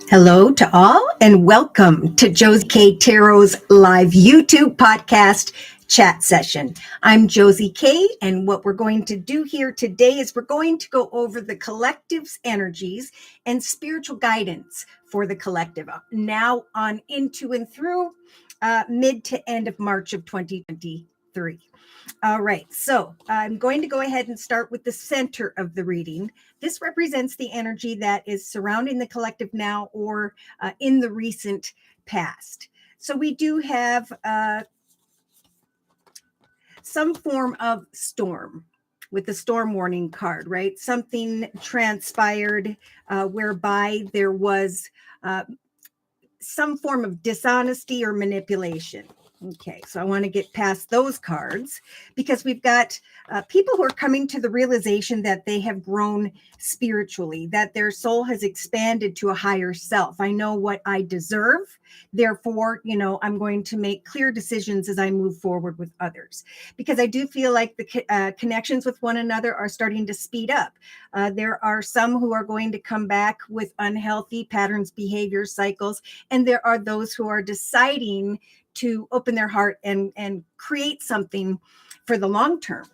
Hello to all and welcome to Josie K Tarot's live YouTube podcast chat session. I'm Josie K, and what we're going to do here today is we're going to go over the collective's energies and spiritual guidance for the collective now on into and through mid to end of March of 2023. All right, so I'm going to go ahead and start with the center of the reading. This represents the energy that is surrounding the collective now or in the recent past. So we do have some form of storm with the storm warning card, right? Something transpired whereby there was some form of dishonesty or manipulation. Okay, so I want to get past those cards because we've got people who are coming to the realization that they have grown spiritually, that their soul has expanded to a higher self. I know what I deserve. Therefore, I'm going to make clear decisions as I move forward with others, because I do feel like the connections with one another are starting to speed up. There are some who are going to come back with unhealthy patterns, behaviors, cycles, and there are those who are deciding to open their heart and create something for the long term.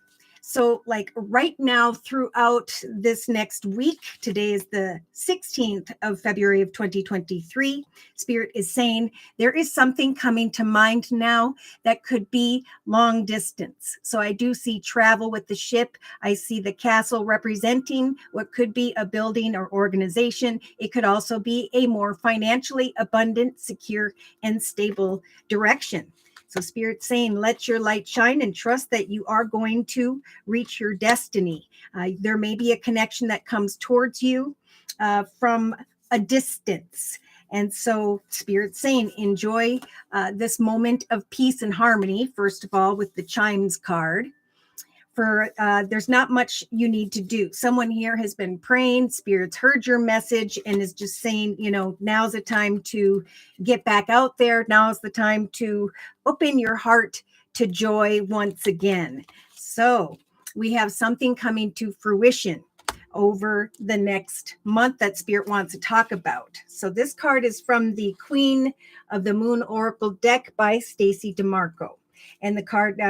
So like right now throughout this next week, today is the 16th of February of 2023, Spirit is saying there is something coming to mind now that could be long distance. So I do see travel with the ship. I see the castle representing what could be a building or organization. It could also be a more financially abundant, secure, and stable direction. So Spirit's saying, let your light shine and trust that you are going to reach your destiny. There may be a connection that comes towards you from a distance. And so Spirit's saying, enjoy this moment of peace and harmony, first of all, with the chimes card. There's not much you need to do. Someone here has been praying, Spirit's heard your message and is just saying, now's the time to get back out there. Now's the time to open your heart to joy once again. So we have something coming to fruition over the next month that Spirit wants to talk about. So this card is from the Queen of the Moon Oracle deck by Stacy DeMarco. And the card,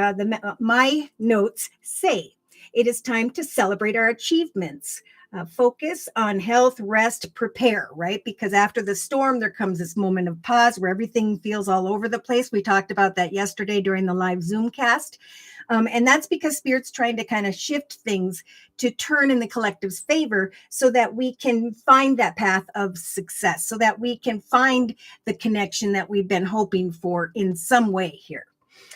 my notes say, it is time to celebrate our achievements. Focus on health, rest, prepare, right? Because after the storm, there comes this moment of pause where everything feels all over the place. We talked about that yesterday during the live Zoom cast. And that's because Spirit's trying to kind of shift things to turn in the collective's favor so that we can find that path of success, so that we can find the connection that we've been hoping for in some way here.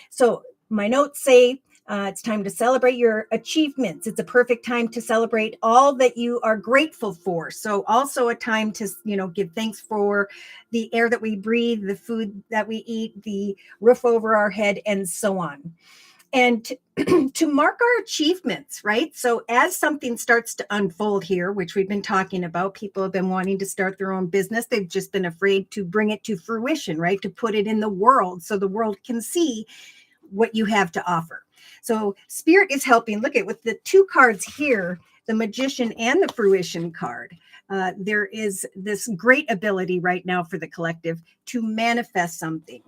So my notes say it's time to celebrate your achievements. It's a perfect time to celebrate all that you are grateful for. So also a time to, give thanks for the air that we breathe, the food that we eat, the roof over our head, and so on. And to mark our achievements, right? So as something starts to unfold here, which we've been talking about, people have been wanting to start their own business. They've just been afraid to bring it to fruition, right? To put it in the world so the world can see what you have to offer. So Spirit is helping. Look at with the two cards here, the Magician and the Fruition card. There is this great ability right now for the collective to manifest something.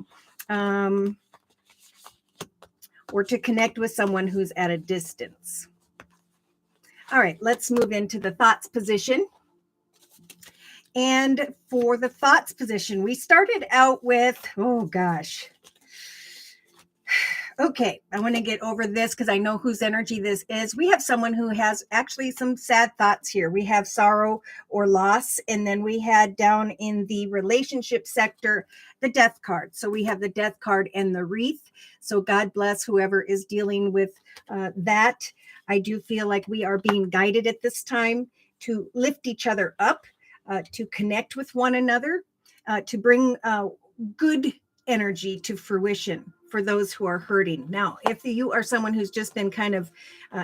Or to connect with someone who's at a distance. All right, let's move into the thoughts position. And for the thoughts position, we started out with, oh gosh. Okay, I want to get over this because I know whose energy this is. We have someone who has actually some sad thoughts here. We have sorrow or loss, and then we had down in the relationship sector, the death card. So we have the death card and the wreath. So God bless whoever is dealing with that. I do feel like we are being guided at this time to lift each other up, to connect with one another, to bring good energy to fruition for those who are hurting. Now, if you are someone who's just been kind of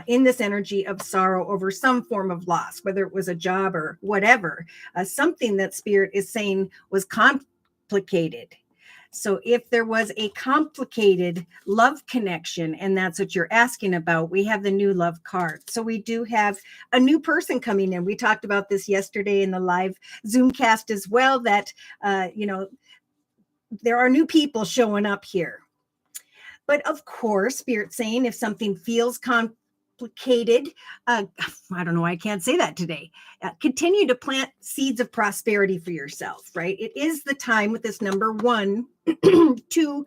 in this energy of sorrow over some form of loss, whether it was a job or whatever, something that Spirit is saying was complicated. So if there was a complicated love connection, and that's what you're asking about, we have the new love card. So we do have a new person coming in. We talked about this yesterday in the live Zoomcast as well, that, there are new people showing up here. But of course, Spirit's saying if something feels complicated, I don't know why I can't say that today. Continue to plant seeds of prosperity for yourself, right? It is the time with this number 1 to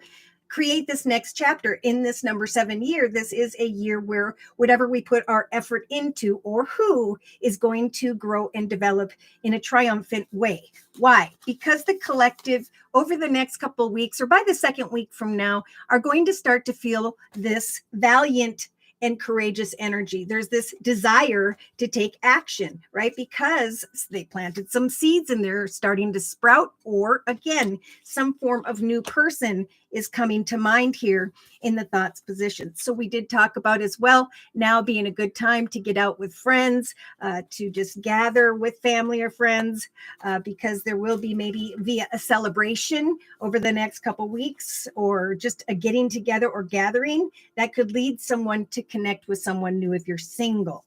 create this next chapter in this number 7 year. This is a year where whatever we put our effort into or who is going to grow and develop in a triumphant way. Why? Because the collective over the next couple of weeks or by the second week from now are going to start to feel this valiant and courageous energy. There's this desire to take action, right? Because they planted some seeds and they're starting to sprout, or again, some form of new person is coming to mind here in the thoughts position. So we did talk about as well, now being a good time to get out with friends, to just gather with family or friends, because there will be maybe via a celebration over the next couple weeks, or just a getting together or gathering that could lead someone to connect with someone new if you're single.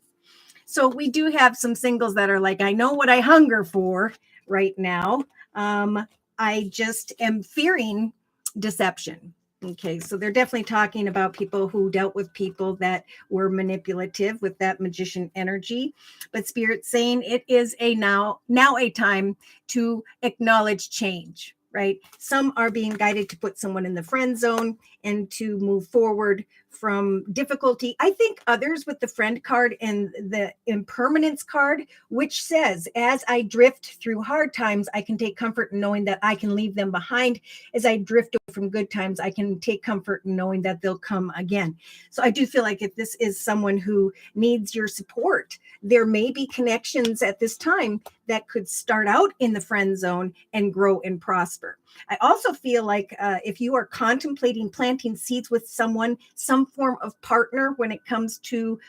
So we do have some singles that are like, I know what I hunger for right now. I just am fearing deception. Okay, so they're definitely talking about people who dealt with people that were manipulative with that magician energy. But Spirit's saying it is a now a time to acknowledge change, right? Some are being guided to put someone in the friend zone and to move forward from difficulty. I think others with the friend card and the impermanence card, which says, as I drift through hard times, I can take comfort in knowing that I can leave them behind. As I drift away from good times, I can take comfort in knowing that they'll come again. So I do feel like if this is someone who needs your support, there may be connections at this time that could start out in the friend zone and grow and prosper. I also feel like if you are contemplating planting seeds with someone, some form of partner when it comes to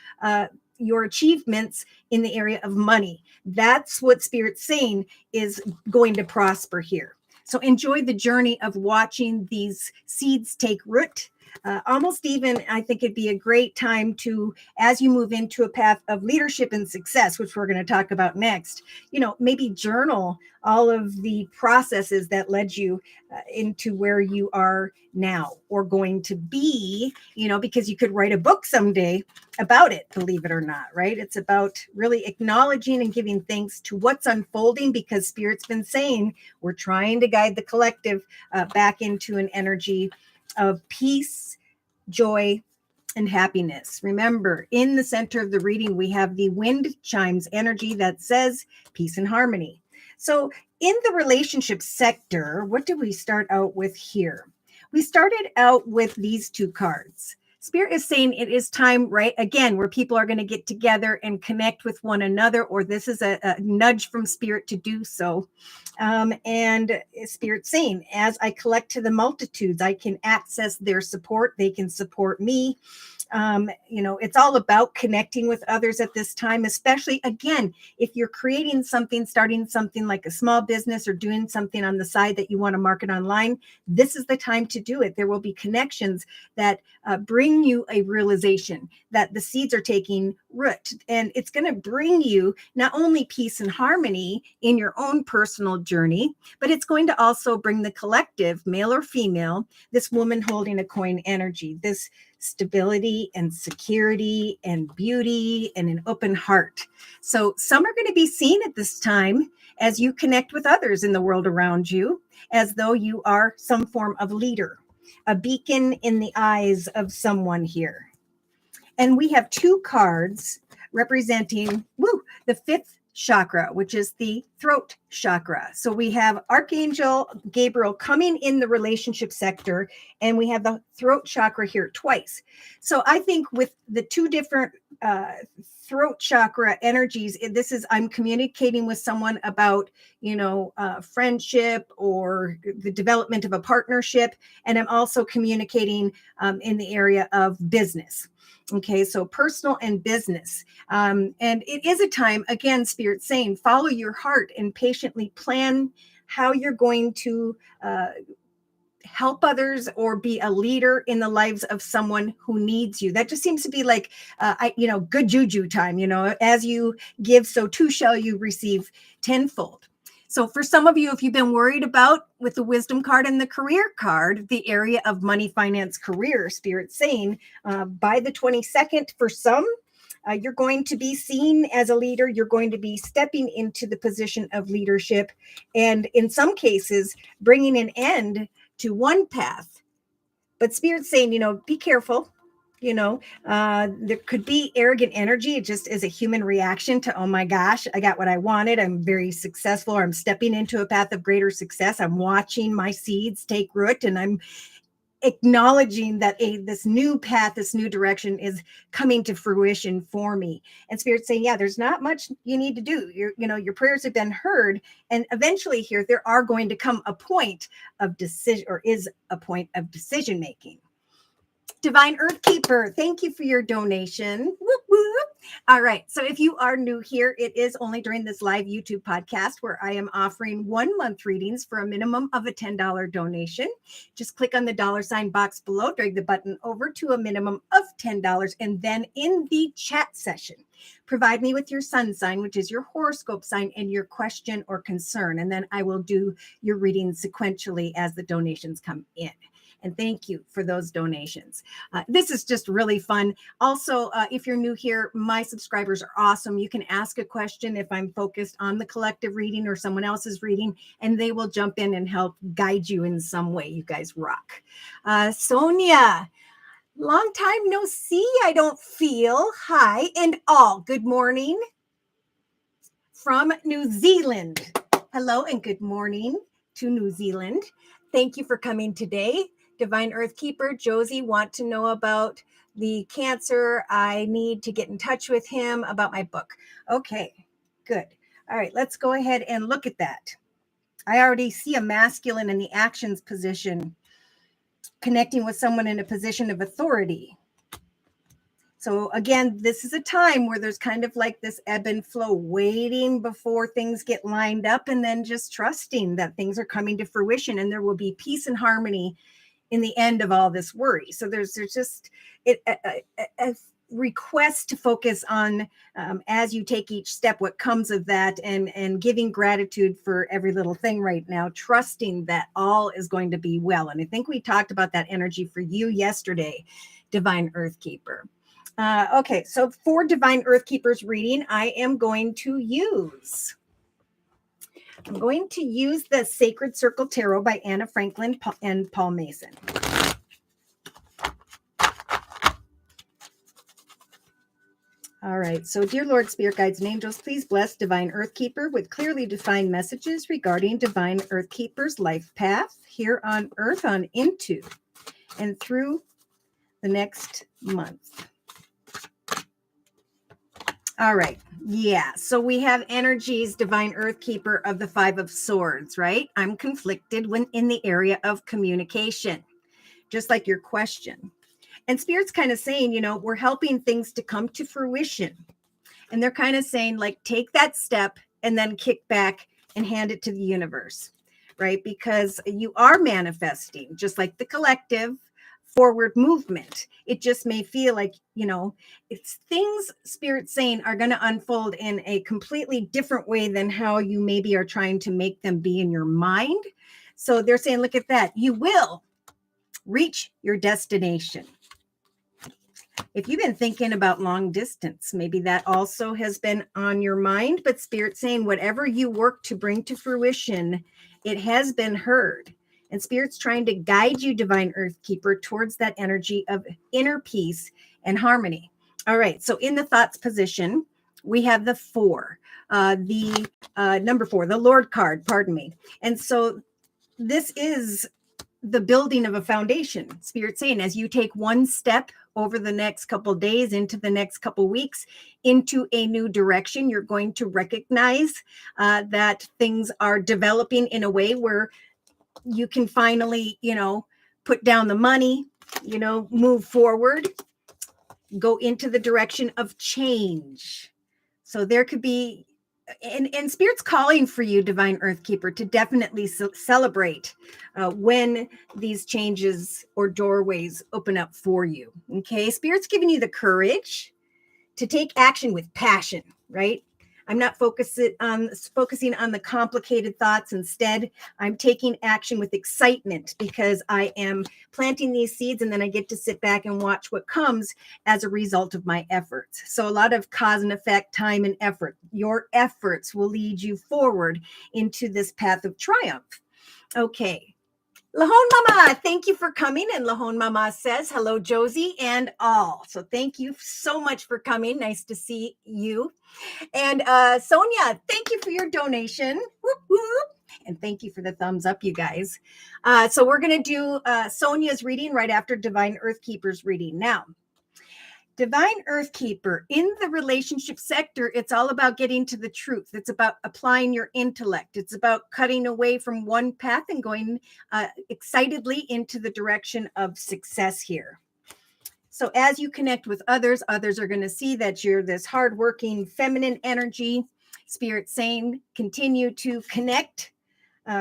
your achievements in the area of money, that's what Spirit's saying is going to prosper here. So enjoy the journey of watching these seeds take root. Almost even, I think it'd be a great time to, as you move into a path of leadership and success, which we're going to talk about next, maybe journal all of the processes that led you into where you are now or going to be, because you could write a book someday about it, believe it or not, right? It's about really acknowledging and giving thanks to what's unfolding, because Spirit's been saying we're trying to guide the collective back into an energy of peace, joy, and happiness. Remember, in the center of the reading, we have the wind chimes energy that says peace and harmony. So in the relationship sector, what did we start out with here? We started out with these two cards. Spirit is saying it is time, right, again, where people are going to get together and connect with one another, or this is a nudge from Spirit to do so. And Spirit saying, as I collect to the multitudes, I can access their support. They can support me. It's all about connecting with others at this time, especially, again, if you're creating something, starting something like a small business or doing something on the side that you want to market online, this is the time to do it. There will be connections that bring you a realization that the seeds are taking root, and it's going to bring you not only peace and harmony in your own personal journey, but it's going to also bring the collective, male or female, this woman holding a coin energy, this stability and security and beauty and an open heart. So some are going to be seen at this time as you connect with others in the world around you, as though you are some form of leader, a beacon in the eyes of someone here. And we have two cards representing the fifth chakra, which is the throat chakra. So we have Archangel Gabriel coming in the relationship sector, and we have the throat chakra here twice. So I think with the two different throat chakra energies, this is, I'm communicating with someone about, friendship or the development of a partnership. And I'm also communicating in the area of business. Okay, so personal and business. And it is a time, again, Spirit saying, follow your heart and patiently plan how you're going to help others or be a leader in the lives of someone who needs you. That just seems to be like, good juju time, as you give, so too shall you receive tenfold. So for some of you, if you've been worried about with the wisdom card and the career card, the area of money, finance, career, Spirit saying by the 22nd, for some, you're going to be seen as a leader. You're going to be stepping into the position of leadership. And in some cases, bringing an end to one path. But Spirit's saying, be careful. There could be arrogant energy. It just is a human reaction to, oh my gosh, I got what I wanted. I'm very successful, or I'm stepping into a path of greater success. I'm watching my seeds take root, and I'm acknowledging that this new path, this new direction is coming to fruition for me. And Spirit's saying, yeah, there's not much you need to do. Your prayers have been heard. And eventually here, there are going to come a point of decision, or is a point of decision making. Divine Earth Keeper, thank you for your donation. Whoop, whoop. All right. So if you are new here, it is only during this live YouTube podcast where I am offering 1 month readings for a minimum of a $10 donation. Just click on the $sign box below, drag the button over to a minimum of $10, and then in the chat session, provide me with your sun sign, which is your horoscope sign, and your question or concern. And then I will do your reading sequentially as the donations come in. And thank you for those donations. This is just really fun. Also, if you're new here, my subscribers are awesome. You can ask a question if I'm focused on the collective reading or someone else's reading, and they will jump in and help guide you in some way. You guys rock. Sonia, long time no see, I don't feel. Hi, and all. Good morning from New Zealand. Hello, and good morning to New Zealand. Thank you for coming today. Divine Earth Keeper, Josie, want to know about the cancer. I need to get in touch with him about my book. Okay, good. All right, let's go ahead and look at that. I already see a masculine in the actions position, connecting with someone in a position of authority. So again, this is a time where there's kind of like this ebb and flow, waiting before things get lined up, and then just trusting that things are coming to fruition and there will be peace and harmony in the end of all this worry. So there's just a request to focus on, as you take each step, what comes of that, and giving gratitude for every little thing right now, trusting that all is going to be well. And I think we talked about that energy for you yesterday, Divine Earth Keeper. Okay, so for Divine Earth Keeper's reading, I am going to use the Sacred Circle Tarot by Anna Franklin and Paul Mason. All right, so dear Lord, Spirit Guides, and Angels, please bless Divine Earth Keeper with clearly defined messages regarding Divine Earth Keeper's life path here on Earth, on into and through the next month. All right. Yeah. So we have energies, Divine Earth Keeper, of the Five of Swords, right? I'm conflicted when in the area of communication, just like your question. And Spirit's kind of saying, we're helping things to come to fruition. And they're kind of saying, like, take that step and then kick back and hand it to the universe, right? Because you are manifesting, just like the collective forward movement. It just may feel like, it's things, Spirit's saying, are going to unfold in a completely different way than how you maybe are trying to make them be in your mind. So they're saying, look at that. You will reach your destination. If you've been thinking about long distance, maybe that also has been on your mind, but Spirit's saying whatever you work to bring to fruition, it has been heard. And Spirit's trying to guide you, Divine Earth Keeper, towards that energy of inner peace and harmony. All right. So in the thoughts position, we have the four, number four, the Lord card, pardon me. And so this is the building of a foundation. Spirit's saying, as you take one step over the next couple days into the next couple weeks into a new direction, you're going to recognize that things are developing in a way where you can finally, put down the money, move forward, go into the direction of change. So there could be and Spirit's calling for you, Divine Earth Keeper, to definitely celebrate when these changes or doorways open up for you. Okay, Spirit's giving you the courage to take action with passion, right? I'm not focusing on the complicated thoughts. Instead, I'm taking action with excitement because I am planting these seeds, and then I get to sit back and watch what comes as a result of my efforts. So a lot of cause and effect, time and effort. Your efforts will lead you forward into this path of triumph. Okay. Lahone Mama, thank you for coming. And Lahone Mama says, hello, Josie and all. So thank you so much for coming. Nice to see you. And Sonia, thank you for your donation. Whoop, whoop. And thank you for the thumbs up, you guys. So we're going to do Sonia's reading right after Divine Earth Keeper's reading. Now, Divine Earth Keeper, in the relationship sector, it's all about getting to the truth. It's about applying your intellect. It's about cutting away from one path and going excitedly into the direction of success here. So as you connect with others, others are going to see that you're this hardworking feminine energy. Spirit saying, continue to connect.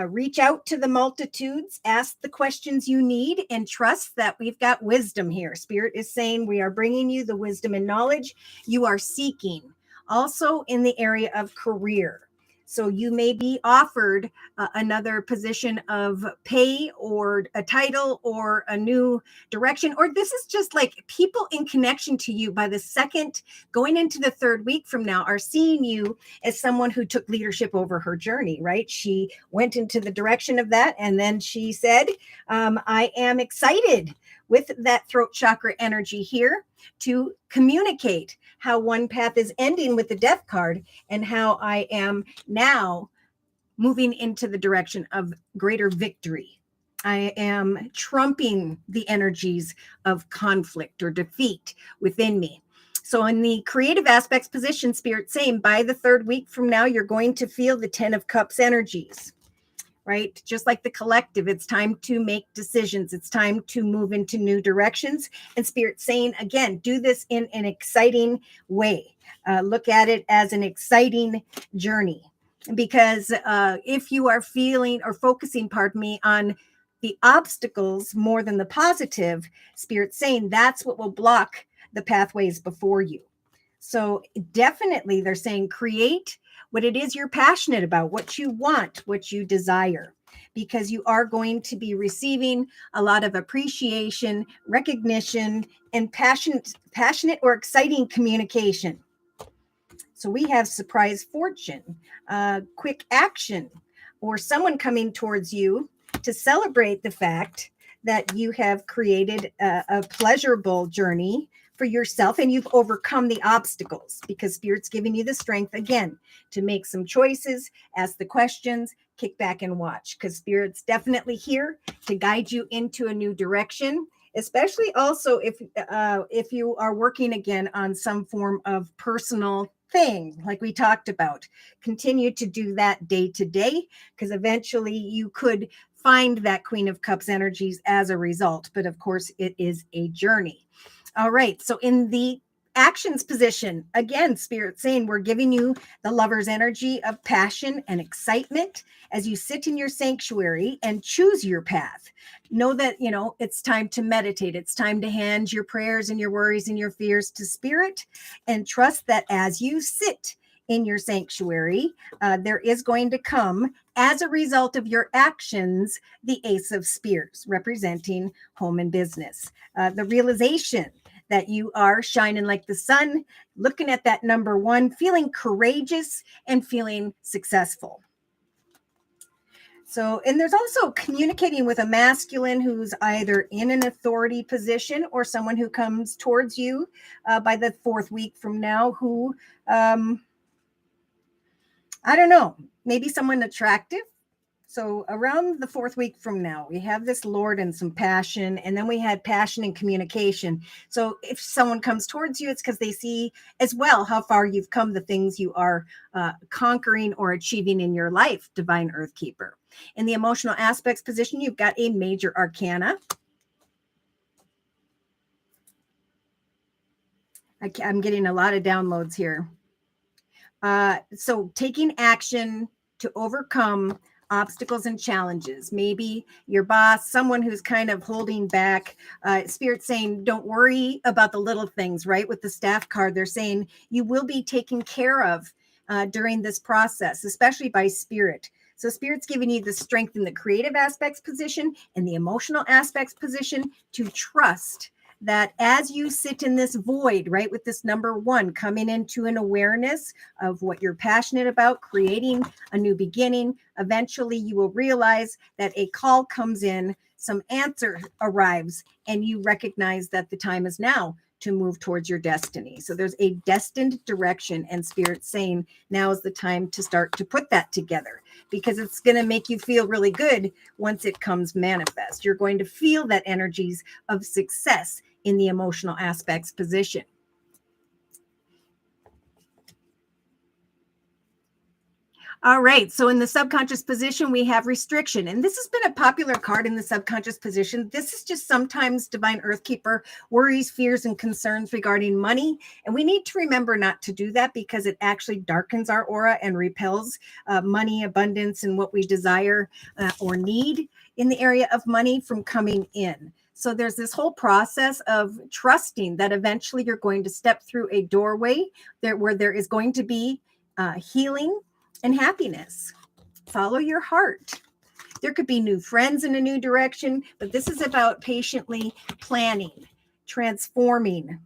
Reach out to the multitudes, ask the questions you need, and trust that we've got wisdom here. Spirit is saying we are bringing you the wisdom and knowledge you are seeking. Also in the area of career. So you may be offered another position of pay or a title or a new direction, or this is just like people in connection to you by the second going into the third week from now are seeing you as someone who took leadership over her journey, right? She went into the direction of that. And then she said, I am excited with that throat chakra energy here to communicate how one path is ending with the death card and how I am now moving into the direction of greater victory. I am trumping the energies of conflict or defeat within me. So in the creative aspects position, Spirit saying by the third week from now, you're going to feel the 10 of Cups energies. Right? Just like the collective, it's time to make decisions. It's time to move into new directions. And Spirit saying, again, do this in an exciting way. Look at it as an exciting journey. Because if you are feeling or focusing, on the obstacles more than the positive, Spirit saying that's what will block the pathways before you. So definitely they're saying create what it is you're passionate about, what you want, what you desire, because you are going to be receiving a lot of appreciation, recognition, and passionate or exciting communication. So we have surprise fortune, quick action, or someone coming towards you to celebrate the fact that you have created a pleasurable journey for yourself and you've overcome the obstacles, because Spirit's giving you the strength again to make some choices, ask the questions, kick back and watch, because Spirit's definitely here to guide you into a new direction, especially also if you are working again on some form of personal thing like we talked about. Continue to do that day to day, because eventually you could find that Queen of Cups energies as a result, but of course it is a journey. All right. So in the actions position, again, Spirit saying we're giving you the Lover's energy of passion and excitement as you sit in your sanctuary and choose your path. Know that, it's time to meditate. It's time to hand your prayers and your worries and your fears to Spirit, and trust that as you sit in your sanctuary, there is going to come, as a result of your actions, the Ace of Spears, representing home and business. The realization that you are shining like the sun, looking at that number one, feeling courageous and feeling successful. So, and there's also communicating with a masculine who's either in an authority position or someone who comes towards you by the fourth week from now who, I don't know, maybe someone attractive. So around the fourth week from now, we have this Lord and some passion, and then we had passion and communication. So if someone comes towards you, it's because they see as well how far you've come, the things you are conquering or achieving in your life, Divine Earth Keeper. In the emotional aspects position, you've got a major arcana. I'm getting a lot of downloads here. So taking action to overcome obstacles and challenges. Maybe your boss, someone who's kind of holding back. Spirit saying, don't worry about the little things, right? With the staff card, they're saying you will be taken care of during this process, especially by Spirit. So Spirit's giving you the strength in the creative aspects position and the emotional aspects position to trust that as you sit in this void, right, with this number one, coming into an awareness of what you're passionate about, creating a new beginning, eventually you will realize that a call comes in, some answer arrives, and you recognize that the time is now to move towards your destiny. So there's a destined direction, and Spirit saying now is the time to start to put that together, because it's going to make you feel really good once it comes manifest. You're going to feel that energies of success in the emotional aspects position. All right. So in the subconscious position, we have restriction. And this has been a popular card in the subconscious position. This is just sometimes Divine Earthkeeper worries, fears, and concerns regarding money. And we need to remember not to do that, because it actually darkens our aura and repels money, abundance, and what we desire or need in the area of money from coming in. So there's this whole process of trusting that eventually you're going to step through a doorway where there is going to be healing and happiness. Follow your heart. There could be new friends in a new direction, but this is about patiently planning, transforming,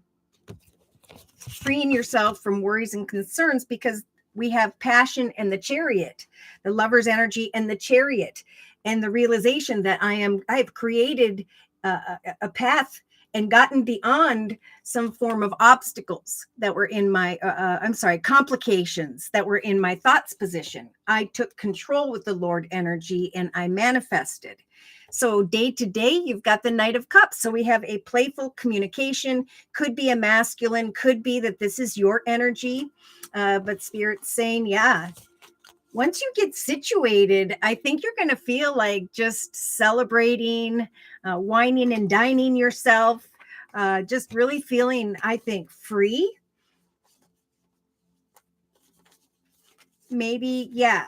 freeing yourself from worries and concerns, because we have passion and the Chariot, the Lover's energy and the Chariot, and the realization that I've created a path and gotten beyond some form of obstacles that were in my, complications that were in my thoughts position. I took control with the Lord energy and I manifested. So day to day, you've got the Knight of Cups. So we have a playful communication, could be a masculine, could be that this is your energy. But Spirit's saying, yeah, once you get situated, I think you're going to feel like just celebrating, whining and dining yourself, just really feeling, I think, free. Maybe, yeah.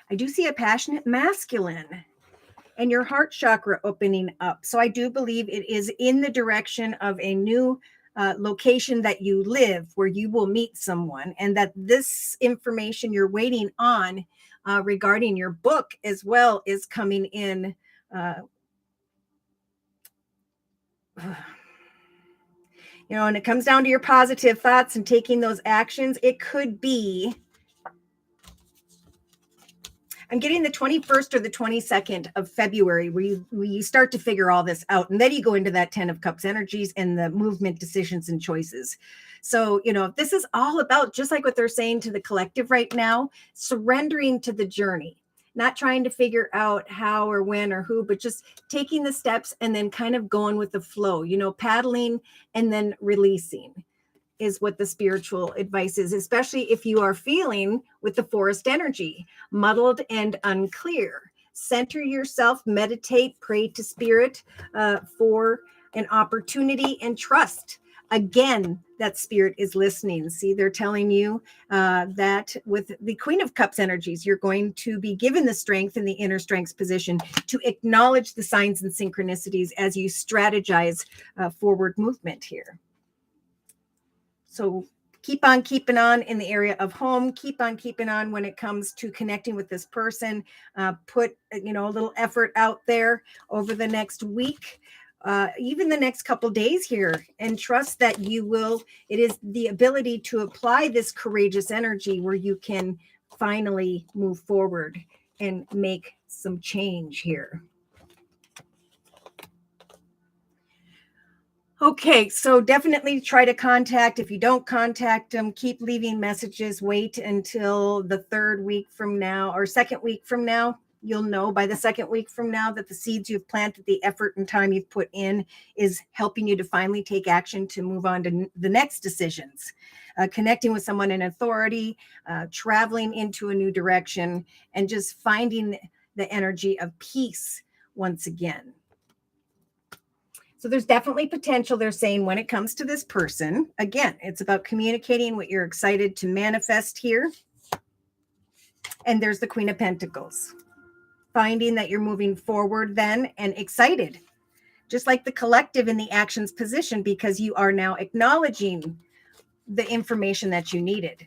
I do see a passionate masculine and your heart chakra opening up. So I do believe it is in the direction of a new location that you live, where you will meet someone, and that this information you're waiting on regarding your book as well is coming in. And it comes down to your positive thoughts and taking those actions. It could be, I'm getting the 21st or the 22nd of February where you start to figure all this out. And then you go into that 10 of Cups energies and the movement, decisions, and choices. So, this is all about, just like what they're saying to the collective right now, surrendering to the journey, not trying to figure out how or when or who, but just taking the steps and then kind of going with the flow, paddling and then releasing is what the spiritual advice is, especially if you are feeling with the forest energy, muddled and unclear. Center yourself, meditate, pray to Spirit for an opportunity, and trust. Again, that Spirit is listening. See, they're telling you that with the Queen of Cups energies, you're going to be given the strength in the inner strengths position to acknowledge the signs and synchronicities as you strategize forward movement here. So keep on keeping on in the area of home, keep on keeping on when it comes to connecting with this person, put, a little effort out there over the next week, even the next couple days here, and trust that it is the ability to apply this courageous energy where you can finally move forward and make some change here. Okay, so definitely try to contact. If you don't contact them, keep leaving messages. Wait until the third week from now or second week from now. You'll know by the second week from now that the seeds you've planted, the effort and time you've put in is helping you to finally take action to move on to the next decisions. Connecting with someone in authority, traveling into a new direction, and just finding the energy of peace once again. So there's definitely potential, they're saying, when it comes to this person. Again, it's about communicating what you're excited to manifest here. And there's the Queen of Pentacles. Finding that you're moving forward then and excited. Just like the collective in the actions position, because you are now acknowledging the information that you needed.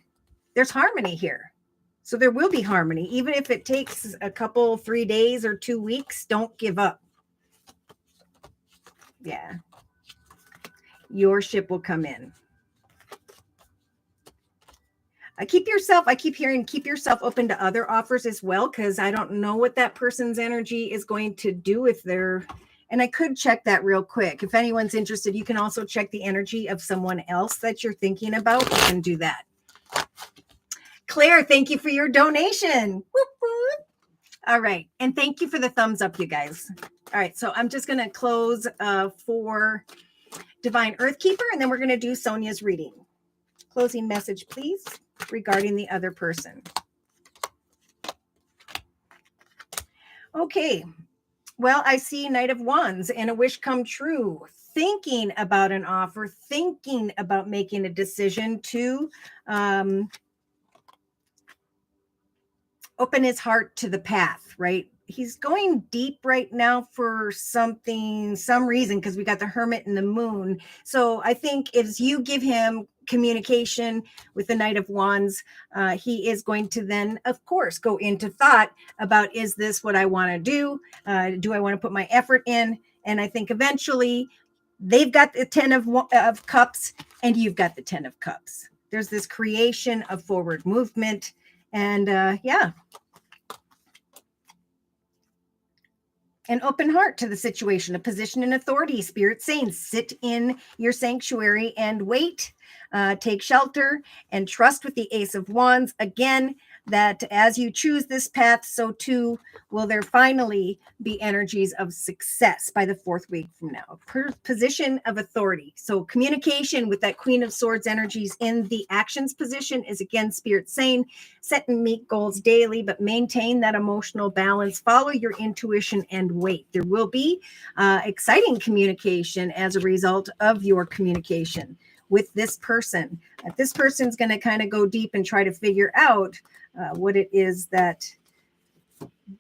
There's harmony here. So there will be harmony. Even if it takes a couple, 3 days or 2 weeks, don't give up. Yeah. Your ship will come in. I keep hearing, keep yourself open to other offers as well, because I don't know what that person's energy is going to do if they're, and I could check that real quick. If anyone's interested, you can also check the energy of someone else that you're thinking about. You can do that. Claire, thank you for your donation. Whoop, whoop. All right. And thank you for the thumbs up, you guys. All right. So I'm just going to close for Divine Earthkeeper, and then we're going to do Sonia's reading. Closing message, please, regarding the other person. Okay. Well, I see Knight of Wands and a wish come true. Thinking about an offer, thinking about making a decision to open his heart to the path, right? He's going deep right now for some reason, because we got the Hermit and the Moon. So I think if you give him communication with the Knight of Wands, he is going to then, of course, go into thought about, is this what I want to do? Do I want to put my effort in? And I think eventually they've got the 10 of Cups and you've got the 10 of Cups. There's this creation of forward movement. And yeah, an open heart to the situation, a position in authority. Spirit saying, sit in your sanctuary and wait, take shelter and trust with the Ace of Wands. Again, that as you choose this path, so too will there finally be energies of success by the 4th week from now. Position of authority. So communication with that Queen of Swords energies in the actions position is, again, Spirit saying, set and meet goals daily, but maintain that emotional balance. Follow your intuition and wait. There will be exciting communication as a result of your communication with this person. This person's going to kind of go deep and try to figure out what it is that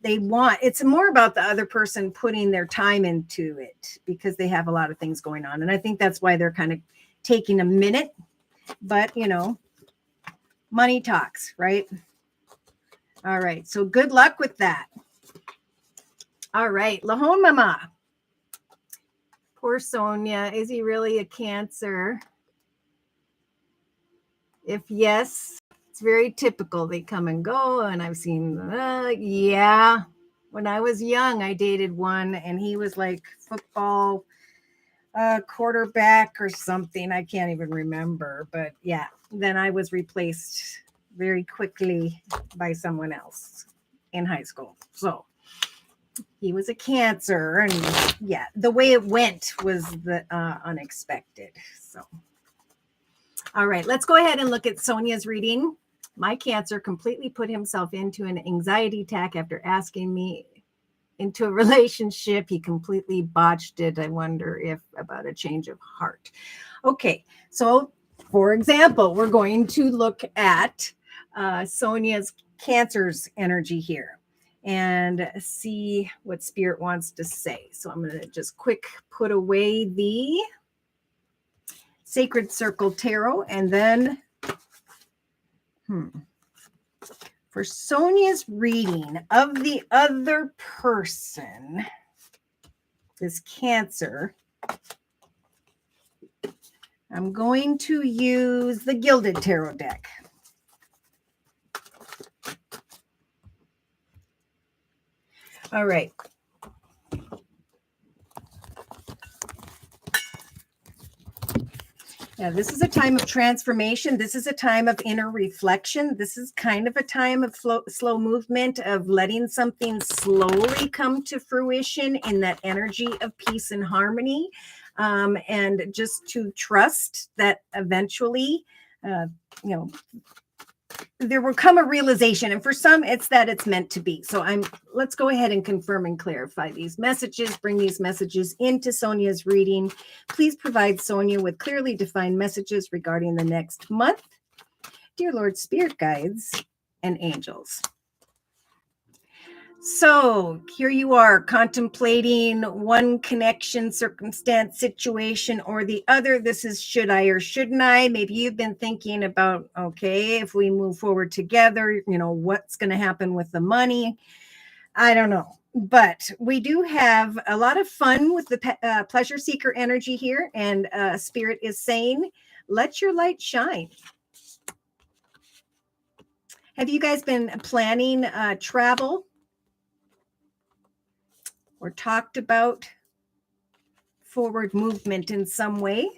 they want. It's more about the other person putting their time into it, because they have a lot of things going on. And I think that's why they're kind of taking a minute. But, you know, money talks, right? All right. So good luck with that. All right. Lahone Mama. Poor Sonia. Is he really a Cancer? If yes, it's very typical. They come and go. And I've seen, yeah. When I was young, I dated one and he was like football quarterback or something. I can't even remember. But yeah, then I was replaced very quickly by someone else in high school. So he was a Cancer. And yeah, the way it went was the unexpected. So. All right, let's go ahead and look at Sonia's reading. My Cancer completely put himself into an anxiety attack after asking me into a relationship. He completely botched it. I wonder if about a change of heart. Okay, so for example, we're going to look at Sonia's Cancer's energy here and see what Spirit wants to say. So I'm going to just quick put away the Sacred Circle Tarot, and then for Sonia's reading of the other person, this Cancer, I'm going to use the Gilded Tarot deck. All right. Yeah, this is a time of transformation. This is a time of inner reflection. This is kind of a time of slow movement, of letting something slowly come to fruition in that energy of peace and harmony. And just to trust that eventually, there will come a realization, and for some it's that it's meant to be. So let's go ahead and confirm and clarify these messages, bring these messages into Sonia's reading. Please provide Sonia with clearly defined messages regarding the next month. Dear Lord, spirit guides and angels. So here you are contemplating one connection, circumstance, situation, or the other. This is should I or shouldn't I? Maybe you've been thinking about, okay, if we move forward together, what's going to happen with the money? I don't know. But we do have a lot of fun with the pleasure seeker energy here. And Spirit is saying, let your light shine. Have you guys been planning travel? Or talked about forward movement in some way?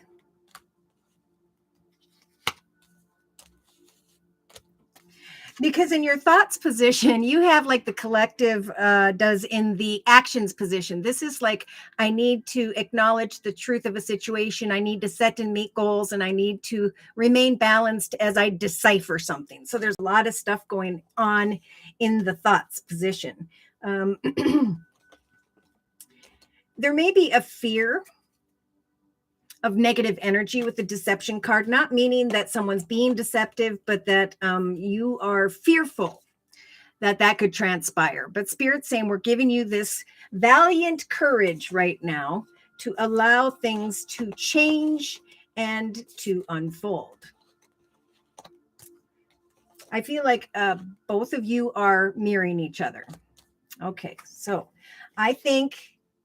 Because in your thoughts position, you have like the collective does in the actions position. This is like, I need to acknowledge the truth of a situation. I need to set and meet goals, and I need to remain balanced as I decipher something. So there's a lot of stuff going on in the thoughts position. There may be a fear of negative energy with the deception card, not meaning that someone's being deceptive, but that you are fearful that could transpire. But Spirit's saying we're giving you this valiant courage right now to allow things to change and to unfold. I feel like both of you are mirroring each other. Okay, so I think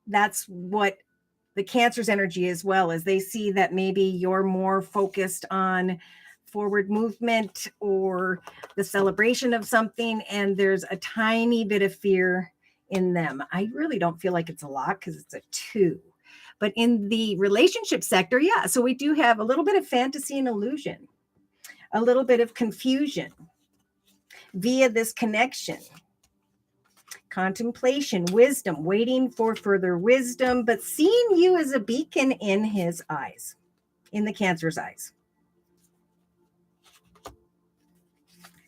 that's what the Cancer's energy as well, as they see that maybe you're more focused on forward movement or the celebration of something, and there's a tiny bit of fear in them. I really don't feel like it's a lot because it's a 2. But in the relationship sector, yeah, so we do have a little bit of fantasy and illusion, a little bit of confusion via this connection. Contemplation, wisdom, waiting for further wisdom, but seeing you as a beacon in his eyes, in the Cancer's eyes.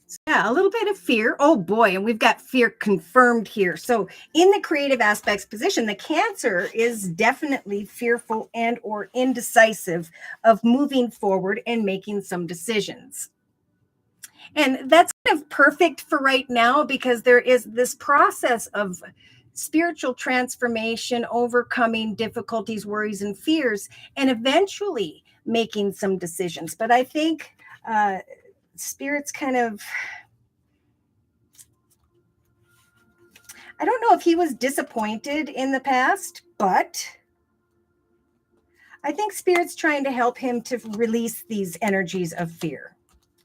So yeah, a little bit of fear. Oh boy, and we've got fear confirmed here. So in the creative aspects position, the Cancer is definitely fearful and or indecisive of moving forward and making some decisions. And that's kind of perfect for right now, because there is this process of spiritual transformation, overcoming difficulties, worries, and fears, and eventually making some decisions. But I think Spirit's kind of, I don't know if he was disappointed in the past, but I think Spirit's trying to help him to release these energies of fear.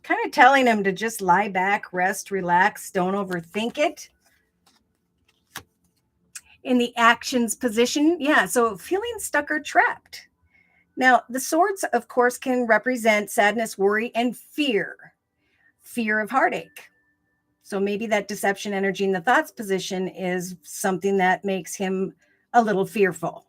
Kind of telling him to just lie back, rest, relax, don't overthink it. In the actions position, yeah, so feeling stuck or trapped. Now, the swords, of course, can represent sadness, worry, and fear of heartache. So maybe that deception energy in the thoughts position is something that makes him a little fearful.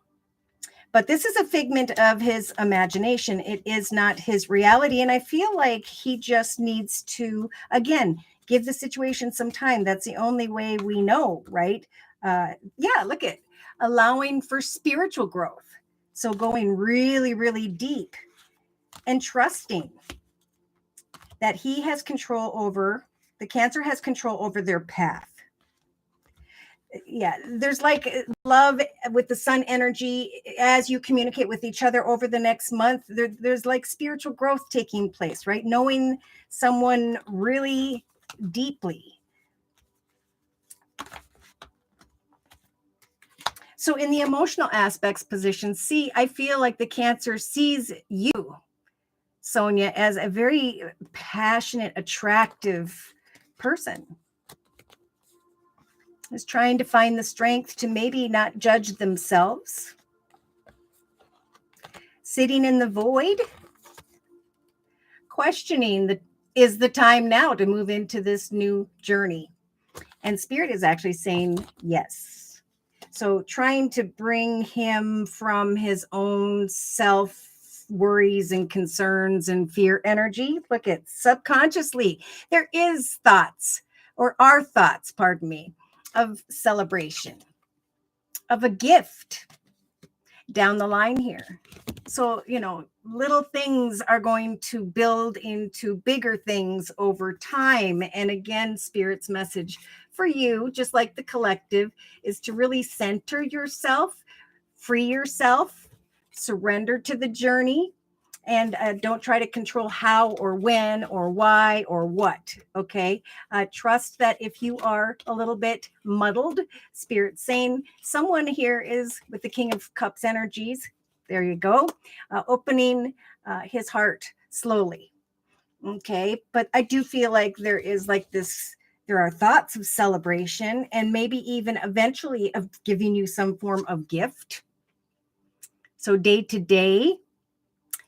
But this is a figment of his imagination. It is not his reality. And I feel like he just needs to, again, give the situation some time. That's the only way we know, right? Yeah, look at allowing for spiritual growth. So going really, really deep and trusting that he has control over, the Cancer has control over their path. Yeah, there's like love with the sun energy as you communicate with each other over the next month. There's like spiritual growth taking place, right? Knowing someone really deeply. So in the emotional aspects position, I feel like the Cancer sees you, Sonia, as a very passionate, attractive person. Is trying to find the strength to maybe not judge themselves. Sitting in the void, questioning is the time now to move into this new journey. And Spirit is actually saying yes. So trying to bring him from his own self worries and concerns and fear energy. Look at subconsciously. There is thoughts or are thoughts, pardon me, of celebration, of a gift down the line here. So, little things are going to build into bigger things over time. And again, Spirit's message for you, just like the collective, is to really center yourself, free yourself, surrender to the journey, and don't try to control how or when or why or what. Okay. Trust that if you are a little bit muddled, Spirit's saying someone here is with the King of Cups energies. There you go. Opening his heart slowly. Okay. But I do feel like there is like this. There are thoughts of celebration and maybe even eventually of giving you some form of gift. So day to day,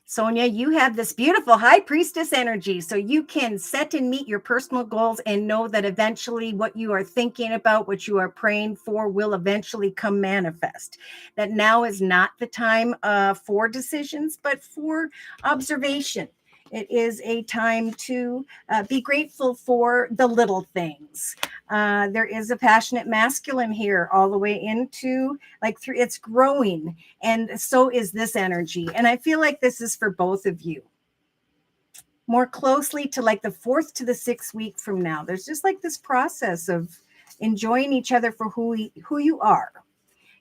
Sonia, you have this beautiful high priestess energy, so you can set and meet your personal goals and know that eventually what you are thinking about, what you are praying for, will eventually come manifest. That now is not the time for decisions, but for observation. It is a time to be grateful for the little things. There is a passionate masculine here all the way into it's growing. And so is this energy. And I feel like this is for both of you. More closely to like the 4th to the 6th week from now. There's just like this process of enjoying each other for who you are.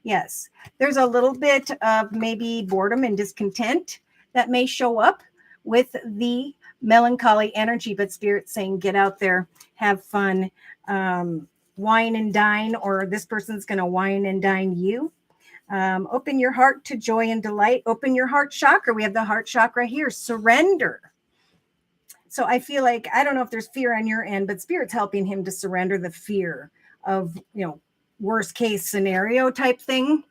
Yes, there's a little bit of maybe boredom and discontent that may show up with the melancholy energy, but Spirit's saying get out there, have fun, wine and dine, or this person's going to wine and dine you. Open your heart to joy and delight. Open your heart chakra. We have the heart chakra here. Surrender. So I feel like, I don't know if there's fear on your end, but Spirit's helping him to surrender the fear of, worst case scenario type thing.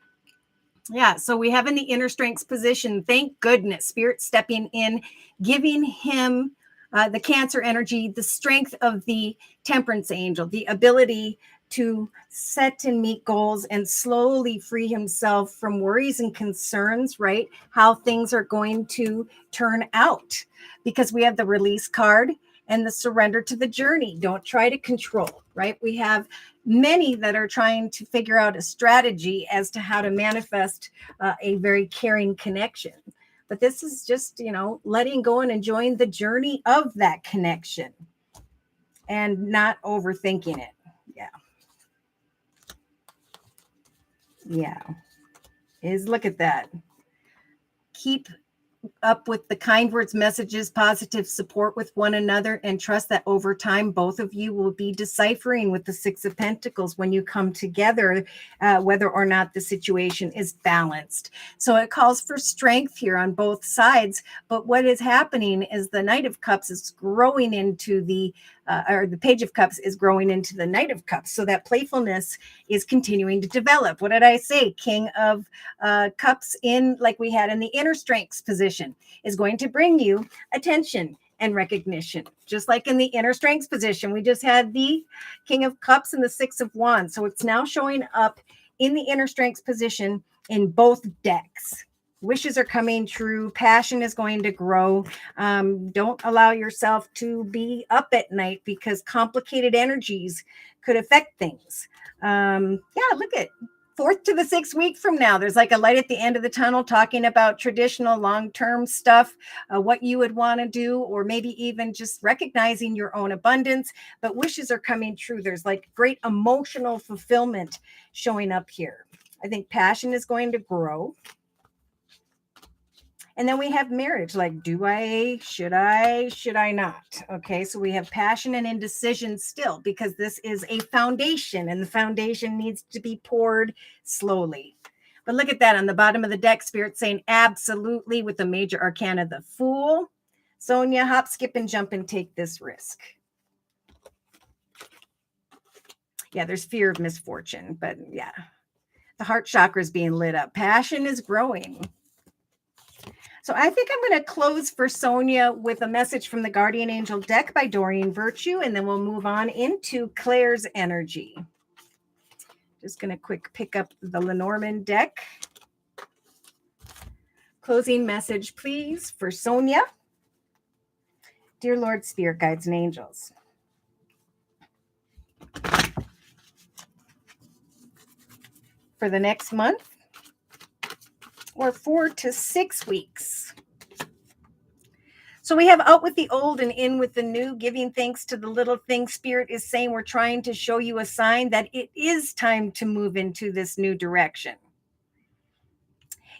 Yeah, so we have in the inner strengths position, thank goodness, Spirit stepping in, giving him the Cancer energy, the strength of the Temperance angel, the ability to set and meet goals and slowly free himself from worries and concerns, right? How things are going to turn out, because we have the release card and the surrender to the journey. Don't try to control, right? We have many that are trying to figure out a strategy as to how to manifest a very caring connection. But this is just, letting go and enjoying the journey of that connection and not overthinking it. Yeah. Look at that. Keep up with the kind words, messages, positive support with one another, and trust that over time, both of you will be deciphering with the 6 of Pentacles when you come together, whether or not the situation is balanced. So it calls for strength here on both sides. But what is happening is the Knight of Cups is growing into the Page of Cups is growing into the Knight of Cups. So that playfulness is continuing to develop. What did I say? King of Cups in, like we had in the inner strengths position, is going to bring you attention and recognition. Just like in the inner strengths position, we just had the King of Cups and the 6 of Wands. So it's now showing up in the inner strengths position in both decks. Wishes are coming true. Passion is going to grow. Don't allow yourself to be up at night because complicated energies could affect things. Look at 4th to the 6th week from now. There's like a light at the end of the tunnel talking about traditional long-term stuff, what you would want to do, or maybe even just recognizing your own abundance. But wishes are coming true. There's like great emotional fulfillment showing up here. I think passion is going to grow. And then we have marriage, like, should I not? Okay, so we have passion and indecision still, because this is a foundation and the foundation needs to be poured slowly. But look at that on the bottom of the deck, Spirit saying absolutely with the major arcana, the Fool. Sonia, hop, skip, and jump and take this risk. Yeah, there's fear of misfortune, but yeah, the heart chakra is being lit up. Passion is growing. So I think I'm going to close for Sonia with a message from the Guardian Angel deck by Doreen Virtue, and then we'll move on into Claire's energy. Just going to quick pick up the Lenormand deck. Closing message, please, for Sonia. Dear Lord, Spirit Guides and Angels. For the next month or 4 to 6 weeks. So we have out with the old and in with the new, giving thanks to the little things. Spirit is saying we're trying to show you a sign that it is time to move into this new direction.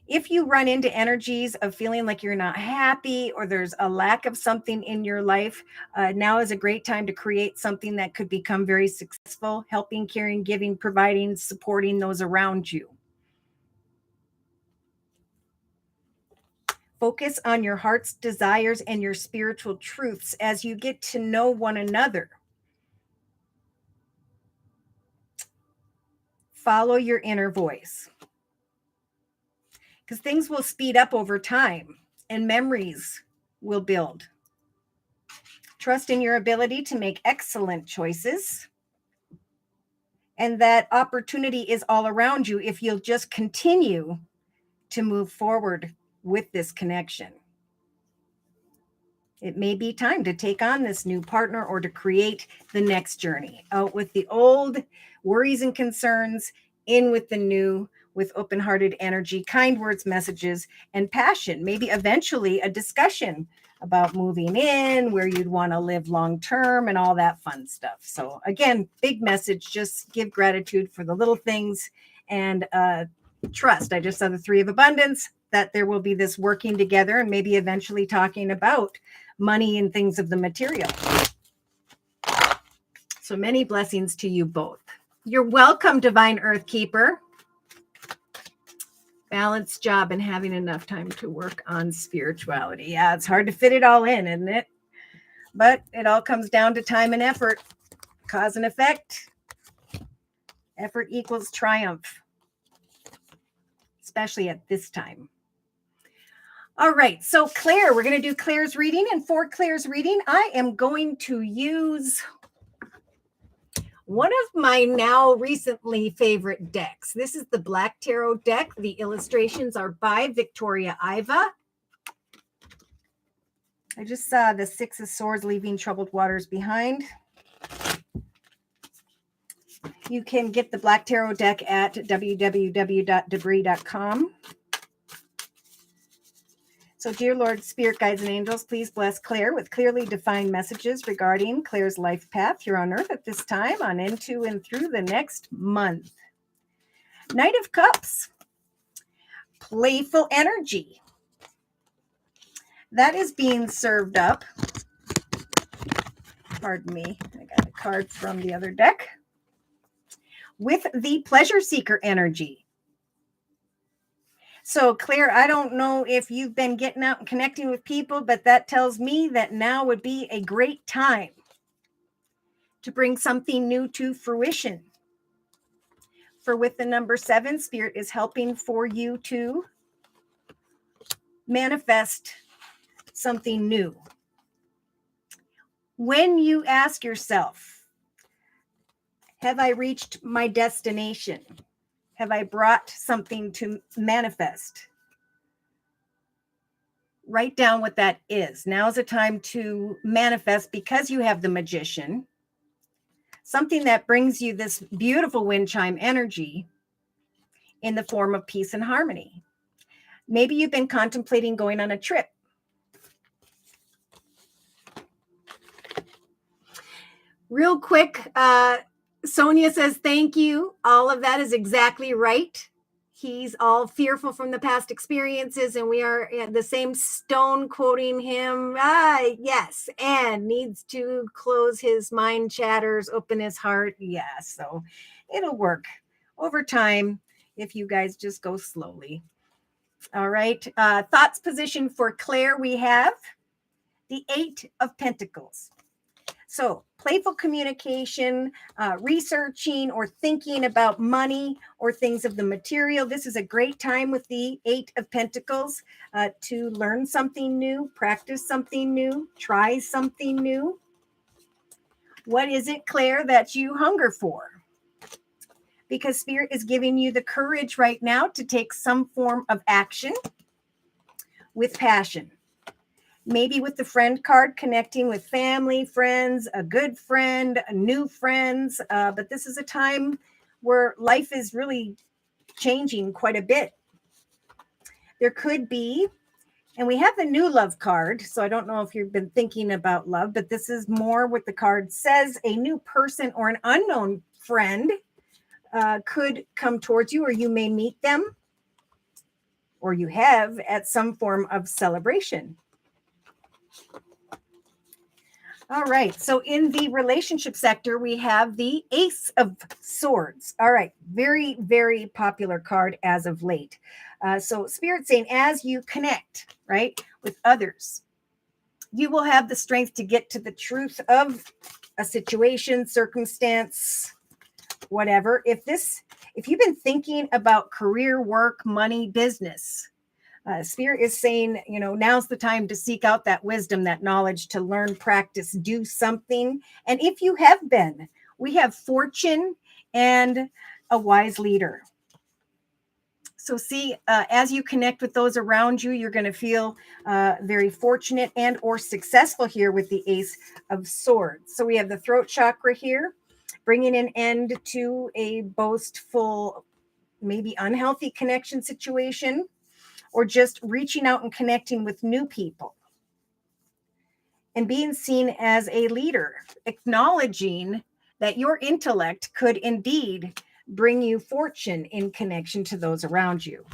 If you run into energies of feeling like you're not happy or there's a lack of something in your life, now is a great time to create something that could become very successful, helping, caring, giving, providing, supporting those around you. Focus on your heart's desires and your spiritual truths as you get to know one another. Follow your inner voice. Because things will speed up over time and memories will build. Trust in your ability to make excellent choices. And that opportunity is all around you if you'll just continue to move forward with this connection. It may be time to take on this new partner or to create the next journey. Out with the old worries and concerns, in with the new, with open-hearted energy, kind words, messages, and passion. Maybe eventually a discussion about moving in, where you'd want to live long-term and all that fun stuff. So again, big message, just give gratitude for the little things and trust. I just saw the 3 of abundance, that there will be this working together and maybe eventually talking about money and things of the material. So many blessings to you both. You're welcome, Divine Earth Keeper. Balanced job and having enough time to work on spirituality. Yeah, it's hard to fit it all in, isn't it? But it all comes down to time and effort. Cause and effect. Effort equals triumph. Especially at this time. All right, so Claire, we're going to do Claire's reading. And for Claire's reading, I am going to use one of my now recently favorite decks. This is the Black Tarot deck. The illustrations are by Victoria Iva. I just saw the 6 of Swords, leaving troubled waters behind. You can get the Black Tarot deck at www.debris.com. So, dear Lord, Spirit Guides and Angels, please bless Claire with clearly defined messages regarding Claire's life path here on Earth at this time, on into and through the next month. Knight of Cups, playful energy. That is being served up. Pardon me, I got a card from the other deck. With the pleasure seeker energy. So, Claire, I don't know if you've been getting out and connecting with people, but that tells me that now would be a great time to bring something new to fruition. For with the number 7, Spirit is helping for you to manifest something new. When you ask yourself, have I reached my destination? Have I brought something to manifest? Write down what that is. Now is the time to manifest, because you have the Magician, something that brings you this beautiful wind chime energy in the form of peace and harmony. Maybe you've been contemplating going on a trip. Real quick, Sonia says, thank you. All of that is exactly right. He's all fearful from the past experiences, and we are at the same stone quoting him. Yes, and needs to close his mind chatters, open his heart. Yeah, so it'll work over time if you guys just go slowly. All right. Thoughts position for Claire, we have the 8 of Pentacles. So playful communication, researching or thinking about money or things of the material. This is a great time with the 8 of Pentacles to learn something new, practice something new, try something new. What is it, Claire, that you hunger for? Because Spirit is giving you the courage right now to take some form of action. with passion. Maybe with the friend card, connecting with family, friends, a good friend, new friends. But this is a time where life is really changing quite a bit. There could be, and we have the new love card. So I don't know if you've been thinking about love, but this is more what the card says. A new person or an unknown friend could come towards you, or you may meet them, or you have at some form of celebration. All right. So in the relationship sector, we have the Ace of Swords. All right. Very, very popular card as of late. So Spirit saying, as you connect, right, with others, you will have the strength to get to the truth of a situation, circumstance, whatever. If you've been thinking about career, work, money, business, Spirit is saying, now's the time to seek out that wisdom, that knowledge, to learn, practice, do something. And if you have been, we have fortune and a wise leader. So see, as you connect with those around you, you're going to feel very fortunate and or successful here with the Ace of Swords. So we have the throat chakra here, bringing an end to a boastful, maybe unhealthy connection situation, or just reaching out and connecting with new people. And being seen as a leader, acknowledging that your intellect could indeed bring you fortune in connection to those around you.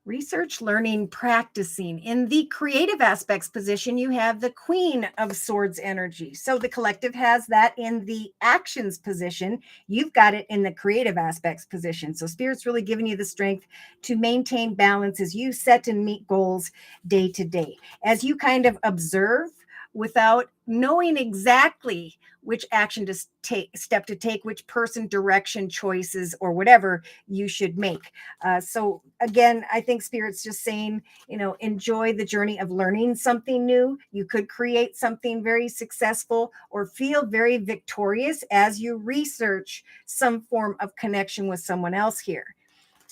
Research, learning, practicing. In the creative aspects position, you have the Queen of Swords energy. So the collective has that in the actions position. You've got it in the creative aspects position. So Spirit's really giving you the strength to maintain balance as you set and meet goals day to day. As you kind of observe without knowing exactly which action to take, which person, direction, choices, or whatever you should make. So again, I think Spirit's just saying, enjoy the journey of learning something new. You could create something very successful or feel very victorious as you research some form of connection with someone else here.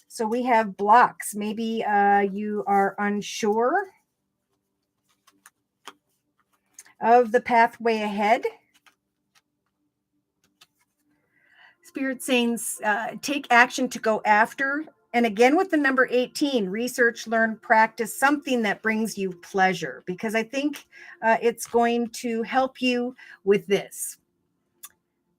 So we have blocks. Maybe you are unsure of the pathway ahead. Spirit saying, take action to go after. And again, with the number 18, research, learn, practice something that brings you pleasure, because I think it's going to help you with this.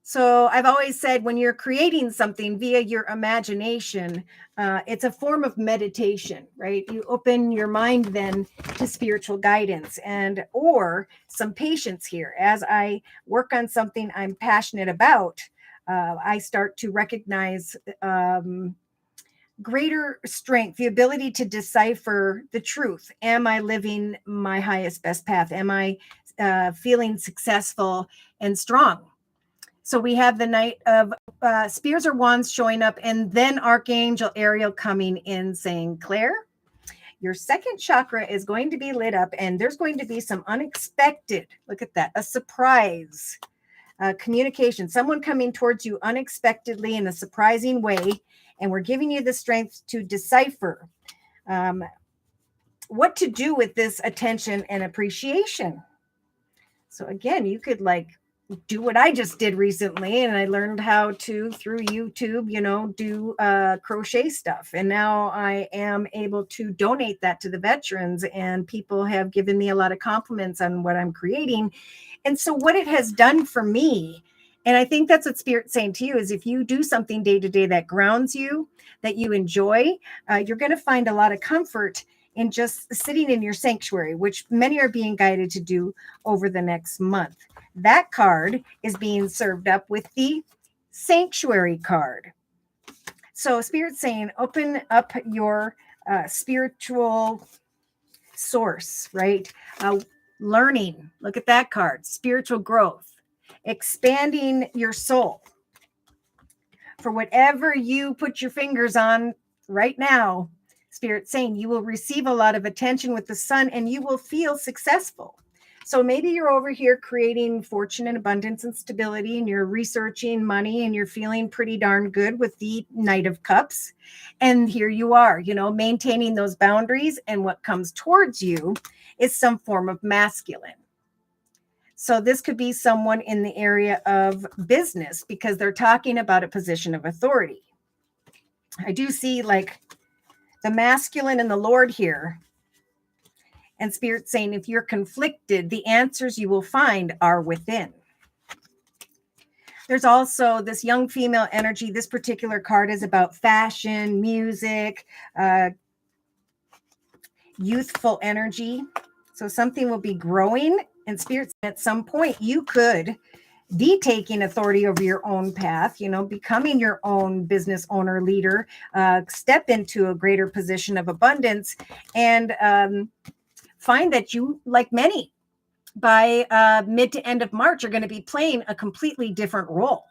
So I've always said, when you're creating something via your imagination, it's a form of meditation, right? You open your mind then to spiritual guidance or some patience here. As I work on something I'm passionate about, I start to recognize greater strength, the ability to decipher the truth. Am I living my highest, best path? Am I feeling successful and strong? So we have the Knight of Spears or Wands showing up, and then Archangel Ariel coming in saying, Claire, your second chakra is going to be lit up, and there's going to be some unexpected, look at that, a surprise communication, someone coming towards you unexpectedly in a surprising way, and we're giving you the strength to decipher what to do with this attention and appreciation. So again, you could do what I just did recently, and I learned how to, through YouTube, do crochet stuff. And now I am able to donate that to the veterans, and people have given me a lot of compliments on what I'm creating. And so what it has done for me, and I think that's what Spirit's saying to you, is if you do something day to day that grounds you, that you enjoy, you're going to find a lot of comfort in just sitting in your sanctuary, which many are being guided to do over the next month. That card is being served up with the Sanctuary card. So Spirit's saying, open up your spiritual source, right? Learning, look at that card, spiritual growth, expanding your soul. For whatever you put your fingers on right now, Spirit's saying you will receive a lot of attention with the sun, and you will feel successful. So maybe you're over here creating fortune and abundance and stability, and you're researching money, and you're feeling pretty darn good with the Knight of Cups. And here you are, maintaining those boundaries. And what comes towards you is some form of masculine. So this could be someone in the area of business because they're talking about a position of authority. I do see like the masculine and the Lord here. And Spirit saying, if you're conflicted, the answers you will find are within. There's also this young female energy. This particular card is about fashion, music, youthful energy. So something will be growing. And Spirit, at some point, you could be taking authority over your own path, becoming your own business owner, leader, step into a greater position of abundance, and find that you, like many, by mid to end of March, are going to be playing a completely different role,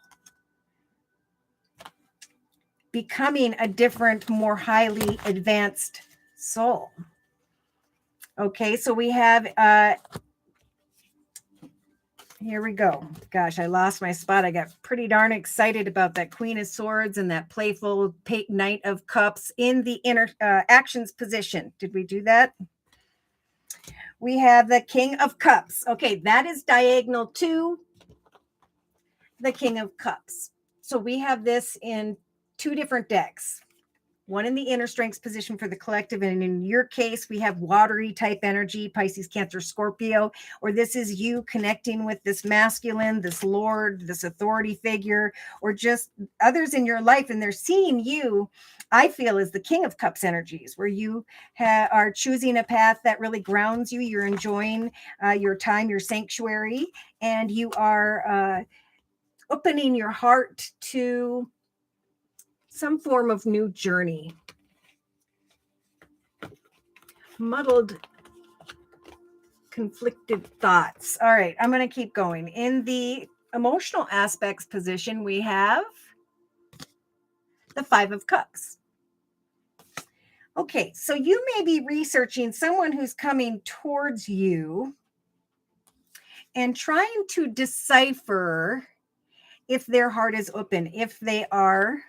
becoming a different, more highly advanced soul. Okay, so we have, here we go. Gosh, I lost my spot. I got pretty darn excited about that Queen of Swords and that playful Knight of Cups in the inner actions position. Did we do that? We have the King of Cups. Okay, that is diagonal to the King of Cups. So we have this in two different decks. One in the inner strengths position for the collective. And in your case, we have watery type energy, Pisces, Cancer, Scorpio, or this is you connecting with this masculine, this Lord, this authority figure, or just others in your life. And they're seeing you, I feel, as the King of Cups energies, where you are choosing a path that really grounds you. You're enjoying your time, your sanctuary, and you are opening your heart to some form of new journey. Muddled, conflicted thoughts. All right, I'm going to keep going. In the emotional aspects position, we have the Five of Cups. Okay, so you may be researching someone who's coming towards you and trying to decipher if their heart is open, if they are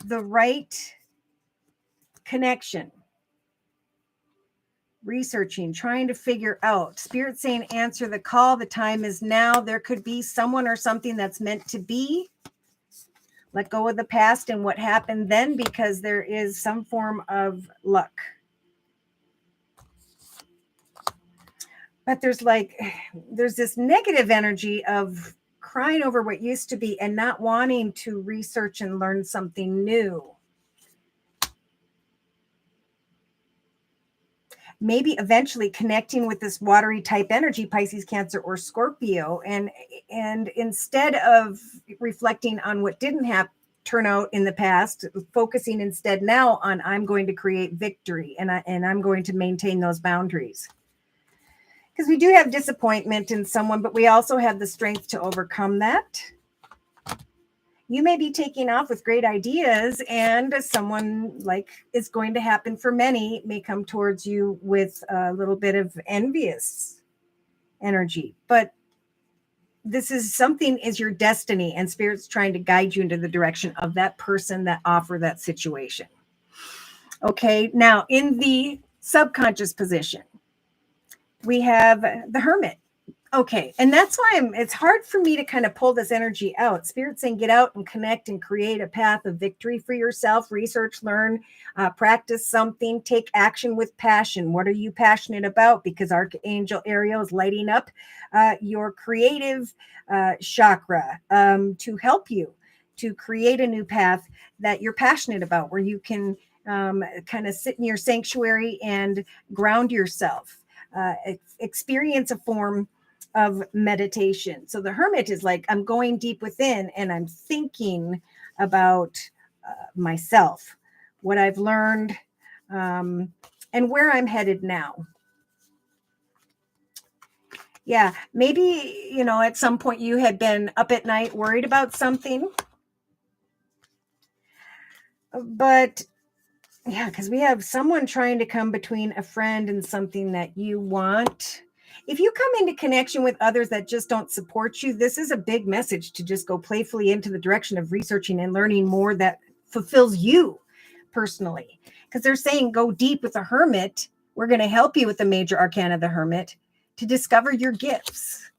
the right connection. Researching, trying to figure out. Spirit saying, answer the call. The time is now. There could be someone or something that's meant to be. Let go of the past and what happened then, because there is some form of luck. But there's this negative energy of crying over what used to be and not wanting to research and learn something new. Maybe eventually connecting with this watery type energy, Pisces, Cancer, or Scorpio. And instead of reflecting on what didn't turn out in the past, focusing instead now on I'm going to create victory and I'm going to maintain those boundaries. Because we do have disappointment in someone, but we also have the strength to overcome that. You may be taking off with great ideas, and someone is going to happen for many may come towards you with a little bit of envious energy. But this is your destiny, and Spirit's trying to guide you into the direction of that person, that offer, that situation. Okay, now in the subconscious position, we have the Hermit. Okay, and that's why it's hard for me to kind of pull this energy out. Spirit's saying get out and connect and create a path of victory for yourself. Research, learn, practice something, take action with passion. What are you passionate about? Because Archangel Ariel is lighting up your creative chakra to help you to create a new path that you're passionate about, where you can kind of sit in your sanctuary and ground yourself. Experience a form of meditation. So the Hermit is like, I'm going deep within and I'm thinking about myself, what I've learned, and where I'm headed now. Yeah, maybe, at some point you had been up at night worried about something, but Yeah, because we have someone trying to come between a friend and something that you want. If you come into connection with others that just don't support you, this is a big message to just go playfully into the direction of researching and learning more that fulfills you personally. Because they're saying go deep with the hermit. We're going to help you with the major arcana of the hermit to discover your gifts,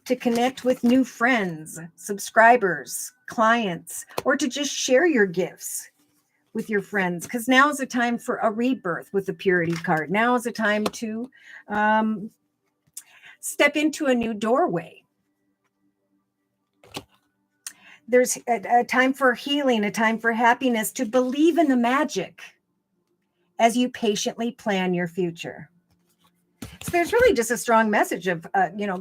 to connect with new friends, subscribers, clients, or to just share your gifts with your friends, because now is a time for a rebirth with the purity card. Now is a time to step into a new doorway. There's a time for healing, a time for happiness, to believe in the magic as you patiently plan your future. So there's really just a strong message of,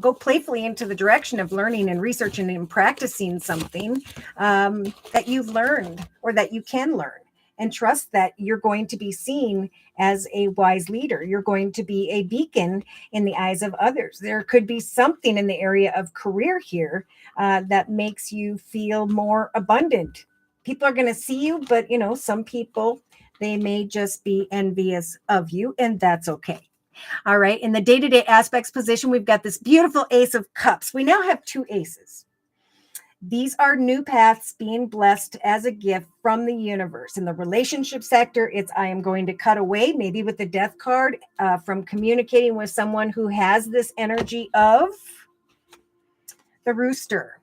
go playfully into the direction of learning and researching and practicing something that you've learned or that you can learn. And trust that you're going to be seen as a wise leader. You're going to be a beacon in the eyes of others. There could be something in the area of career here that makes you feel more abundant. People are going to see you, but, some people, they may just be envious of you, and that's okay. All right. In the day-to-day aspects position, we've got this beautiful Ace of Cups. We now have 2 aces. These are new paths being blessed as a gift from the universe. In the relationship sector, it's I am going to cut away, maybe with the Death card, from communicating with someone who has this energy of the Rooster.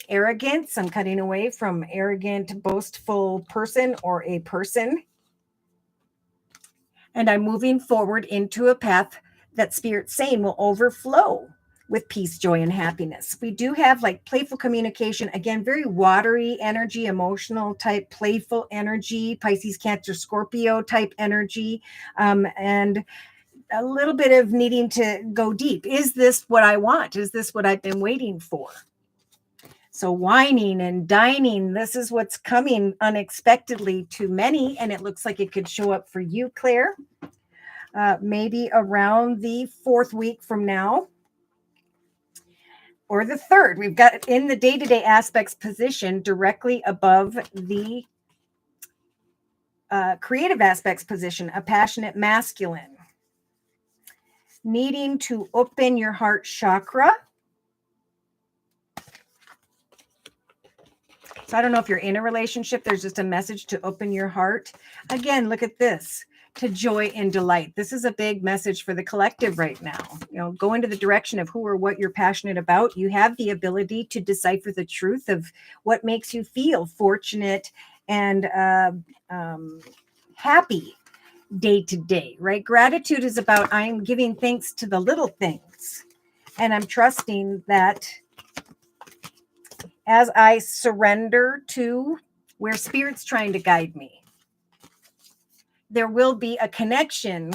Arrogance, I'm cutting away from arrogant, boastful person or a person. And I'm moving forward into a path that Spirit's saying will overflow with peace, joy, and happiness. We do have like playful communication, again, very watery energy, emotional type, playful energy, Pisces, Cancer, Scorpio type energy, and a little bit of needing to go deep. Is this what I want? Is this what I've been waiting for? So whining and dining, this is what's coming unexpectedly to many, and it looks like it could show up for you, Claire, maybe around the 4th week from now. Or the 3rd. We've got in the day-to-day aspects position directly above the creative aspects position, a passionate masculine. Needing to open your heart chakra. So I don't know if you're in a relationship. There's just a message to open your heart. Again, look at this. To joy and delight. This is a big message for the collective right now. Go into the direction of who or what you're passionate about. You have the ability to decipher the truth of what makes you feel fortunate and happy day to day, right? Gratitude is about I'm giving thanks to the little things. And I'm trusting that as I surrender to where Spirit's trying to guide me, there will be a connection,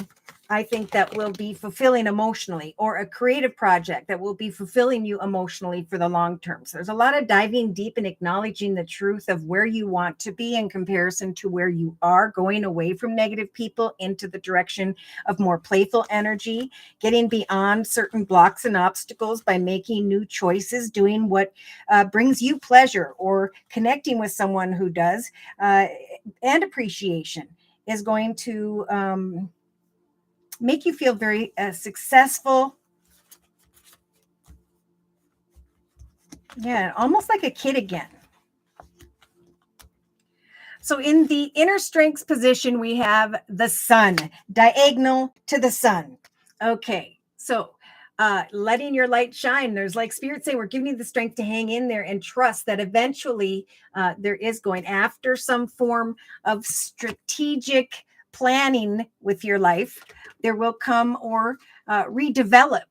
I think, that will be fulfilling emotionally, or a creative project that will be fulfilling you emotionally for the long term. So there's a lot of diving deep and acknowledging the truth of where you want to be in comparison to where you are, going away from negative people into the direction of more playful energy, getting beyond certain blocks and obstacles by making new choices, doing what brings you pleasure, or connecting with someone who does, and appreciation is going to make you feel very successful. Yeah, almost like a kid again. So in the inner strengths position, we have the sun, diagonal to the sun. Okay, so letting your light shine. There's like Spirit say, we're giving you the strength to hang in there and trust that eventually there is going after some form of strategic planning with your life. There will come or redevelop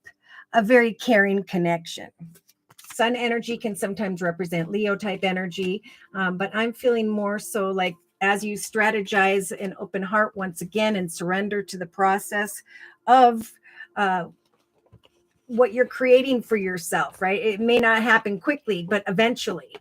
a very caring connection. Sun energy can sometimes represent Leo type energy, but I'm feeling more so like as you strategize an open heart once again and surrender to the process of what you're creating for yourself, right? It may not happen quickly, but eventually.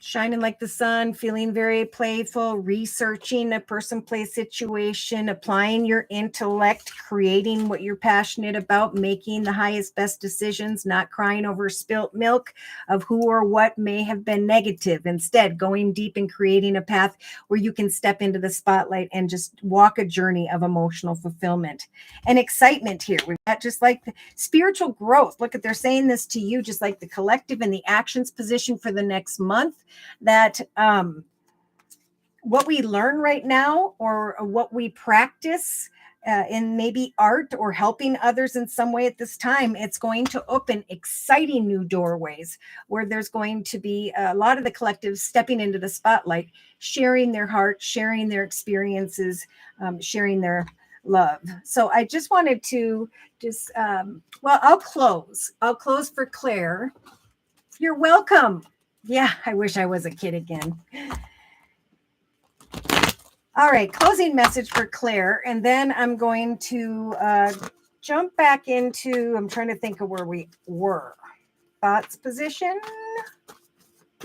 shining like the sun, feeling very playful, researching a person, place, situation, applying your intellect, creating what you're passionate about, making the highest, best decisions, not crying over spilt milk of who or what may have been negative. Instead, going deep and creating a path where you can step into the spotlight and just walk a journey of emotional fulfillment and excitement here. We've got just like the spiritual growth. Look at, they're saying this to you, just like the collective and the actions position for the next month, that what we learn right now or what we practice in maybe art or helping others in some way at this time, it's going to open exciting new doorways where there's going to be a lot of the collective stepping into the spotlight, sharing their heart, sharing their experiences, sharing their love. So I just wanted to I'll close for Claire. You're welcome. Yeah, I wish I was a kid again. All right, closing message for Claire. And then I'm going to jump back into, I'm trying to think of where we were. Thoughts position,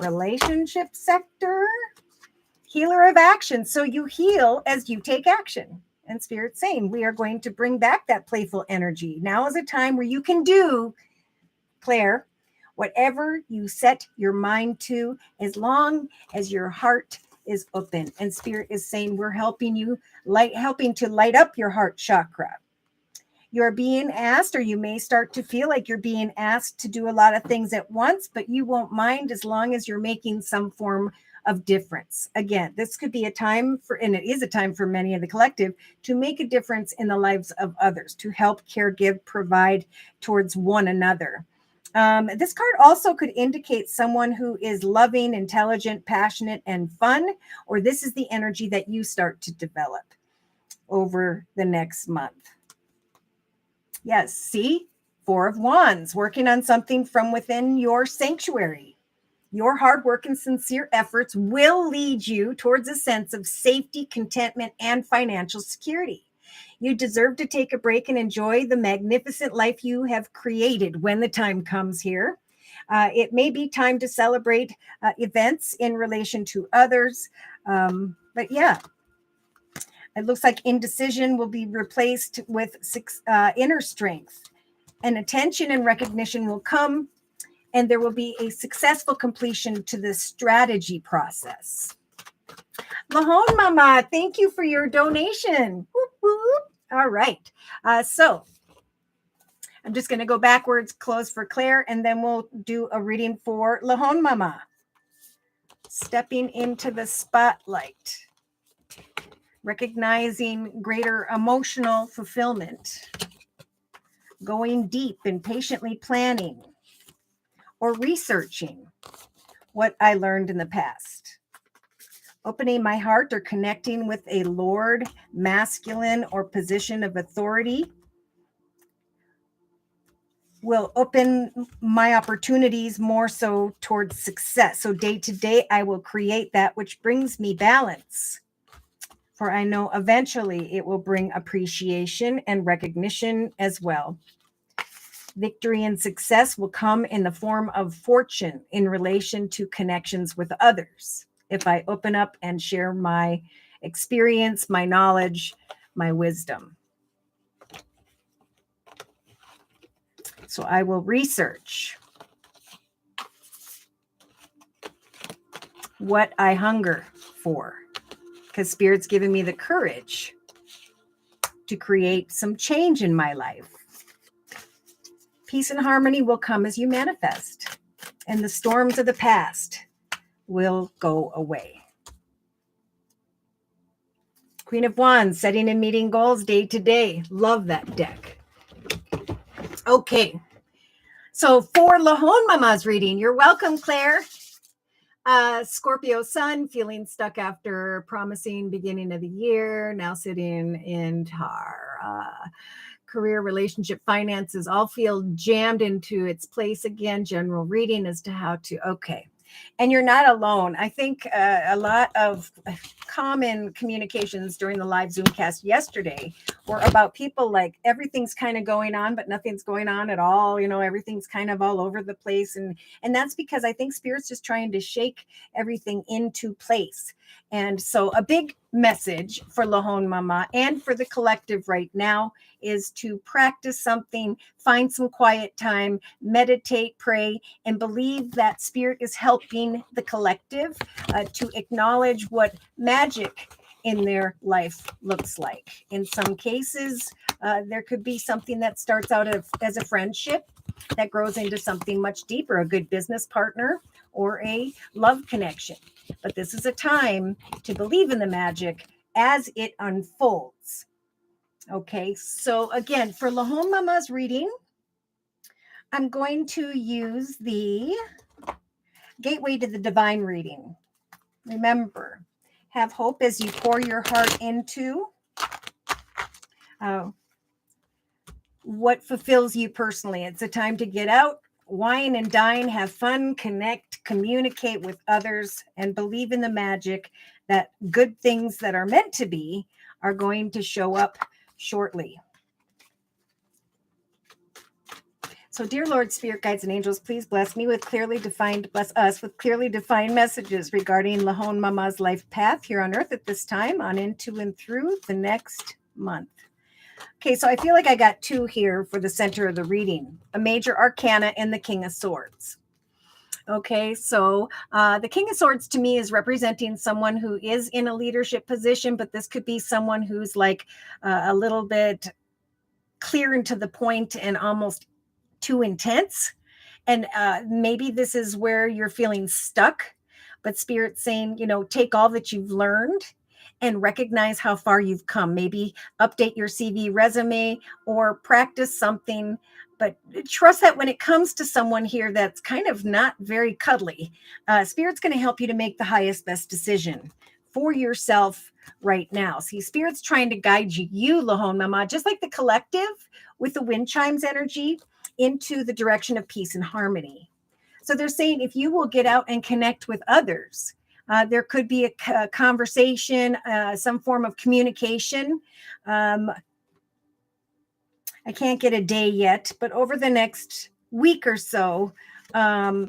relationship sector, healer of action. So you heal as you take action. And Spirit's saying we are going to bring back that playful energy. Now is a time where you can do, Claire, whatever you set your mind to, as long as your heart is open. And Spirit is saying we're helping you, helping to light up your heart chakra. You're being asked, or you may start to feel like you're being asked to do a lot of things at once, but you won't mind as long as you're making some form of difference. Again, this could be a time for, and it is a time for many of the collective, to make a difference in the lives of others, to help, care, give, provide towards one another. This card also could indicate someone who is loving, intelligent, passionate, and fun, or this is the energy that you start to develop over the next month. Yes, see? 4 of Wands, working on something from within your sanctuary. Your hard work and sincere efforts will lead you towards a sense of safety, contentment, and financial security. You deserve to take a break and enjoy the magnificent life you have created when the time comes here. It may be time to celebrate events in relation to others. But yeah, it looks like indecision will be replaced with inner strength. And attention and recognition will come, and there will be a successful completion to the strategy process. Mahone Mama, thank you for your donation. Whoop, whoop. All right. So I'm just going to go backwards, close for Claire, and then we'll do a reading for Lahone Mama. Stepping into the spotlight, recognizing greater emotional fulfillment, going deep and patiently planning or researching what I learned in the past. Opening my heart or connecting with a Lord, masculine, or position of authority will open my opportunities more so towards success. So day to day, I will create that which brings me balance. For I know eventually it will bring appreciation and recognition as well. Victory and success will come in the form of fortune in relation to connections with others. If I open up and share my experience, my knowledge, my wisdom. So I will research what I hunger for, because Spirit's giving me the courage to create some change in my life. Peace and harmony will come as you manifest, and the storms of the past will go away. Queen of Wands, setting and meeting goals day to day. Love that deck. Okay. So for Lahone Mama's reading, you're welcome, Claire. Scorpio sun, feeling stuck after promising beginning of the year, now sitting in tar. Career, relationship, finances all feel jammed into its place again. General reading as to how to, okay. And you're not alone. I think a lot of common communications during the live Zoomcast yesterday were about people like everything's kind of going on, but nothing's going on at all. Everything's kind of all over the place. And that's because I think Spirit's just trying to shake everything into place. And so a big message for Lahon Mama and for the collective right now is to practice something, find some quiet time, meditate, pray, and believe that Spirit is helping the collective to acknowledge what magic in their life looks like. In some cases, there could be something that starts out as a friendship that grows into something much deeper, a good business partner or a love connection. But this is a time to believe in the magic as it unfolds. Okay, so again, for Lahon Mama's reading, I'm going to use the Gateway to the Divine reading. Remember, have hope as you pour your heart into what fulfills you personally. It's a time to get out, wine and dine, have fun, connect, communicate with others, and believe in the magic that good things that are meant to be are going to show up shortly. So, dear Lord, Spirit, guides, and angels, please bless us with clearly defined messages regarding Lahon Mama's life path here on earth at this time, on into and through the next month. Okay, so I feel like I got two here for the center of the reading, a major arcana and the King of Swords. Okay, so the King of Swords to me is representing someone who is in a leadership position, but this could be someone who's like a little bit clear and to the point and almost too intense. And maybe this is where you're feeling stuck, but Spirit's saying, take all that you've learned and recognize how far you've come. Maybe update your CV resume or practice something, but trust that when it comes to someone here that's kind of not very cuddly, Spirit's going to help you to make the highest, best decision for yourself right now. See, Spirit's trying to guide you, Lahon Mama, just like the collective with the wind chimes energy, into the direction of peace and harmony. So they're saying if you will get out and connect with others, there could be a conversation, some form of communication. I can't get a day yet, but over the next week or so, where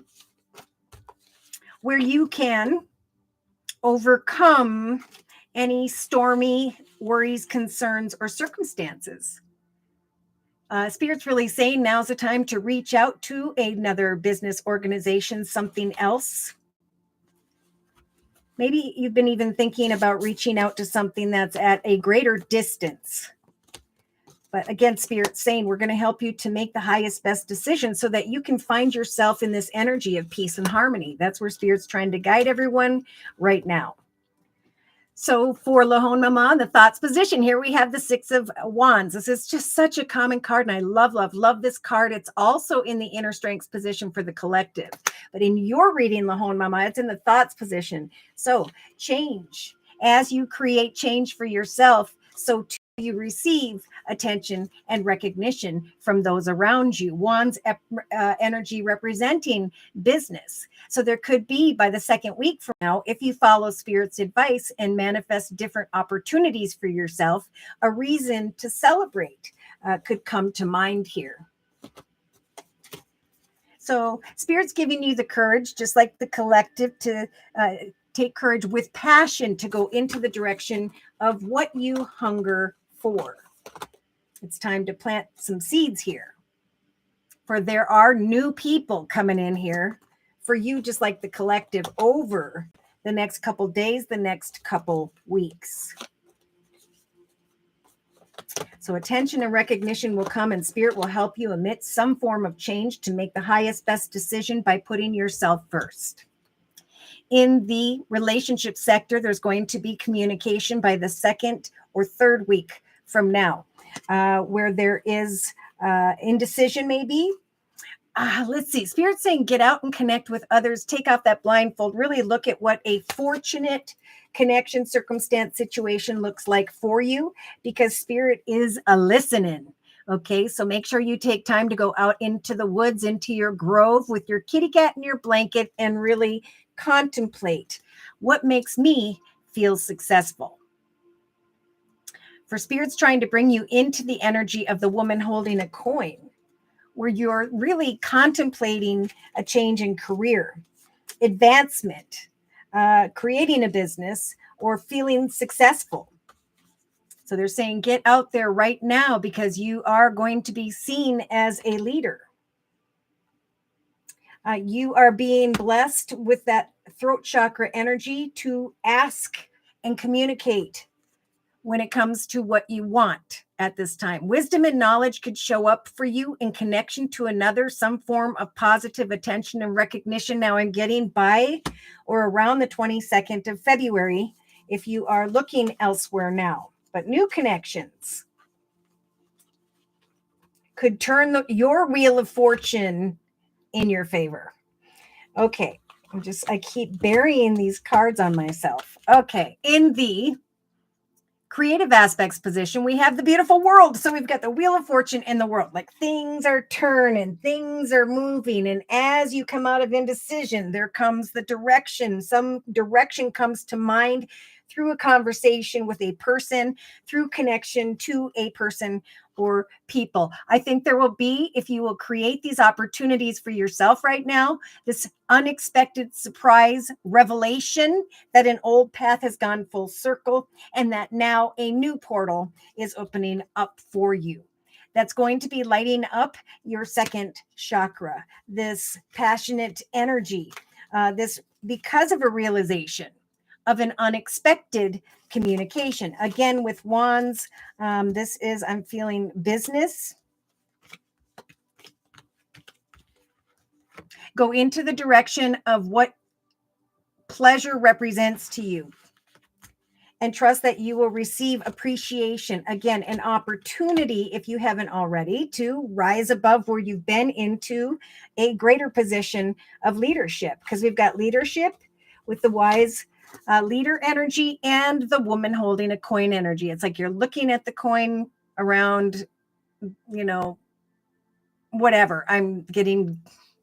you can overcome any stormy worries, concerns, or circumstances. Spirit's really saying now's the time to reach out to another business organization, something else. Maybe you've been even thinking about reaching out to something that's at a greater distance. But again, Spirit's saying we're going to help you to make the highest, best decision so that you can find yourself in this energy of peace and harmony. That's where Spirit's trying to guide everyone right now. So for Lahon Mama, the thoughts position, here we have the Six of Wands. This is just such a common card, and I love this card. It's also in the inner strengths position for the collective. But in your reading, Lahon Mama, it's in the thoughts position. So change. As you create change for yourself, so too you receive attention and recognition from those around you. Wands energy representing business. So there could be, by the second week from now, if you follow Spirit's advice and manifest different opportunities for yourself, a reason to celebrate could come to mind here. So Spirit's giving you the courage, just like the collective, to take courage with passion to go into the direction of what you hunger for. It's time to plant some seeds here. For there are new people coming in here for you, just like the collective, over the next couple days, the next couple weeks. So attention and recognition will come, and Spirit will help you emit some form of change to make the highest, best decision by putting yourself first. In the relationship sector, there's going to be communication by the second or third week from now, where there is indecision maybe. Let's see. Spirit's saying get out and connect with others. Take off that blindfold. Really look at what a fortunate connection, circumstance, situation looks like for you, because Spirit is a listening. Okay, so make sure you take time to go out into the woods, into your grove with your kitty cat and your blanket and really contemplate what makes me feel successful. For Spirit's trying to bring you into the energy of the woman holding a coin, where you're really contemplating a change in career, advancement, creating a business, or feeling successful. So they're saying get out there right now because you are going to be seen as a leader. You are being blessed with that throat chakra energy to ask and communicate when it comes to what you want at this time. Wisdom and knowledge could show up for you in connection to another, some form of positive attention and recognition. Now I'm getting by or around the 22nd of February if you are looking elsewhere now. But new connections could turn your wheel of fortune in your favor. Okay, I keep burying these cards on myself. Okay, in the creative aspects position, we have the beautiful world. So we've got the wheel of fortune in the world. Like things are turning, things are moving. And as you come out of indecision, there comes the direction. Some direction comes to mind through a conversation with a person, through connection to a person or people. I think there will be, if you will create these opportunities for yourself right now, this unexpected surprise revelation that an old path has gone full circle and that now a new portal is opening up for you. That's going to be lighting up your second chakra, this passionate energy, this because of a realization of an unexpected communication. Again, with wands, this is, I'm feeling business. Go into the direction of what pleasure represents to you. And trust that you will receive appreciation. Again, an opportunity, if you haven't already, to rise above where you've been into a greater position of leadership. Because we've got leadership with the wise leader energy and the woman holding a coin energy. It's like you're looking at the coin around, whatever. I'm getting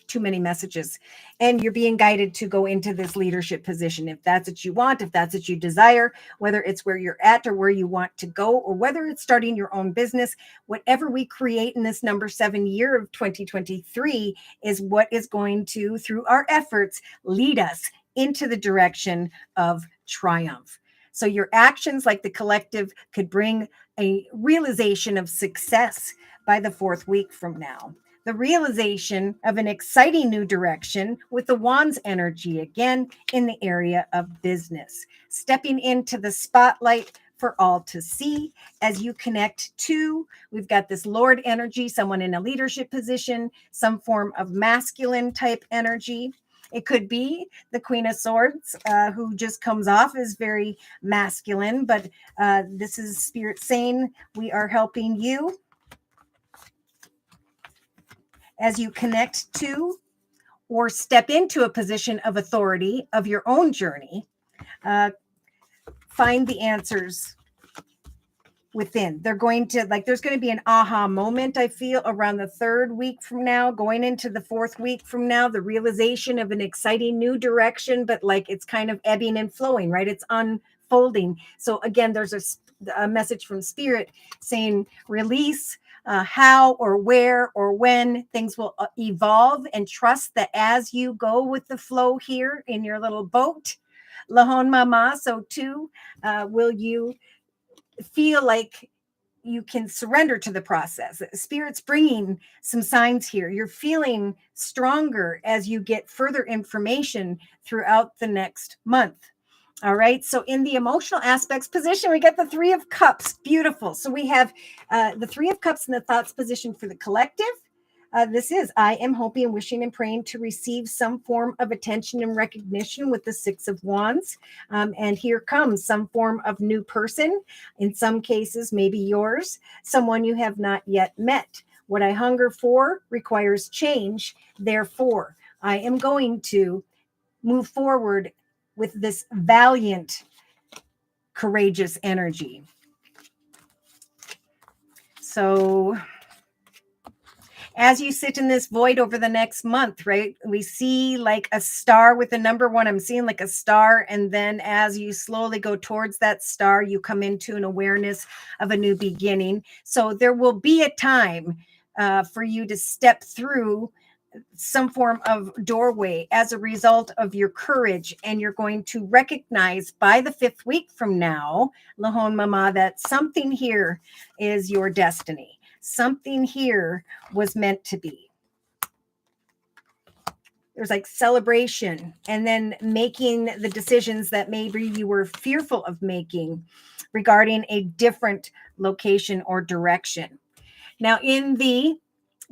too many messages, and you're being guided to go into this leadership position. If that's what you want, if that's what you desire, whether it's where you're at or where you want to go, or whether it's starting your own business, whatever we create in this number 7 year of 2023 is what is going to, through our efforts, lead us into the direction of triumph. So your actions, like the collective, could bring a realization of success by the 4th week from now. The realization of an exciting new direction with the Wands energy, again, in the area of business. Stepping into the spotlight for all to see as you connect to, we've got this Lord energy, someone in a leadership position, some form of masculine type energy. It could be the Queen of Swords, who just comes off as very masculine, but this is Spirit saying we are helping you as you connect to or step into a position of authority of your own journey. Find the answers within. They're going to, there's going to be an aha moment, I feel, around the 3rd week from now, going into the 4th week from now, the realization of an exciting new direction, but it's kind of ebbing and flowing, right? It's unfolding. So again, there's a message from Spirit saying release how or where or when things will evolve, and trust that as you go with the flow here in your little boat, Lahon Mama, so too will you feel like you can surrender to the process. Spirit's bringing some signs here. You're feeling stronger as you get further information throughout the next month. All right. So in the emotional aspects position, we got the 3 of Cups. Beautiful. So we have the 3 of Cups in the thoughts position for the collective. This is, I am hoping and wishing and praying to receive some form of attention and recognition with the 6 of Wands. And here comes some form of new person. In some cases, maybe yours, someone you have not yet met. What I hunger for requires change. Therefore, I am going to move forward with this valiant, courageous energy. So As you sit in this void over the next month, right? We see like a star with the number one. I'm seeing like a star. And then as you slowly go towards that star, you come into an awareness of a new beginning. So there will be a time for you to step through some form of doorway as a result of your courage. And you're going to recognize by the 5th week from now, Lahon Mama, that something here is your destiny. Something here was meant to be. There's like celebration and then making the decisions that maybe you were fearful of making regarding a different location or direction. Now, in the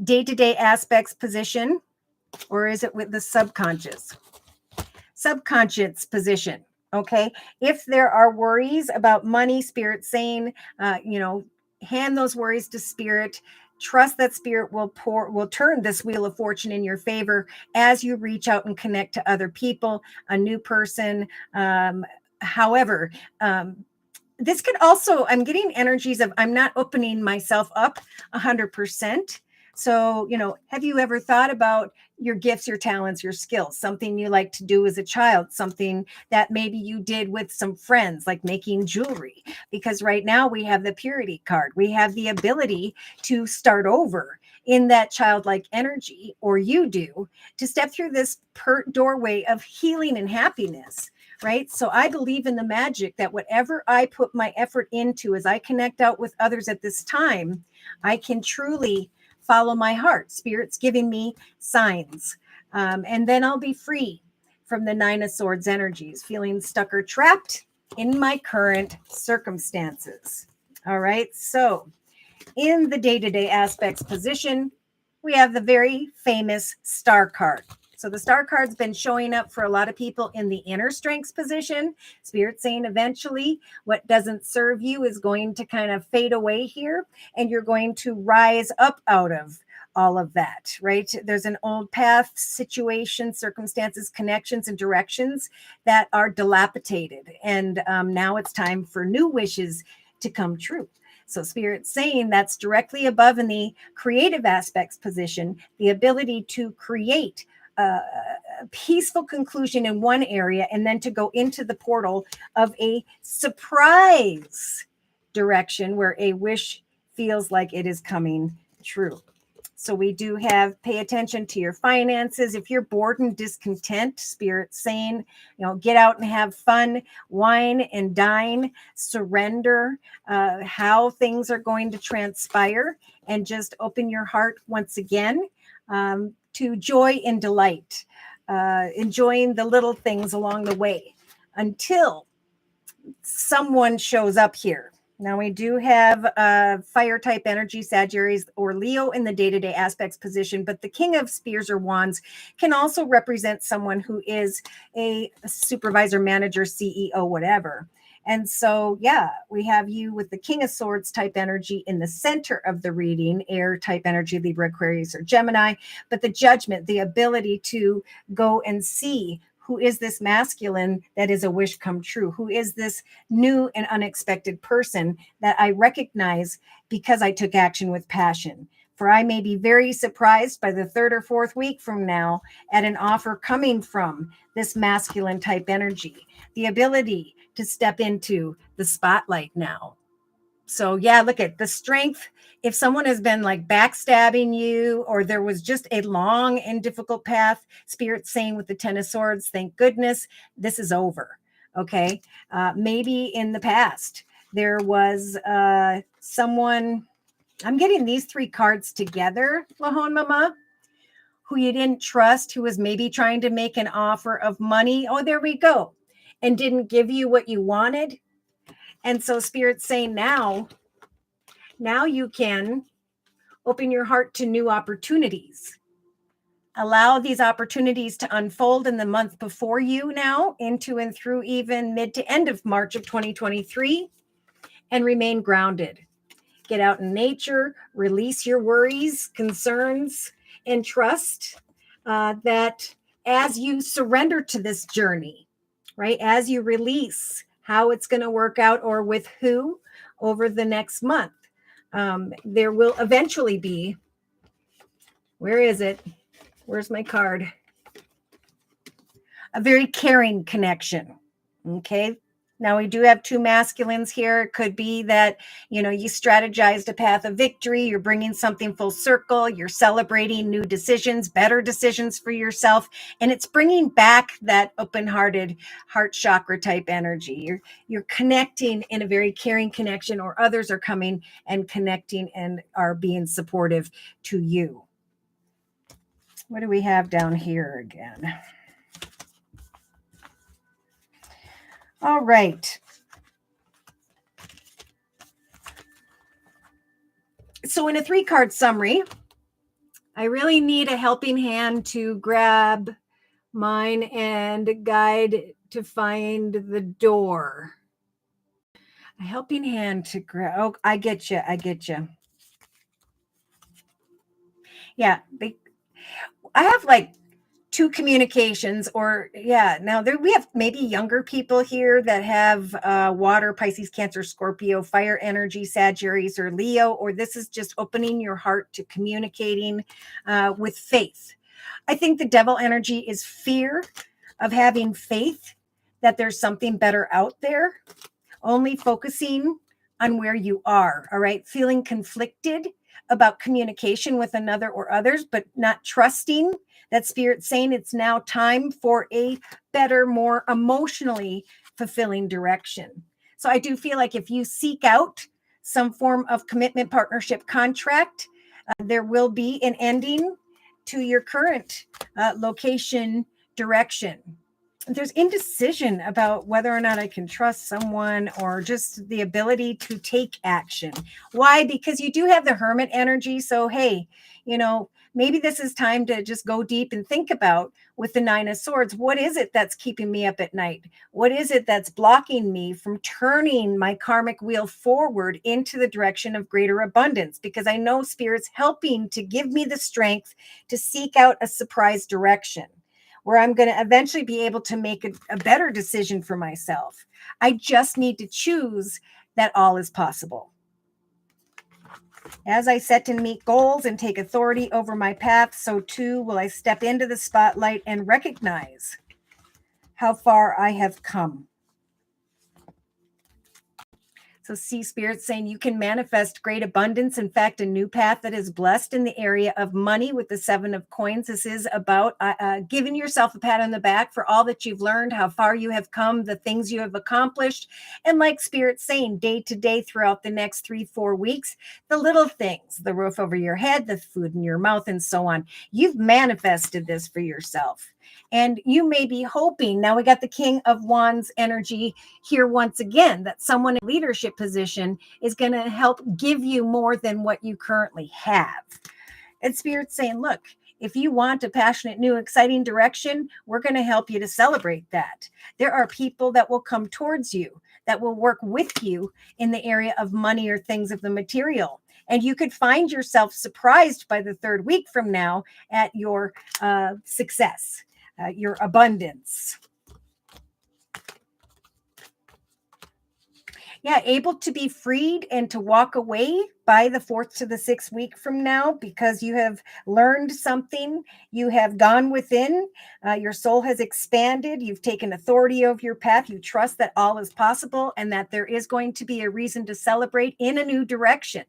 day-to-day aspects position, or is it with the subconscious position? Okay. If there are worries about money, Spirit saying, hand those worries to Spirit. Trust that Spirit will turn this wheel of fortune in your favor as you reach out and connect to other people, a new person. However, this could also, I'm getting energies of I'm not opening myself up 100%. So, have you ever thought about your gifts, your talents, your skills, something you like to do as a child, something that maybe you did with some friends, like making jewelry? Because right now we have the purity card. We have the ability to start over in that childlike energy, or you do, to step through this doorway of healing and happiness. Right. So I believe in the magic that whatever I put my effort into as I connect out with others at this time, I can truly follow my heart. Spirit's giving me signs. And then I'll be free from the 9 of Swords energies, feeling stuck or trapped in my current circumstances. All right. So in the day-to-day aspects position, we have the very famous star card. So the star card's been showing up for a lot of people in the inner strengths position. Spirit saying eventually what doesn't serve you is going to kind of fade away here, and you're going to rise up out of all of that, right? There's an old path, situation, circumstances, connections, and directions that are dilapidated. And now it's time for new wishes to come true. So Spirit's saying that's directly above in the creative aspects position, the ability to create a peaceful conclusion in one area and then to go into the portal of a surprise direction where a wish feels like it is coming true. So we do have pay attention to your finances. If you're bored and discontent, Spirit's saying, get out and have fun, wine and dine, surrender how things are going to transpire, and just open your heart once again to joy and delight, enjoying the little things along the way until someone shows up here. Now we do have fire type energy, Sagittarius or Leo in the day-to-day aspects position, but the King of Spears or Wands can also represent someone who is a supervisor, manager, CEO, whatever. And so, we have you with the King of Swords type energy in the center of the reading, air type energy, Libra, Aquarius, or Gemini, but the judgment, the ability to go and see who is this masculine that is a wish come true? Who is this new and unexpected person that I recognize because I took action with passion? For I may be very surprised by the 3rd or 4th week from now at an offer coming from this masculine type energy. The ability to step into the spotlight now. So look at the strength. If someone has been like backstabbing you, or there was just a long and difficult path, Spirit's saying with the 10 of Swords, thank goodness this is over. Okay. Maybe in the past there was someone, I'm getting these 3 cards together, Lahon Mama, who you didn't trust, who was maybe trying to make an offer of money. Oh, there we go. And didn't give you what you wanted. And so Spirit's saying now you can open your heart to new opportunities. Allow these opportunities to unfold in the month before you now, into and through even mid to end of March of 2023, and remain grounded. Get out in nature, release your worries, concerns, and trust that as you surrender to this journey, right, as you release how it's going to work out or with who over the next month, there will eventually be Where is it? Where's my card? A very caring connection. Okay. Now we do have two masculines here. It could be that, you strategized a path of victory. You're bringing something full circle. You're celebrating new decisions, better decisions for yourself. And it's bringing back that open-hearted heart chakra type energy. You're connecting in a very caring connection, or others are coming and connecting and are being supportive to you. What do we have down here again? All right. So in a 3-card summary, I really need a helping hand to grab mine and guide to find the door. A helping hand to grab. Oh, I get you. Yeah. I have like 2 communications, or now we have maybe younger people here that have water, Pisces, Cancer, Scorpio, fire energy, Sagittarius, or Leo, or this is just opening your heart to communicating with faith. I think the devil energy is fear of having faith that there's something better out there, only focusing on where you are. All right. Feeling conflicted about communication with another or others, but not trusting that spirit saying it's now time for a better, more emotionally fulfilling direction. So I do feel like if you seek out some form of commitment, partnership, contract, there will be an ending to your current location, direction. There's indecision about whether or not I can trust someone, or just the ability to take action. Why? Because you do have the hermit energy. So, hey, maybe this is time to just go deep and think about, with the 9 of Swords, what is it that's keeping me up at night? What is it that's blocking me from turning my karmic wheel forward into the direction of greater abundance? Because I know Spirit's helping to give me the strength to seek out a surprise direction where I'm going to eventually be able to make a better decision for myself. I just need to choose that all is possible. As I set and meet goals and take authority over my path, so too will I step into the spotlight and recognize how far I have come. So see Spirit saying you can manifest great abundance. In fact, a new path that is blessed in the area of money with the 7 of coins. This is about giving yourself a pat on the back for all that you've learned, how far you have come, the things you have accomplished. And like Spirit saying, day to day throughout the next 3-4 weeks, the little things, the roof over your head, the food in your mouth, and so on. You've manifested this for yourself. And you may be hoping, now we got the King of Wands energy here once again, that someone in leadership position is going to help give you more than what you currently have. And Spirit's saying, look, if you want a passionate, new, exciting direction, we're going to help you to celebrate that. There are people that will come towards you, that will work with you in the area of money or things of the material. And you could find yourself surprised by the 3rd week from now at your success. Your abundance. Yeah, able to be freed and to walk away by the 4th to the 6th week from now, because you have learned something. You have gone within. Your soul has expanded. You've taken authority over your path. You trust that all is possible and that there is going to be a reason to celebrate in a new direction.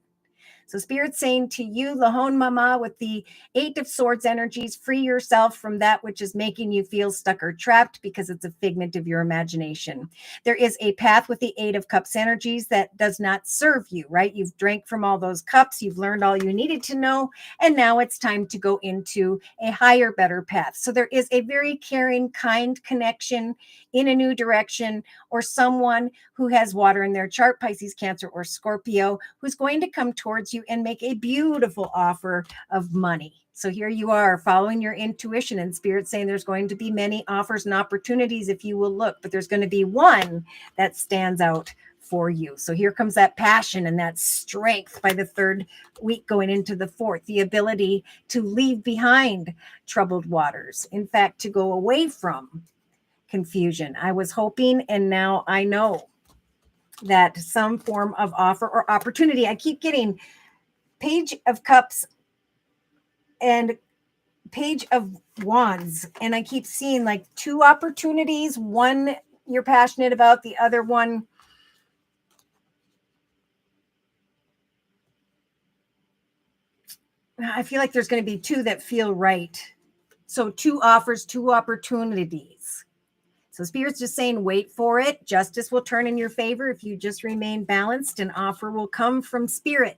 So Spirit's saying to you, Lahon Mama, with the 8 of Swords energies, free yourself from that which is making you feel stuck or trapped, because it's a figment of your imagination. There is a path with the 8 of Cups energies that does not serve you, right? You've drank from all those cups. You've learned all you needed to know. And now it's time to go into a higher, better path. So there is a very caring, kind connection in a new direction, or someone who has water in their chart, Pisces, Cancer, or Scorpio, who's going to come towards you and make a beautiful offer of money. So here you are following your intuition, and Spirit saying there's going to be many offers and opportunities if you will look, but there's going to be one that stands out for you. So here comes that passion and that strength by the 3rd week going into the 4th, the ability to leave behind troubled waters. In fact, to go away from confusion. I was hoping, and now I know that some form of offer or opportunity. I keep getting Page of Cups and Page of Wands. And I keep seeing like two opportunities. One you're passionate about, the other one I feel like there's going to be two that feel right. So two offers, two opportunities. So Spirit's just saying, wait for it. Justice will turn in your favor if you just remain balanced. An offer will come from Spirit.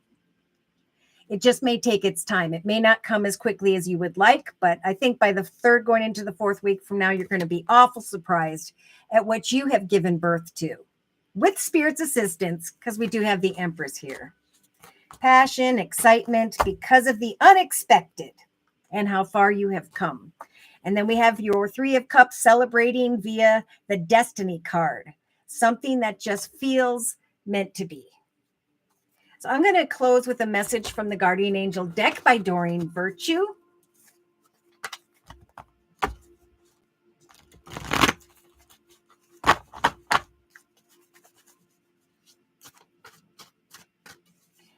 It just may take its time. It may not come as quickly as you would like, but I think by the third going into the fourth week from now, you're going to be awful surprised at what you have given birth to with Spirit's assistance, because we do have the Empress here. Passion, excitement because of the unexpected and how far you have come. And then we have your Three of Cups celebrating via the Destiny card, something that just feels meant to be. So I'm going to close with a message from the Guardian Angel deck by Doreen Virtue.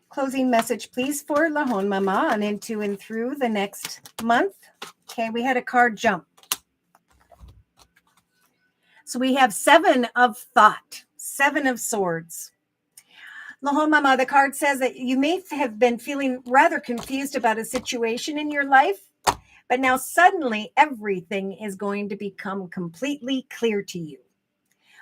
Closing message, please, for Lahon Mama on into and through the next month. Okay, we had a card jump. So we have Seven of Thought, Seven of Swords. Lahon Mama, the card says that you may have been feeling rather confused about a situation in your life, but now suddenly everything is going to become completely clear to you.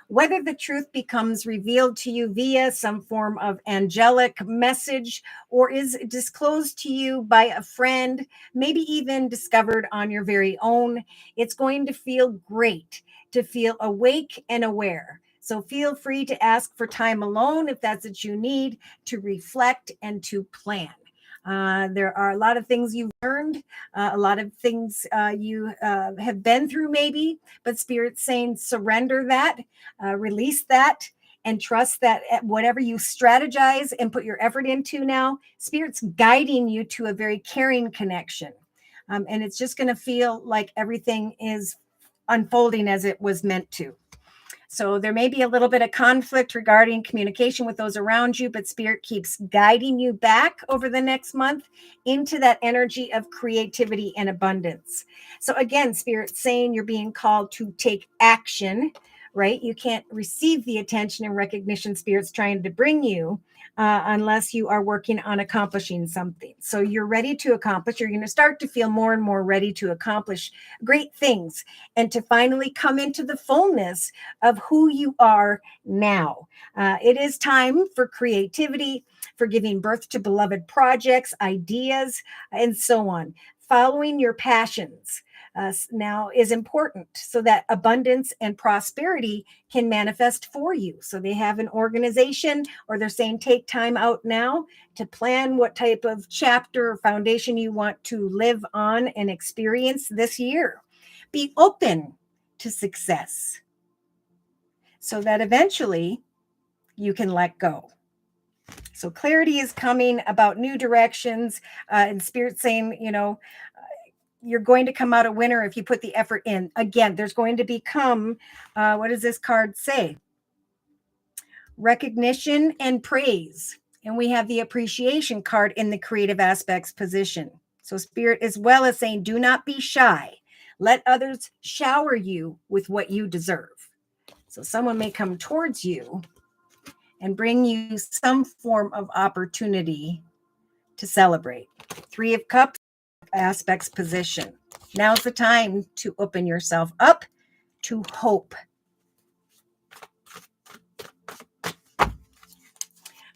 Whether the truth becomes revealed to you via some form of angelic message or is disclosed to you by a friend, maybe even discovered on your very own, it's going to feel great to feel awake and aware. So feel free to ask for time alone if that's what you need to reflect and to plan. There are a lot of things you've learned, a lot of things you have been through maybe, but Spirit's saying surrender that, release that, and trust that whatever you strategize and put your effort into now, Spirit's guiding you to a very caring connection. And it's just going to feel like everything is unfolding as it was meant to. So there may be a little bit of conflict regarding communication with those around you, but Spirit keeps guiding you back over the next month into that energy of creativity and abundance. So again, Spirit's saying you're being called to take action, right? You can't receive the attention and recognition Spirit's trying to bring you unless you are working on accomplishing something. So you're ready to accomplish. You're going to start to feel more and more ready to accomplish great things and to finally come into the fullness of who you are now. It is time for creativity, for giving birth to beloved projects, ideas, and so on. Following your passions now is important so that abundance and prosperity can manifest for you. So they have an organization, or they're saying take time out now to plan what type of chapter or foundation you want to live on and experience this year. Be open to success so that eventually you can let go. So clarity is coming about new directions, and Spirit saying, you're going to come out a winner if you put the effort in. Again, there's going to become, what does this card say? Recognition and praise. And we have the appreciation card in the creative aspects position. So Spirit, as well as saying, do not be shy. Let others shower you with what you deserve. So someone may come towards you and bring you some form of opportunity to celebrate. Three of Cups, aspects position. Now's the time to open yourself up to hope.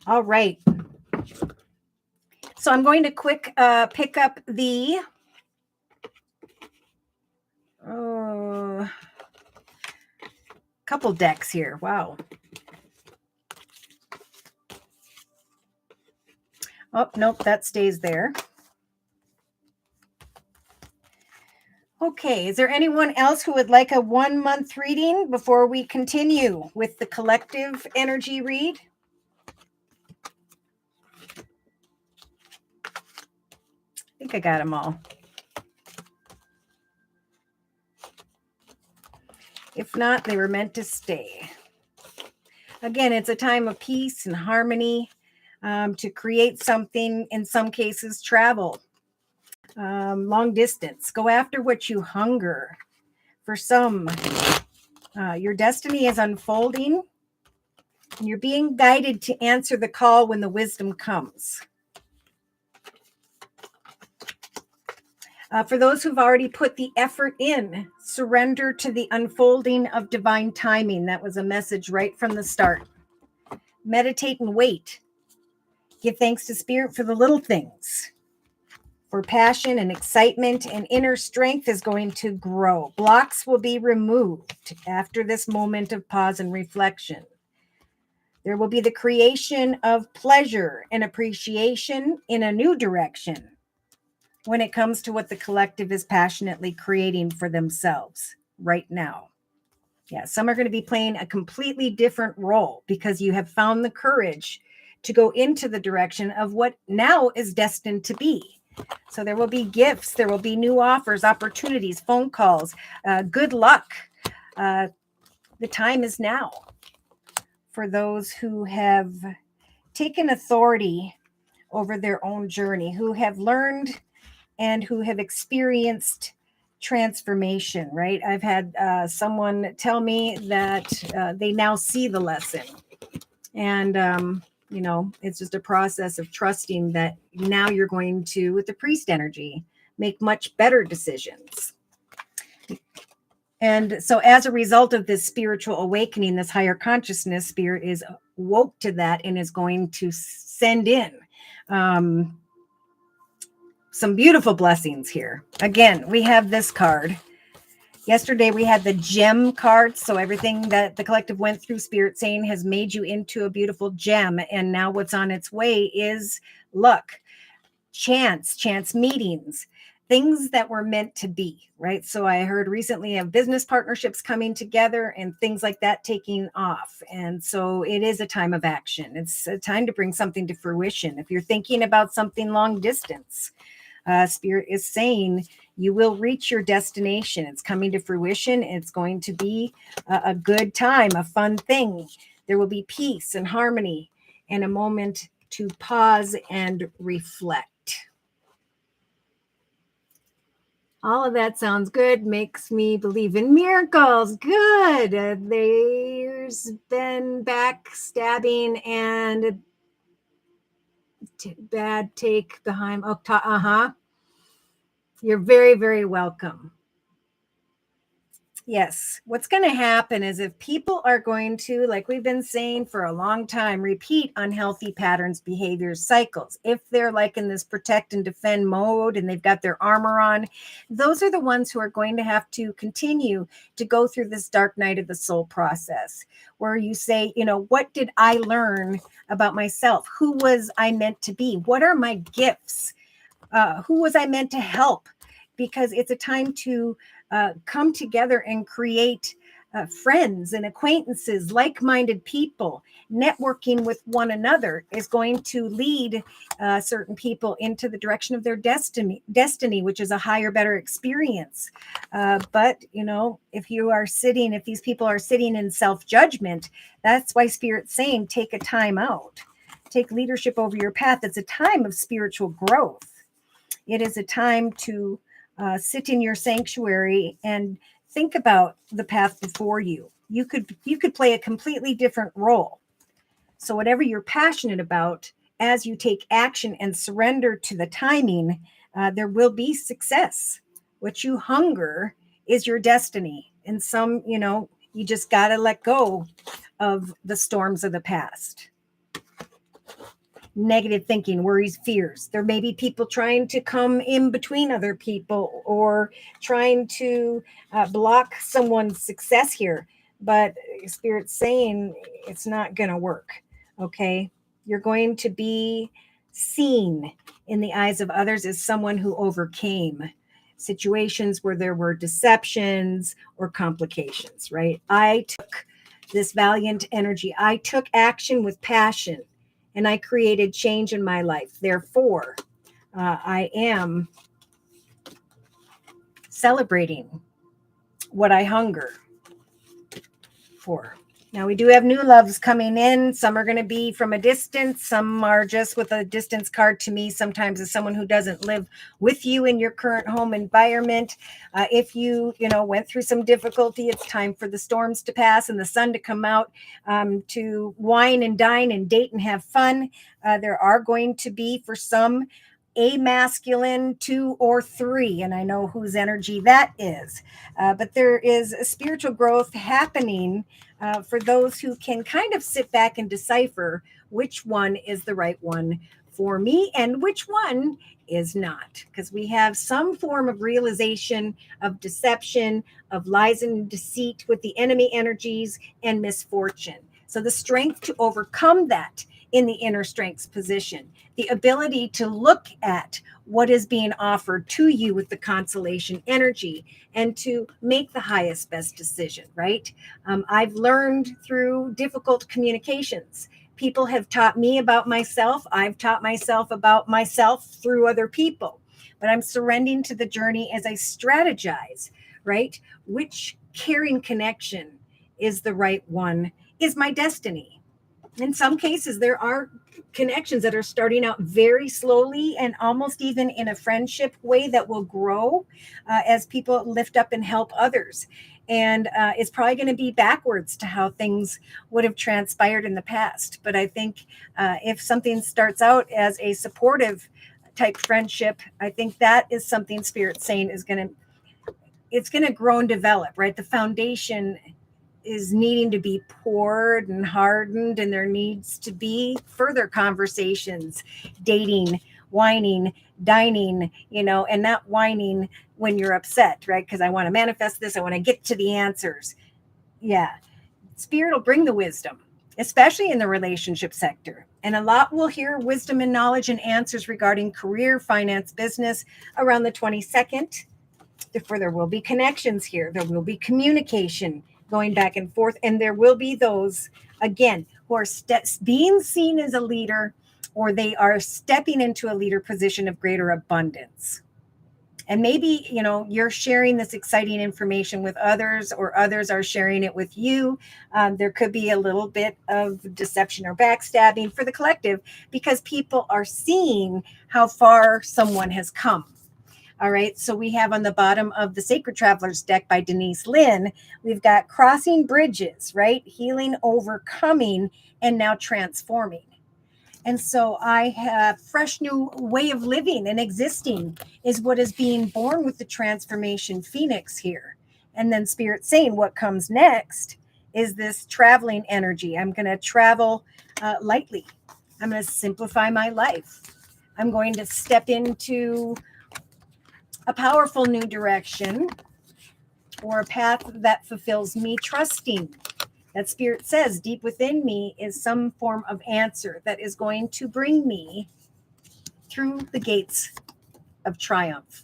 All right. So I'm going to quick pick up the couple decks here. Wow. Oh, nope, that stays there. Okay, is there anyone else who would like a 1 month reading before we continue with the collective energy read? I think I got them all. If not, they were meant to stay. Again, it's a time of peace and harmony, to create something, in some cases, travel. long distance. Go after what you hunger. For some, your destiny is unfolding, and you're being guided to answer the call when the wisdom comes. For those who've already put the effort in, surrender to the unfolding of divine timing. That was a message right from the start. Meditate and wait. Give thanks to Spirit for the little things. For passion and excitement and inner strength is going to grow. Blocks will be removed after this moment of pause and reflection. There will be the creation of pleasure and appreciation in a new direction when it comes to what the collective is passionately creating for themselves right now. Yeah, some are going to be playing a completely different role because you have found the courage to go into the direction of what now is destined to be. So there will be gifts, there will be new offers, opportunities, phone calls, good luck. The time is now for those who have taken authority over their own journey, who have learned and who have experienced transformation, right? I've had someone tell me that they now see the lesson. And, it's just a process of trusting that now you're going to, with the priest energy, make much better decisions. And so as a result of this spiritual awakening, this higher consciousness, Spirit is woke to that and is going to send in some beautiful blessings here. Again, we have this card. Yesterday, we had the gem card. So everything that the collective went through, Spirit saying, has made you into a beautiful gem. And now what's on its way is luck, chance meetings, things that were meant to be, right? So I heard recently of business partnerships coming together and things like that taking off. And so it is a time of action. It's a time to bring something to fruition. If you're thinking about something long distance, Spirit is saying you will reach your destination. It's coming to fruition. It's going to be a good time, a fun thing. There will be peace and harmony and a moment to pause and reflect. All of that sounds good, makes me believe in miracles. Good. There's been backstabbing and bad take behind. You're very, very welcome. Yes. What's going to happen is if people are going to, like we've been saying for a long time, repeat unhealthy patterns, behaviors, cycles, if they're like in this protect and defend mode and they've got their armor on, those are the ones who are going to have to continue to go through this dark night of the soul process where you say, what did I learn about myself? Who was I meant to be? What are my gifts? Who was I meant to help? Because it's a time to come together and create friends and acquaintances, like-minded people. Networking with one another is going to lead certain people into the direction of their destiny, which is a higher, better experience. But if these people are sitting in self-judgment, that's why Spirit's saying, take a time out, take leadership over your path. It's a time of spiritual growth. It is a time to sit in your sanctuary and think about the path before you. You could play a completely different role. So whatever you're passionate about, as you take action and surrender to the timing, there will be success. What you hunger is your destiny. And some, you just got to let go of the storms of the past. Negative thinking, worries, fears. There may be people trying to come in between other people or trying to block someone's success here. But Spirit's saying it's not going to work. Okay. You're going to be seen in the eyes of others as someone who overcame situations where there were deceptions or complications, right? I took this valiant energy. I took action with passion. And I created change in my life. Therefore, I am celebrating what I hunger for. Now we do have new loves coming in. Some are going to be from a distance. Some are just with a distance card. To me, sometimes as someone who doesn't live with you in your current home environment. If you went through some difficulty, it's time for the storms to pass and the sun to come out, to wine and dine and date and have fun. There are going to be, for some, a masculine 2 or 3, and I know whose energy that is. But there is a spiritual growth happening for those who can kind of sit back and decipher which one is the right one for me and which one is not. Because we have some form of realization of deception, of lies and deceit with the enemy energies and misfortune. So the strength to overcome that in the inner strengths position, the ability to look at what is being offered to you with the consolation energy and to make the highest best decision, right? I've learned through difficult communications. People have taught me about myself. I've taught myself about myself through other people. But I'm surrendering to the journey as I strategize, right? Which caring connection is the right one, is my destiny. In some cases, there are connections that are starting out very slowly and almost even in a friendship way that will grow as people lift up and help others. And it's probably going to be backwards to how things would have transpired in the past. But I think if something starts out as a supportive type friendship, I think that is something Spirit's saying it's going to grow and develop, right? The foundation is needing to be poured and hardened, and there needs to be further conversations, dating, whining, dining, and not whining when you're upset, right? Because I want to manifest this, I want to get to the answers. Yeah, Spirit will bring the wisdom, especially in the relationship sector. And a lot will hear wisdom and knowledge and answers regarding career, finance, business around the 22nd. Therefore, there will be connections here. There will be communication going back and forth. And there will be those, again, who are being seen as a leader, or they are stepping into a leader position of greater abundance. And maybe, you're sharing this exciting information with others, or others are sharing it with you. There could be a little bit of deception or backstabbing for the collective because people are seeing how far someone has come. All right, so we have on the bottom of the Sacred Travelers deck by Denise Lynn, we've got crossing bridges, right? Healing, overcoming, and now transforming. And so I have fresh new way of living and existing is what is being born with the transformation phoenix here. And then Spirit saying what comes next is this traveling energy. I'm going to travel lightly. I'm going to simplify my life. I'm going to step into a powerful new direction or a path that fulfills me, trusting that Spirit says deep within me is some form of answer that is going to bring me through the gates of triumph.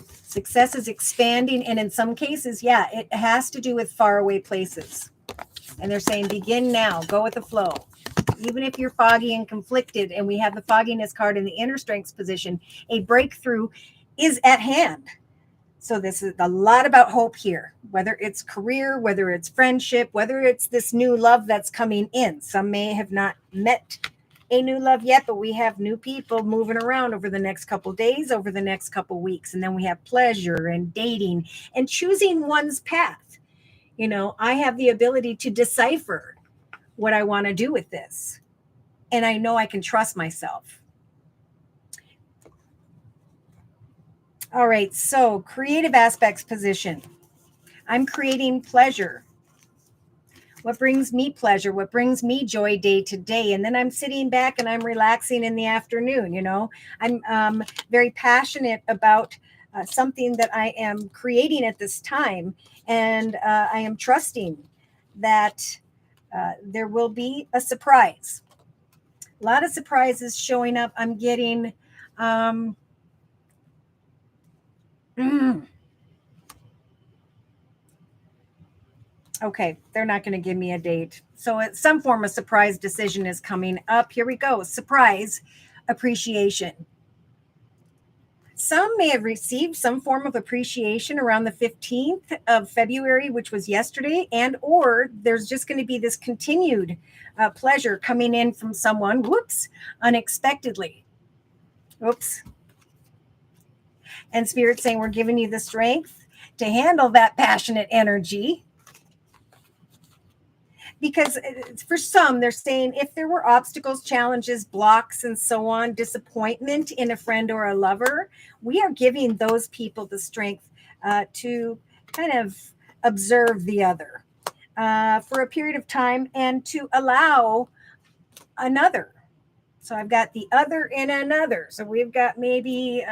Success is expanding, and in some cases, it has to do with faraway places. And they're saying, begin now, go with the flow. Even if you're foggy and conflicted, and we have the fogginess card in the inner strengths position, a breakthrough is at hand. So this is a lot about hope here, whether it's career, whether it's friendship, whether it's this new love that's coming in. Some may have not met a new love yet, but we have new people moving around over the next couple days, over the next couple weeks. And then we have pleasure and dating and choosing one's path. I have the ability to decipher what I want to do with this. And I know I can trust myself. All right, so creative aspects position. I'm creating pleasure. What brings me pleasure? What brings me joy day to day? And then I'm sitting back and I'm relaxing in the afternoon. I'm very passionate about something that I am creating at this time. And I am trusting that there will be a surprise. A lot of surprises showing up. I'm getting okay, they're not going to give me a date. So it's some form of surprise decision is coming up. Here we go. Surprise appreciation. Some may have received some form of appreciation around the 15th of February, which was yesterday, and or there's just going to be this continued pleasure coming in from someone, whoops, unexpectedly. Oops. And Spirit saying we're giving you the strength to handle that passionate energy. Because for some, they're saying if there were obstacles, challenges, blocks, and so on, disappointment in a friend or a lover, we are giving those people the strength to kind of observe the other for a period of time and to allow another. So I've got the other and another. So we've got maybe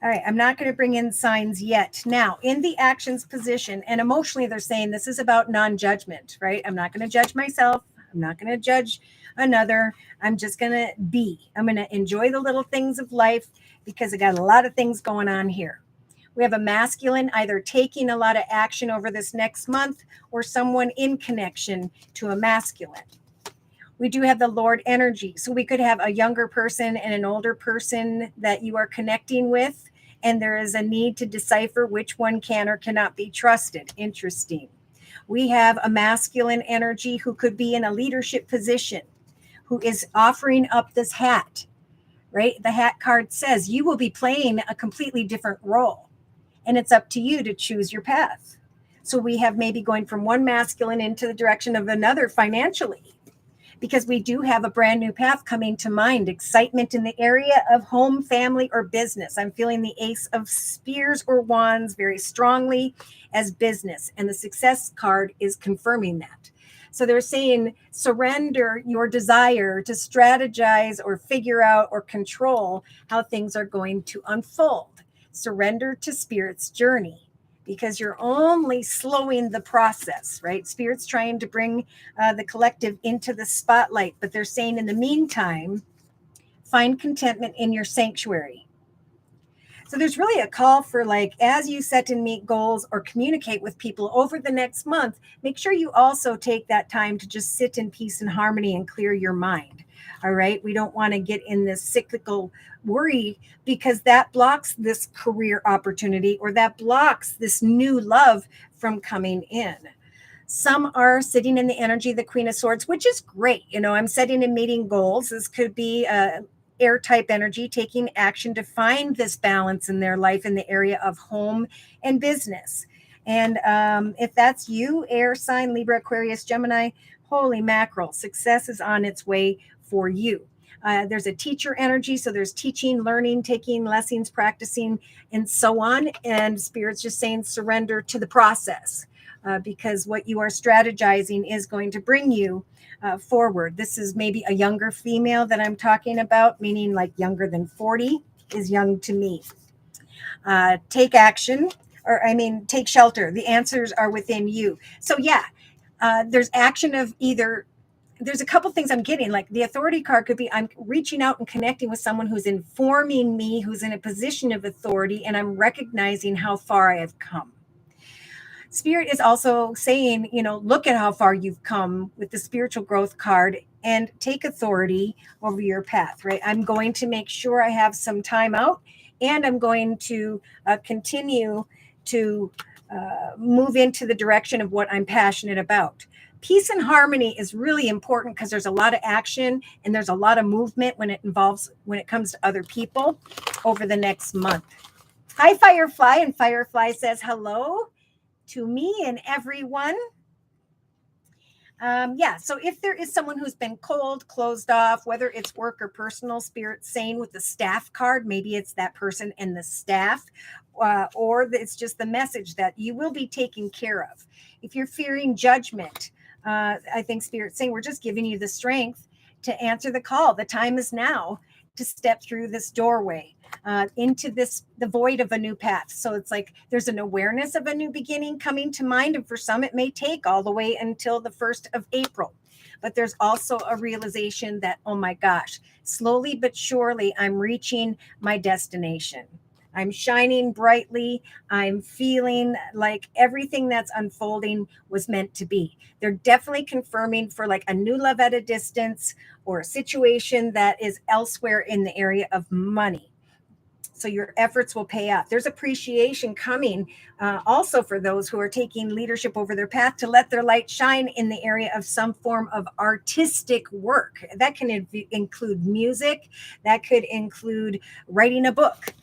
all right, I'm not going to bring in signs yet. Now, in the actions position, and emotionally, they're saying this is about non-judgment, right? I'm not going to judge myself. I'm not going to judge another. I'm just going to be. I'm going to enjoy the little things of life because I got a lot of things going on here. We have a masculine either taking a lot of action over this next month or someone in connection to a masculine. We do have the Lord energy. So we could have a younger person and an older person that you are connecting with, and there is a need to decipher which one can or cannot be trusted. Interesting. We have a masculine energy who could be in a leadership position, who is offering up this hat, right? The hat card says you will be playing a completely different role, and it's up to you to choose your path. So we have maybe going from one masculine into the direction of another financially, because we do have a brand new path coming to mind. Excitement in the area of home, family, or business. I'm feeling the Ace of Spears or Wands very strongly as business, and the Success card is confirming that. So they're saying surrender your desire to strategize or figure out or control how things are going to unfold. Surrender to Spirit's journey, because you're only slowing the process, right? Spirit's trying to bring the collective into the spotlight, but they're saying in the meantime, find contentment in your sanctuary. So there's really a call for, like, as you set and meet goals or communicate with people over the next month, make sure you also take that time to just sit in peace and harmony and clear your mind. All right. We don't want to get in this cyclical worry, because that blocks this career opportunity or that blocks this new love from coming in. Some are sitting in the energy of the Queen of Swords, which is great. You know, I'm setting and meeting goals. This could be air type energy, taking action to find this balance in their life in the area of home and business. And if that's you, air sign, Libra, Aquarius, Gemini, holy mackerel, success is on its way for you. There's a teacher energy. So there's teaching, learning, taking lessons, practicing, and so on. And Spirit's just saying surrender to the process, because what you are strategizing is going to bring you forward. This is maybe a younger female that I'm talking about, meaning like younger than 40 is young to me. Take action, take shelter. The answers are within you. So yeah, there's action of either. There's a couple things I'm getting. Like the authority card could be I'm reaching out and connecting with someone who's informing me, who's in a position of authority, and I'm recognizing how far I have come. Spirit is also saying, look at how far you've come with the spiritual growth card and take authority over your path, right? I'm going to make sure I have some time out, and I'm going to continue to move into the direction of what I'm passionate about. Peace and harmony is really important because there's a lot of action and there's a lot of movement when it comes to other people over the next month. Hi, Firefly. And Firefly says hello to me and everyone. So if there is someone who's been cold, closed off, whether it's work or personal, Spirit saying with the staff card, maybe it's that person and the staff, or it's just the message that you will be taken care of. If you're fearing judgment, I think Spirit's saying we're just giving you the strength to answer the call. The time is now to step through this doorway into the void of a new path. So it's like there's an awareness of a new beginning coming to mind. And for some, it may take all the way until the 1st of April. But there's also a realization that, oh my gosh, slowly but surely, I'm reaching my destination. I'm shining brightly. I'm feeling like everything that's unfolding was meant to be. They're definitely confirming for like a new love at a distance or a situation that is elsewhere in the area of money. So your efforts will pay off. There's appreciation coming also for those who are taking leadership over their path to let their light shine in the area of some form of artistic work. That can include music, that could include writing a book.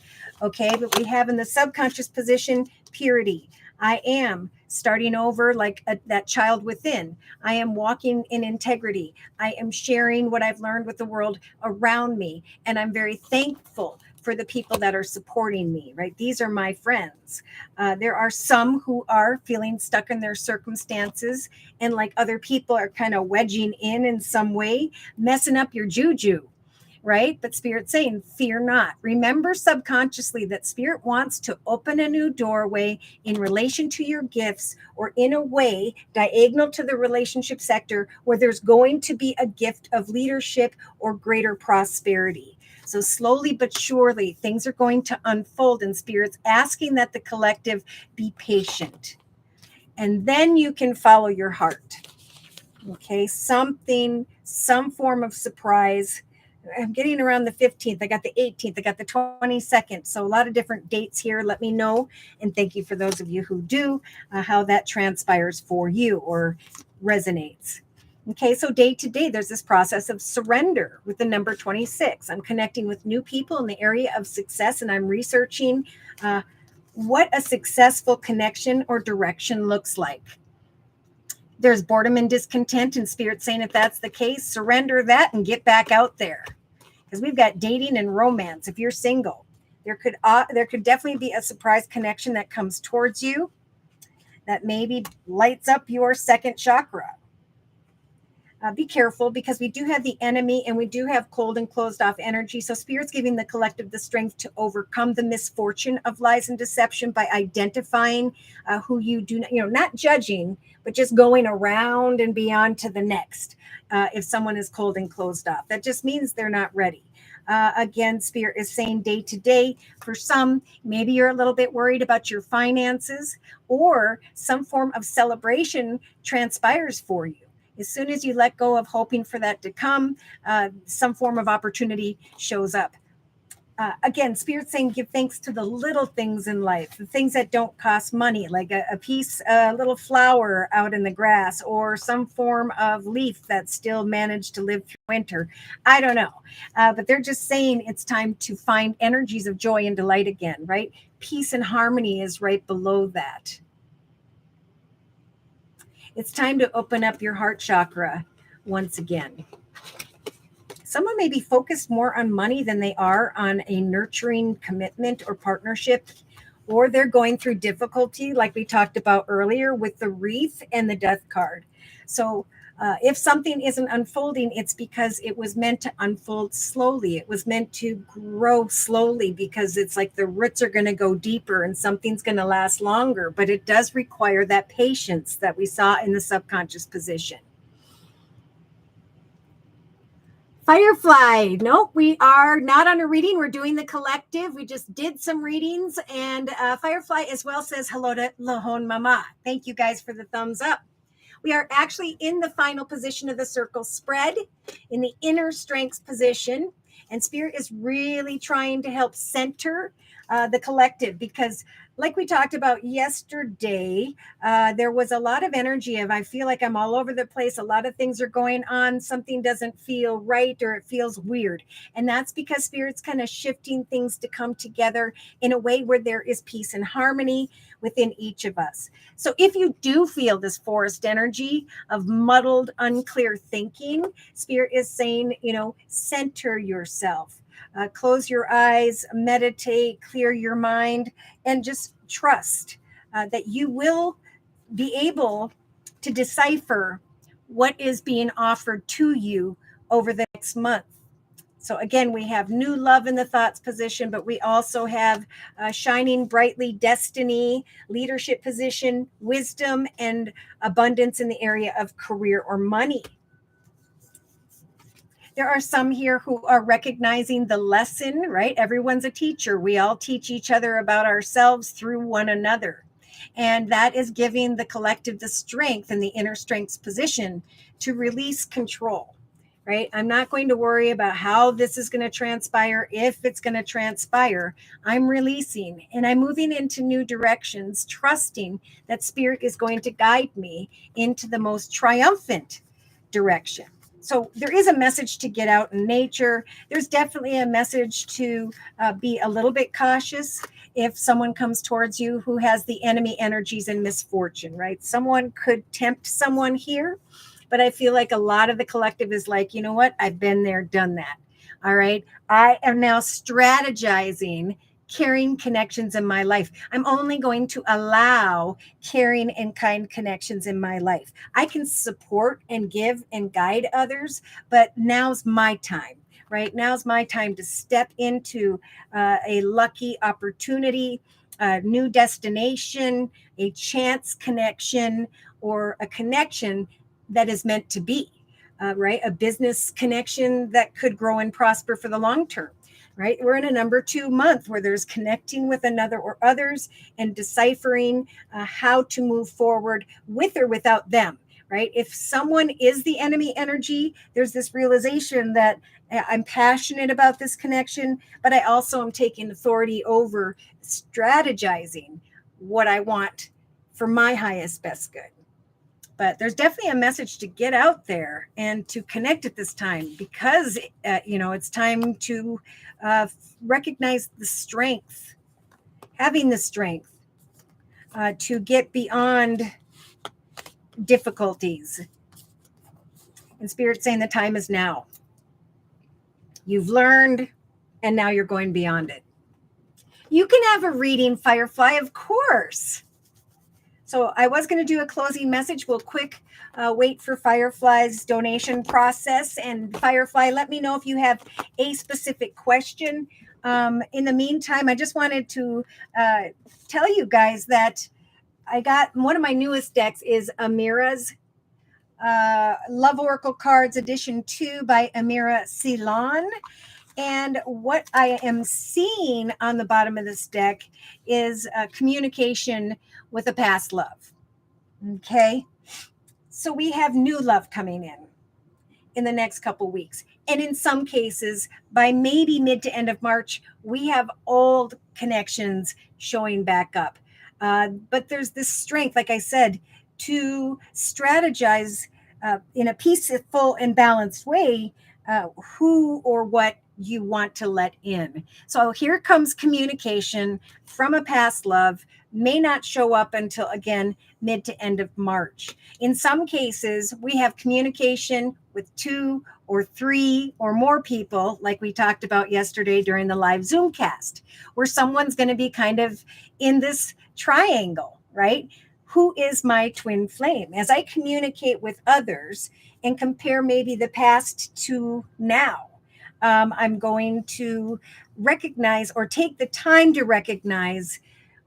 Okay, but we have in the subconscious position purity. I am starting over like that child within. I am walking in integrity. I am sharing what I've learned with the world around me. And I'm very thankful for the people that are supporting me, right? These are my friends. There are some who are feeling stuck in their circumstances and like other people are kind of wedging in some way, messing up your juju, right? But Spirit's saying, fear not. Remember subconsciously that Spirit wants to open a new doorway in relation to your gifts or in a way diagonal to the relationship sector where there's going to be a gift of leadership or greater prosperity. So slowly but surely, things are going to unfold, and Spirit's asking that the collective be patient. And then you can follow your heart. Okay, some form of surprise. I'm getting around the 15th. I got the 18th. I got the 22nd. So a lot of different dates here. Let me know. And thank you for those of you who do, how that transpires for you or resonates. Okay, so day to day, there's this process of surrender with the number 26. I'm connecting with new people in the area of success, and I'm researching what a successful connection or direction looks like. There's boredom and discontent, and Spirit saying if that's the case, surrender that and get back out there. Because we've got dating and romance. If you're single, there could definitely be a surprise connection that comes towards you that maybe lights up your second chakra. Be careful because we do have the enemy and we do have cold and closed off energy. So Spirit's giving the collective the strength to overcome the misfortune of lies and deception by identifying who you do not, not judging, but just going around and beyond to the next. If someone is cold and closed off, that just means they're not ready. Again, Spirit is saying day to day, for some, maybe you're a little bit worried about your finances or some form of celebration transpires for you. As soon as you let go of hoping for that to come, some form of opportunity shows up. Again, Spirit's saying give thanks to the little things in life, the things that don't cost money, like a little flower out in the grass or some form of leaf that still managed to live through winter. I don't know. But they're just saying it's time to find energies of joy and delight again, right? Peace and harmony is right below that. It's time to open up your heart chakra once again. Someone may be focused more on money than they are on a nurturing commitment or partnership, or they're going through difficulty like we talked about earlier with the wreath and the death card. So if something isn't unfolding, it's because it was meant to unfold slowly. It was meant to grow slowly because it's like the roots are going to go deeper and something's going to last longer. But it does require that patience that we saw in the subconscious position. Firefly. Nope, we are not on a reading. We're doing the collective. We just did some readings. And Firefly as well says hello to Lahon Mama. Thank you guys for the thumbs up. We are actually in the final position of the circle spread in the inner strengths position. And Spirit is really trying to help center the collective because like we talked about yesterday, there was a lot of energy of I feel like I'm all over the place. A lot of things are going on. Something doesn't feel right or it feels weird. And that's because Spirit's kind of shifting things to come together in a way where there is peace and harmony within each of us. So if you do feel this forest energy of muddled, unclear thinking, Spirit is saying, center yourself. Close your eyes, meditate, clear your mind, and just trust that you will be able to decipher what is being offered to you over the next month. So again, we have new love in the thoughts position, but we also have shining brightly destiny, leadership position, wisdom, and abundance in the area of career or money. There are some here who are recognizing the lesson, right? Everyone's a teacher. We all teach each other about ourselves through one another. And that is giving the collective the strength and the inner strength's position to release control, right? I'm not going to worry about how this is going to transpire, if it's going to transpire. I'm releasing and I'm moving into new directions, trusting that spirit is going to guide me into the most triumphant direction. So there is a message to get out in nature. There's definitely a message to be a little bit cautious if someone comes towards you who has the enemy energies and misfortune, right? Someone could tempt someone here, but I feel like a lot of the collective is like, you know what? I've been there, done that. All right. I am now strategizing caring connections in my life. I'm only going to allow caring and kind connections in my life. I can support and give and guide others, but now's my time, right? Now's my time to step into a lucky opportunity, a new destination, a chance connection, or a connection that is meant to be, right? A business connection that could grow and prosper for the long term. Right? We're in a number 2 month where there's connecting with another or others and deciphering how to move forward with or without them, right? If someone is the enemy energy, there's this realization that I'm passionate about this connection, but I also am taking authority over strategizing what I want for my highest, best good. But there's definitely a message to get out there and to connect at this time because, it's time to recognize the strength, having the strength to get beyond difficulties. And Spirit saying the time is now. You've learned, and now you're going beyond it. You can have a reading, Firefly, of course. So I was going to do a closing message. We'll quick wait for Firefly's donation process. And Firefly, let me know if you have a specific question. In the meantime, I just wanted to tell you guys that I got one of my newest decks is Amira's Love Oracle Cards Edition 2 by Amira Ceylon. And what I am seeing on the bottom of this deck is communication with a past love. Okay. So we have new love coming in the next couple weeks. And in some cases, by maybe mid to end of March, we have old connections showing back up. But there's this strength, like I said, to strategize in a peaceful and balanced way who or what you want to let in. So here comes communication from a past love, may not show up until, again, mid to end of March. In some cases, we have communication with 2 or 3 or more people, like we talked about yesterday during the live Zoomcast, where someone's going to be kind of in this triangle, right? Who is my twin flame? As I communicate with others and compare maybe the past to now, I'm going to recognize or take the time to recognize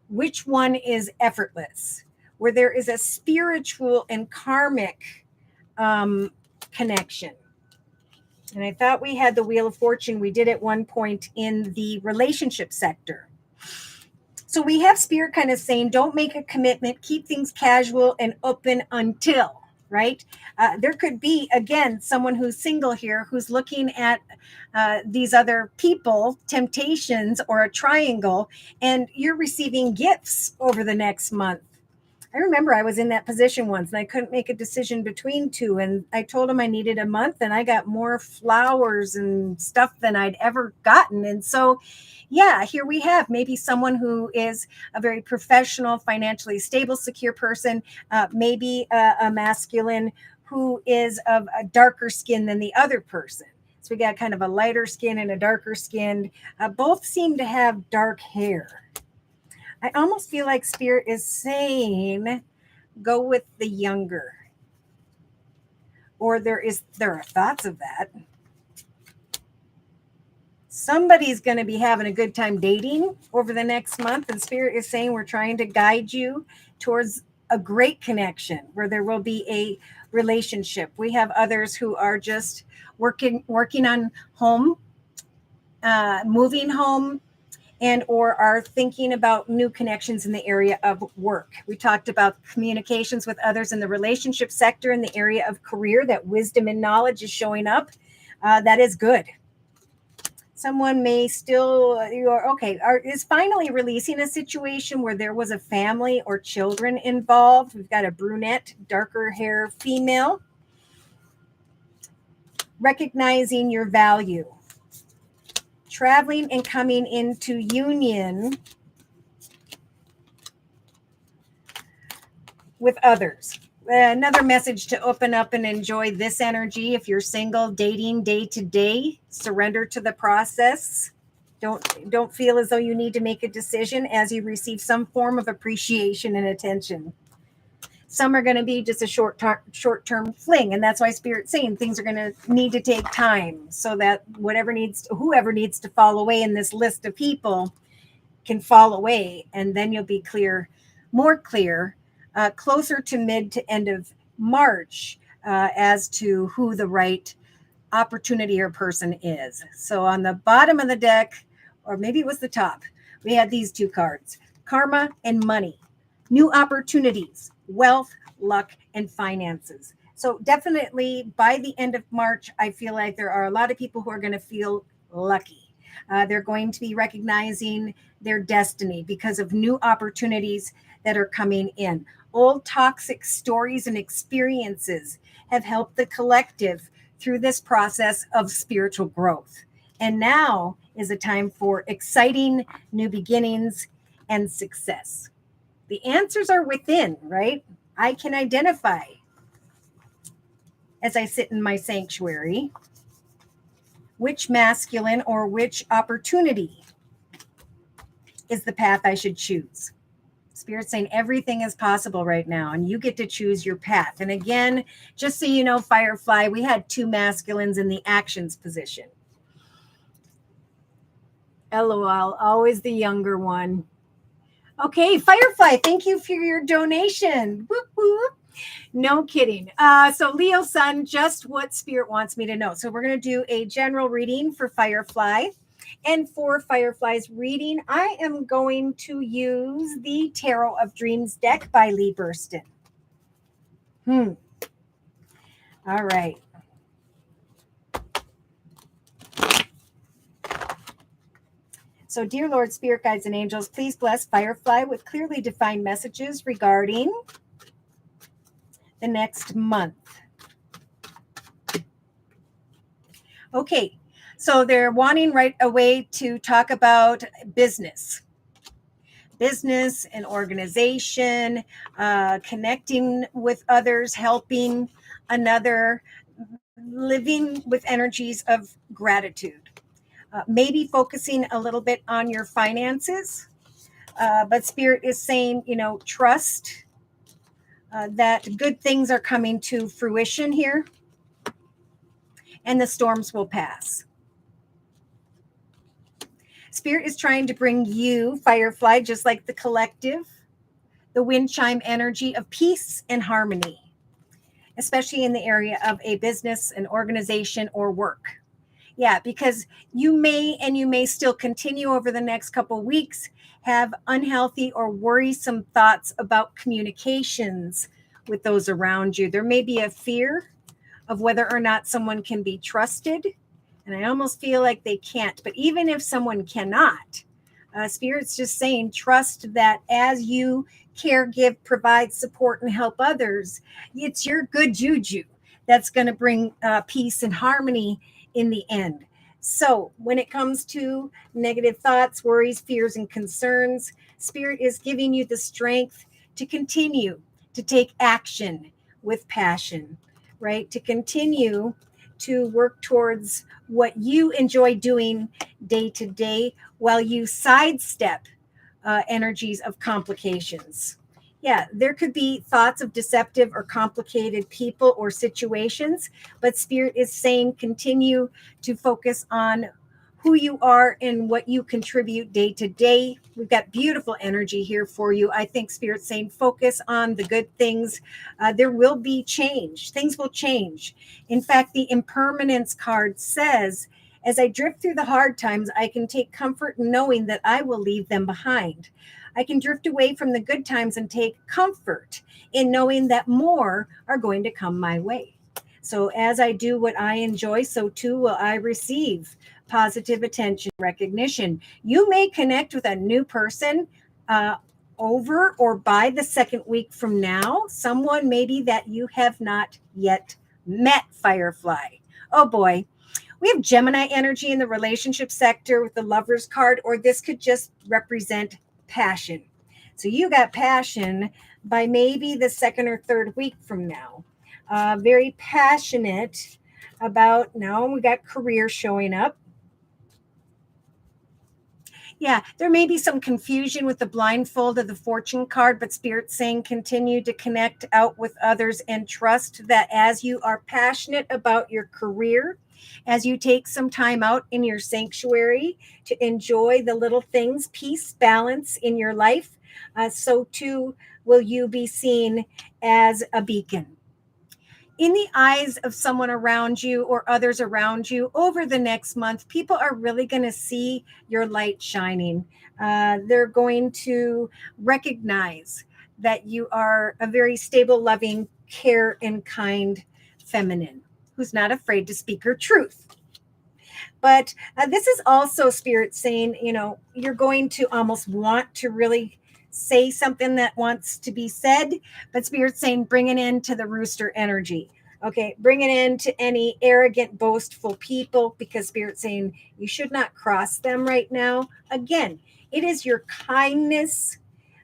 which one is effortless, where there is a spiritual and karmic connection. And I thought we had the Wheel of Fortune. We did at one point in the relationship sector. So we have Spirit kind of saying, don't make a commitment, keep things casual and open until, right? There could be, again, someone who's single here who's looking at these other people, temptations or a triangle, and you're receiving gifts over the next month. I remember I was in that position once and I couldn't make a decision between 2. And I told him I needed a month and I got more flowers and stuff than I'd ever gotten. And so, yeah, here we have maybe someone who is a very professional, financially stable, secure person, maybe a masculine who is of a darker skin than the other person. So we got kind of a lighter skin and a darker skin. Both seem to have dark hair. I almost feel like Spirit is saying, go with the younger. Or there are thoughts of that. Somebody's going to be having a good time dating over the next month. And Spirit is saying we're trying to guide you towards a great connection where there will be a relationship. We have others who are just working on home, moving home, and or are thinking about new connections in the area of work. We talked about communications with others in the relationship sector, in the area of career, that wisdom and knowledge is showing up. That is good. Someone may still, is finally releasing a situation where there was a family or children involved. We've got a brunette, darker hair female. Recognizing your value. Traveling and coming into union with others. Another message to open up and enjoy this energy. If you're single, dating day to day, surrender to the process. Don't feel as though you need to make a decision as you receive some form of appreciation and attention. Some are going to be just a short-term fling, and that's why Spirit's saying things are going to need to take time, so that whoever needs to fall away in this list of people can fall away, and then you'll be more clear, closer to mid to end of March, as to who the right opportunity or person is. So on the bottom of the deck, or maybe it was the top, we had these two cards: karma and money, new opportunities, wealth, luck, and finances. So definitely by the end of March, I feel like there are a lot of people who are going to feel lucky. They're going to be recognizing their destiny because of new opportunities that are coming in. Old toxic stories and experiences have helped the collective through this process of spiritual growth. And now is a time for exciting new beginnings and success. The answers are within, right? I can identify as I sit in my sanctuary which masculine or which opportunity is the path I should choose. Spirit's saying everything is possible right now, and you get to choose your path. And again, just so you know, Firefly, we had two masculines in the actions position. LOL, always the younger one. Okay, Firefly, thank you for your donation. Whoop, whoop. No kidding. So Leo Sun, just what Spirit wants me to know. So we're going to do a general reading for Firefly. And for Firefly's reading, I am going to use the Tarot of Dreams deck by Lee Burston. All right. So, dear Lord, Spirit Guides, and Angels, please bless Firefly with clearly defined messages regarding the next month. Okay, so they're wanting right away to talk about business and organization, connecting with others, helping another, living with energies of gratitude. Maybe focusing a little bit on your finances, but Spirit is saying, trust that good things are coming to fruition here, and the storms will pass. Spirit is trying to bring you, Firefly, just like the collective, the wind chime energy of peace and harmony, especially in the area of a business, an organization, or work. Yeah, because you may still continue over the next couple of weeks, have unhealthy or worrisome thoughts about communications with those around you. There may be a fear of whether or not someone can be trusted. And I almost feel like they can't. But even if someone cannot, Spirit's just saying, trust that as you care, give, provide, support, and help others, it's your good juju that's going to bring peace and harmony in the end. So when it comes to negative thoughts, worries, fears, and concerns, Spirit is giving you the strength to continue to take action with passion, right? To continue to work towards what you enjoy doing day to day while you sidestep energies of complications. Yeah, there could be thoughts of deceptive or complicated people or situations, but Spirit is saying continue to focus on who you are and what you contribute day to day. We've got beautiful energy here for you. I think Spirit's saying focus on the good things. There will be change. Things will change. In fact, the impermanence card says, as I drift through the hard times, I can take comfort in knowing that I will leave them behind. I can drift away from the good times and take comfort in knowing that more are going to come my way. So as I do what I enjoy, so too will I receive positive attention, recognition. You may connect with a new person over or by the second week from now, someone maybe that you have not yet met, Firefly. Oh boy. We have Gemini energy in the relationship sector with the Lovers card, or this could just represent passion. So you got passion by maybe the second or third week from now. Very passionate about, now we got career showing up. Yeah, there may be some confusion with the blindfold of the fortune card, but Spirit's saying continue to connect out with others and trust that as you are passionate about your career, as you take some time out in your sanctuary to enjoy the little things, peace, balance in your life, so too will you be seen as a beacon in the eyes of someone around you or others around you over the next month. People are really going to see your light shining. They're going to recognize that you are a very stable, loving, care, and kind feminine who's not afraid to speak her truth. But this is also Spirit saying, you're going to almost want to really say something that wants to be said, but Spirit's saying bring it into the rooster energy. Okay, bring it into any arrogant, boastful people, because Spirit's saying you should not cross them right now. Again, it is your kindness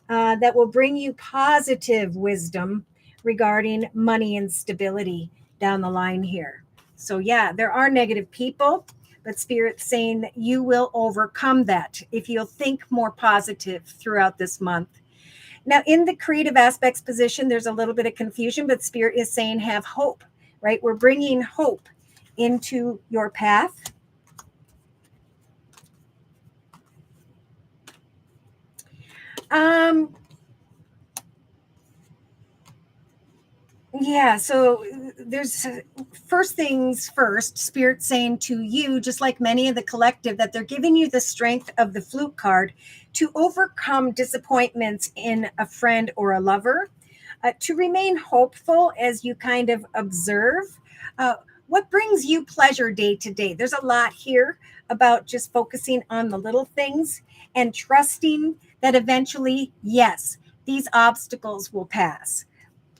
that will bring you positive wisdom regarding money and stability down the line here. So yeah, there are negative people, but Spirit's saying that you will overcome that if you'll think more positive throughout this month. Now, in the creative aspects position, there's a little bit of confusion, but Spirit is saying have hope, right? We're bringing hope into your path. Yeah, so there's first things first, Spirit saying to you, just like many of the collective, that they're giving you the strength of the flute card to overcome disappointments in a friend or a lover, to remain hopeful as you kind of observe what brings you pleasure day to day. There's a lot here about just focusing on the little things and trusting that eventually, yes, these obstacles will pass.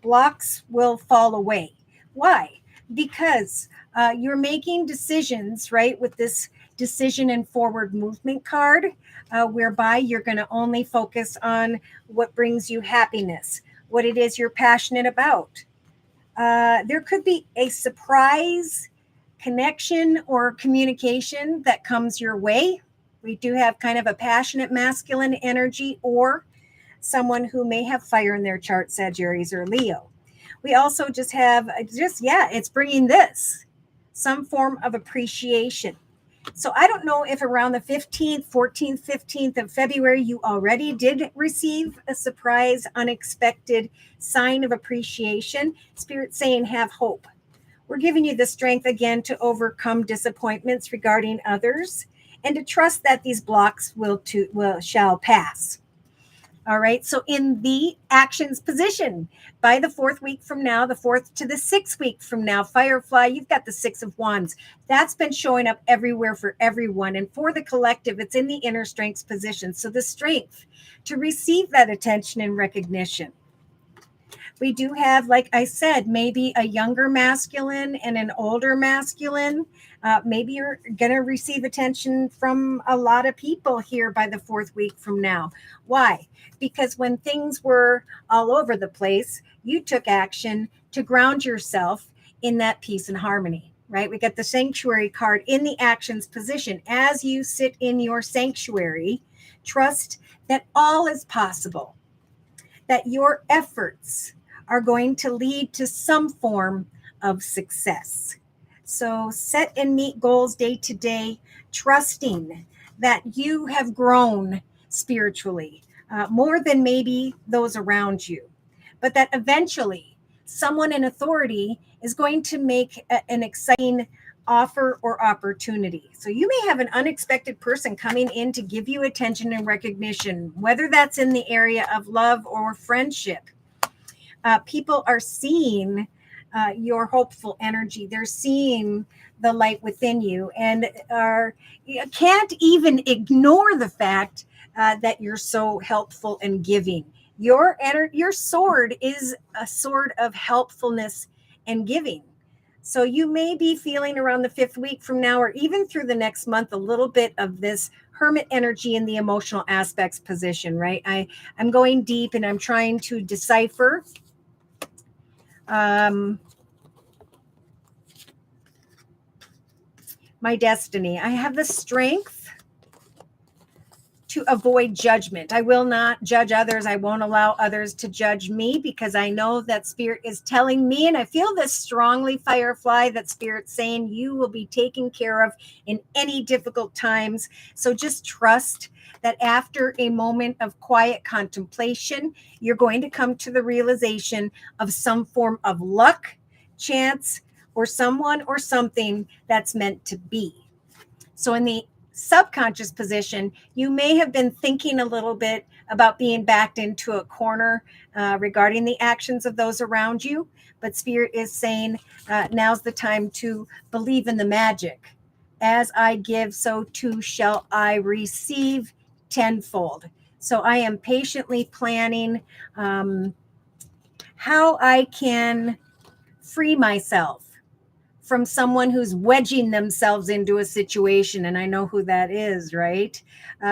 Blocks will fall away. Why? Because you're making decisions, right, with this decision and forward movement card, whereby you're going to only focus on what brings you happiness, what it is you're passionate about. There could be a surprise connection or communication that comes your way. We do have kind of a passionate masculine energy, or someone who may have fire in their chart, Sagittarius or Leo. We also just have, it's bringing this, some form of appreciation. So I don't know if around the 15th, 14th, 15th of February, you already did receive a surprise, unexpected sign of appreciation. Spirit saying have hope. We're giving you the strength again to overcome disappointments regarding others and to trust that these blocks shall pass. All right. So in the actions position, by the fourth week from now, the fourth to the sixth week from now, Firefly, you've got the 6 of Wands. That's been showing up everywhere for everyone. And for the collective, it's in the inner strengths position. So the strength to receive that attention and recognition. We do have, like I said, maybe a younger masculine and an older masculine. Maybe you're going to receive attention from a lot of people here by the fourth week from now. Why? Because when things were all over the place, you took action to ground yourself in that peace and harmony, right? We got the sanctuary card in the actions position. As you sit in your sanctuary, trust that all is possible, that your efforts are going to lead to some form of success. So set and meet goals day to day, trusting that you have grown spiritually more than maybe those around you, but that eventually someone in authority is going to make an exciting offer or opportunity. So you may have an unexpected person coming in to give you attention and recognition, whether that's in the area of love or friendship. People are seeing your hopeful energy. They're seeing the light within you and can't even ignore the fact that you're so helpful and giving. Your sword is a sword of helpfulness and giving. So you may be feeling around the 5th week from now, or even through the next month, a little bit of this hermit energy in the emotional aspects position, right? I'm going deep and I'm trying to decipher my destiny. I have the strength to avoid judgment. I will not judge others. I won't allow others to judge me, because I know that Spirit is telling me, and I feel this strongly, Firefly, that Spirit's saying you will be taken care of in any difficult times. So just trust that after a moment of quiet contemplation, you're going to come to the realization of some form of luck, chance, or someone or something that's meant to be. So in the subconscious position, you may have been thinking a little bit about being backed into a corner regarding the actions of those around you. But Spirit is saying now's the time to believe in the magic. As I give, so too shall I receive tenfold. So I am patiently planning how I can free myself from someone who's wedging themselves into a situation. And I know who that is, right?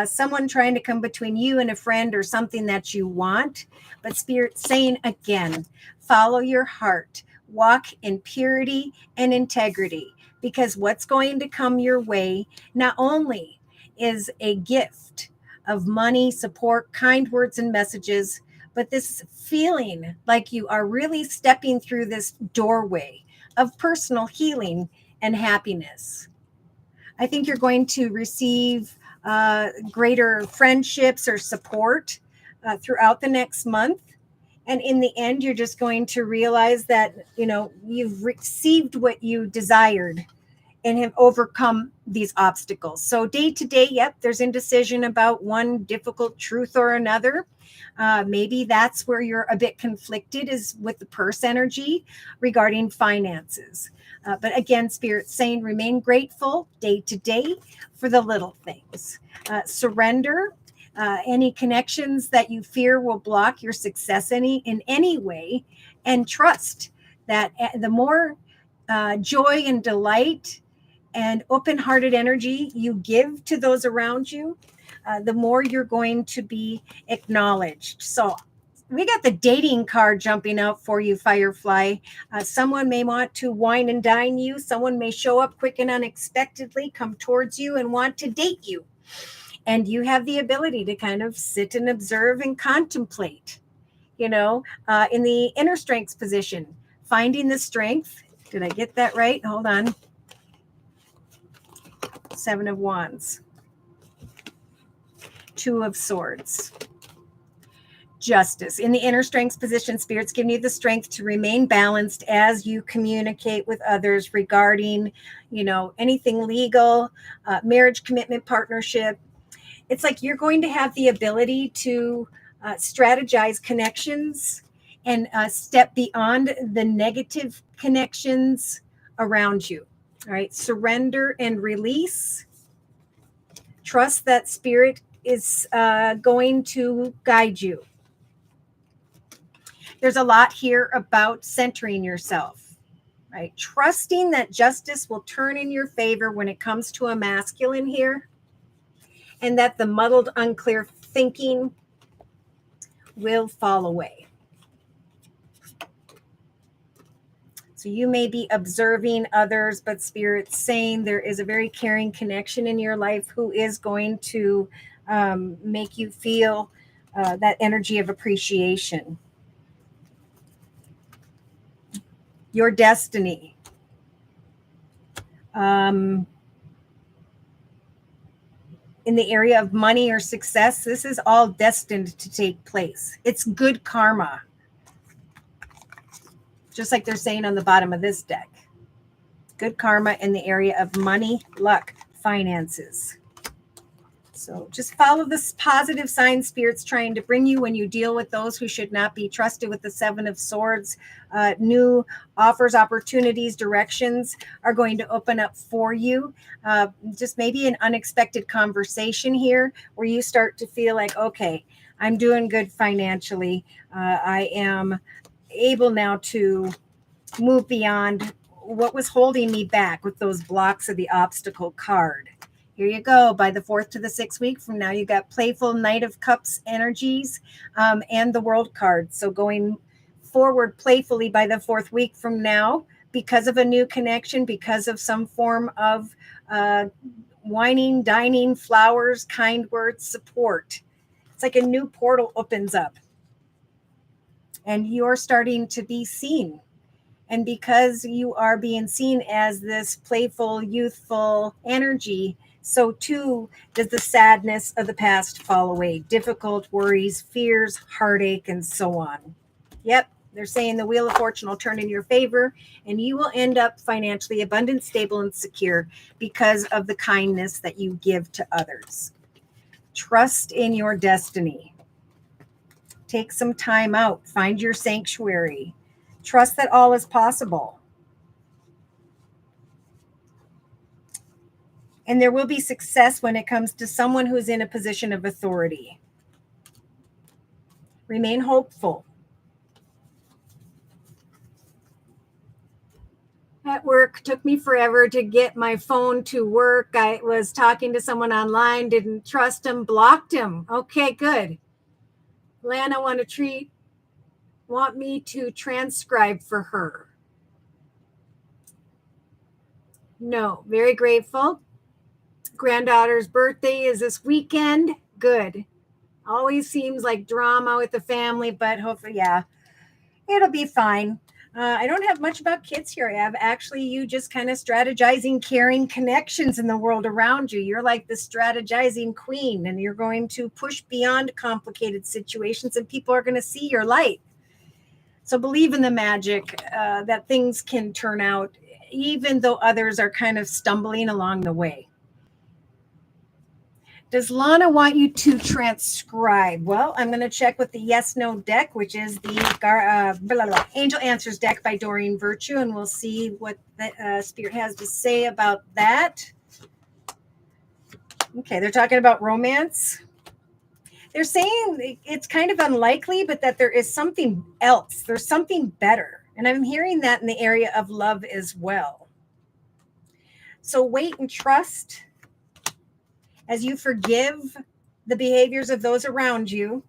Someone trying to come between you and a friend or something that you want. But Spirit saying again, follow your heart, walk in purity and integrity, because what's going to come your way not only is a gift of money, support, kind words and messages, but this feeling like you are really stepping through this doorway of personal healing and happiness. I think you're going to receive greater friendships or support throughout the next month. And in the end, you're just going to realize that, you've received what you desired and have overcome these obstacles. So day to day, yep, there's indecision about one difficult truth or another. Maybe that's where you're a bit conflicted, is with the purse energy regarding finances. But again, Spirit saying remain grateful day to day for the little things. Surrender any connections that you fear will block your success in any way, and trust that the more joy and delight and open-hearted energy you give to those around you, the more you're going to be acknowledged. So we got the dating card jumping out for you, Firefly. Someone may want to wine and dine you. Someone may show up quick and unexpectedly, come towards you and want to date you. And you have the ability to kind of sit and observe and contemplate, in the inner strengths position, finding the strength. Did I get that right? Hold on. 7 of Wands. 2 of Swords. Justice. In the inner strengths position, Spirit's giving you the strength to remain balanced as you communicate with others regarding, anything legal, marriage, commitment, partnership. It's like you're going to have the ability to strategize connections and step beyond the negative connections around you. All right. Surrender and release. Trust that Spirit is going to guide you. There's a lot here about centering yourself, right? Trusting that justice will turn in your favor when it comes to a masculine here, and that the muddled, unclear thinking will fall away. So you may be observing others, but Spirit's saying there is a very caring connection in your life who is going to make you feel that energy of appreciation. Your destiny. In the area of money or success, this is all destined to take place. It's good karma, just like they're saying on the bottom of this deck. Good karma in the area of money, luck, finances. So just follow this positive sign Spirit's trying to bring you when you deal with those who should not be trusted with the Seven of Swords. New offers, opportunities, directions are going to open up for you. Just maybe an unexpected conversation here where you start to feel like, okay, I'm doing good financially. I am able now to move beyond what was holding me back with those blocks of the obstacle card. Here you go. By the 4th to the 6th week from now, you got playful Knight of Cups energies and the World card. So going forward playfully by the 4th week from now, because of a new connection, because of some form of whining, dining, flowers, kind words, support. It's like a new portal opens up and you're starting to be seen. And because you are being seen as this playful, youthful energy, so too does the sadness of the past fall away. Difficult worries, fears, heartache, and so on. Yep, they're saying the Wheel of Fortune will turn in your favor and you will end up financially abundant, stable, and secure because of the kindness that you give to others. Trust in your destiny. Take some time out. Find your sanctuary. Trust that all is possible. And there will be success when it comes to someone who's in a position of authority. Remain hopeful. At work, took me forever to get my phone to work. I was talking to someone online, didn't trust him, blocked him. Okay, good. Lana want me to transcribe for her. No, very grateful. Granddaughter's birthday is this weekend. Good. Always seems like drama with the family, but hopefully, yeah, it'll be fine. I don't have much about kids here. I have actually you just kind of strategizing, caring connections in the world around you. You're like the strategizing queen, and you're going to push beyond complicated situations, and people are going to see your light. So believe in the magic that things can turn out, even though others are kind of stumbling along the way. Does Lana want you to transcribe? Well, I'm going to check with the Yes No deck, which is the Angel Answers deck by Doreen Virtue, and we'll see what the Spirit has to say about that. Okay, they're talking about romance. They're saying it's kind of unlikely, but that there is something else. There's something better. And I'm hearing that in the area of love as well. So wait and trust as you forgive the behaviors of those around you,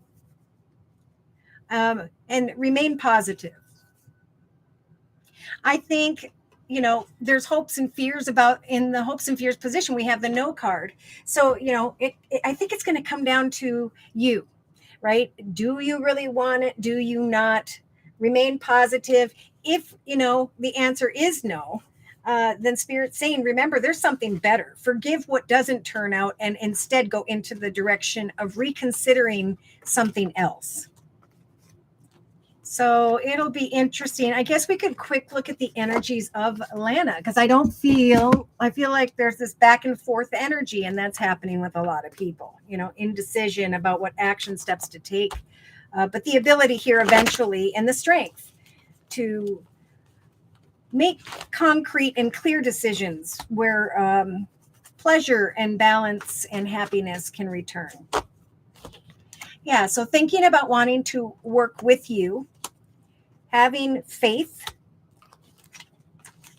and remain positive. I think, there's hopes and fears in the hopes and fears position. We have the No card. So, I think it's going to come down to you, right? Do you really want it? Do you not? Remain positive. If, the answer is no, then Spirit's saying, remember, there's something better. Forgive what doesn't turn out and instead go into the direction of reconsidering something else. So it'll be interesting. I guess we could quick look at the energies of Lana, because I feel like there's this back and forth energy, and that's happening with a lot of people, indecision about what action steps to take. But the ability here eventually and the strength to make concrete and clear decisions where pleasure and balance and happiness can return. Yeah, so thinking about wanting to work with you, having faith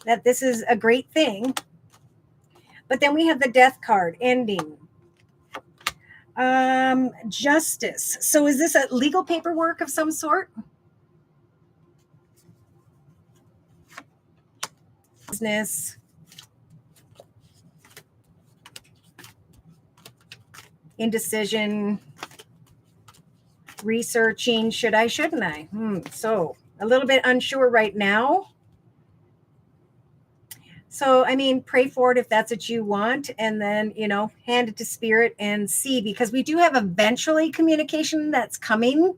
that this is a great thing. But then we have the Death card, ending. Justice. So is this a legal paperwork of some sort? Business. Indecision. Researching. Should I, shouldn't I? So a little bit unsure right now. So, I mean, pray for it if that's what you want, and then, hand it to spirit and see, because we do have eventually communication that's coming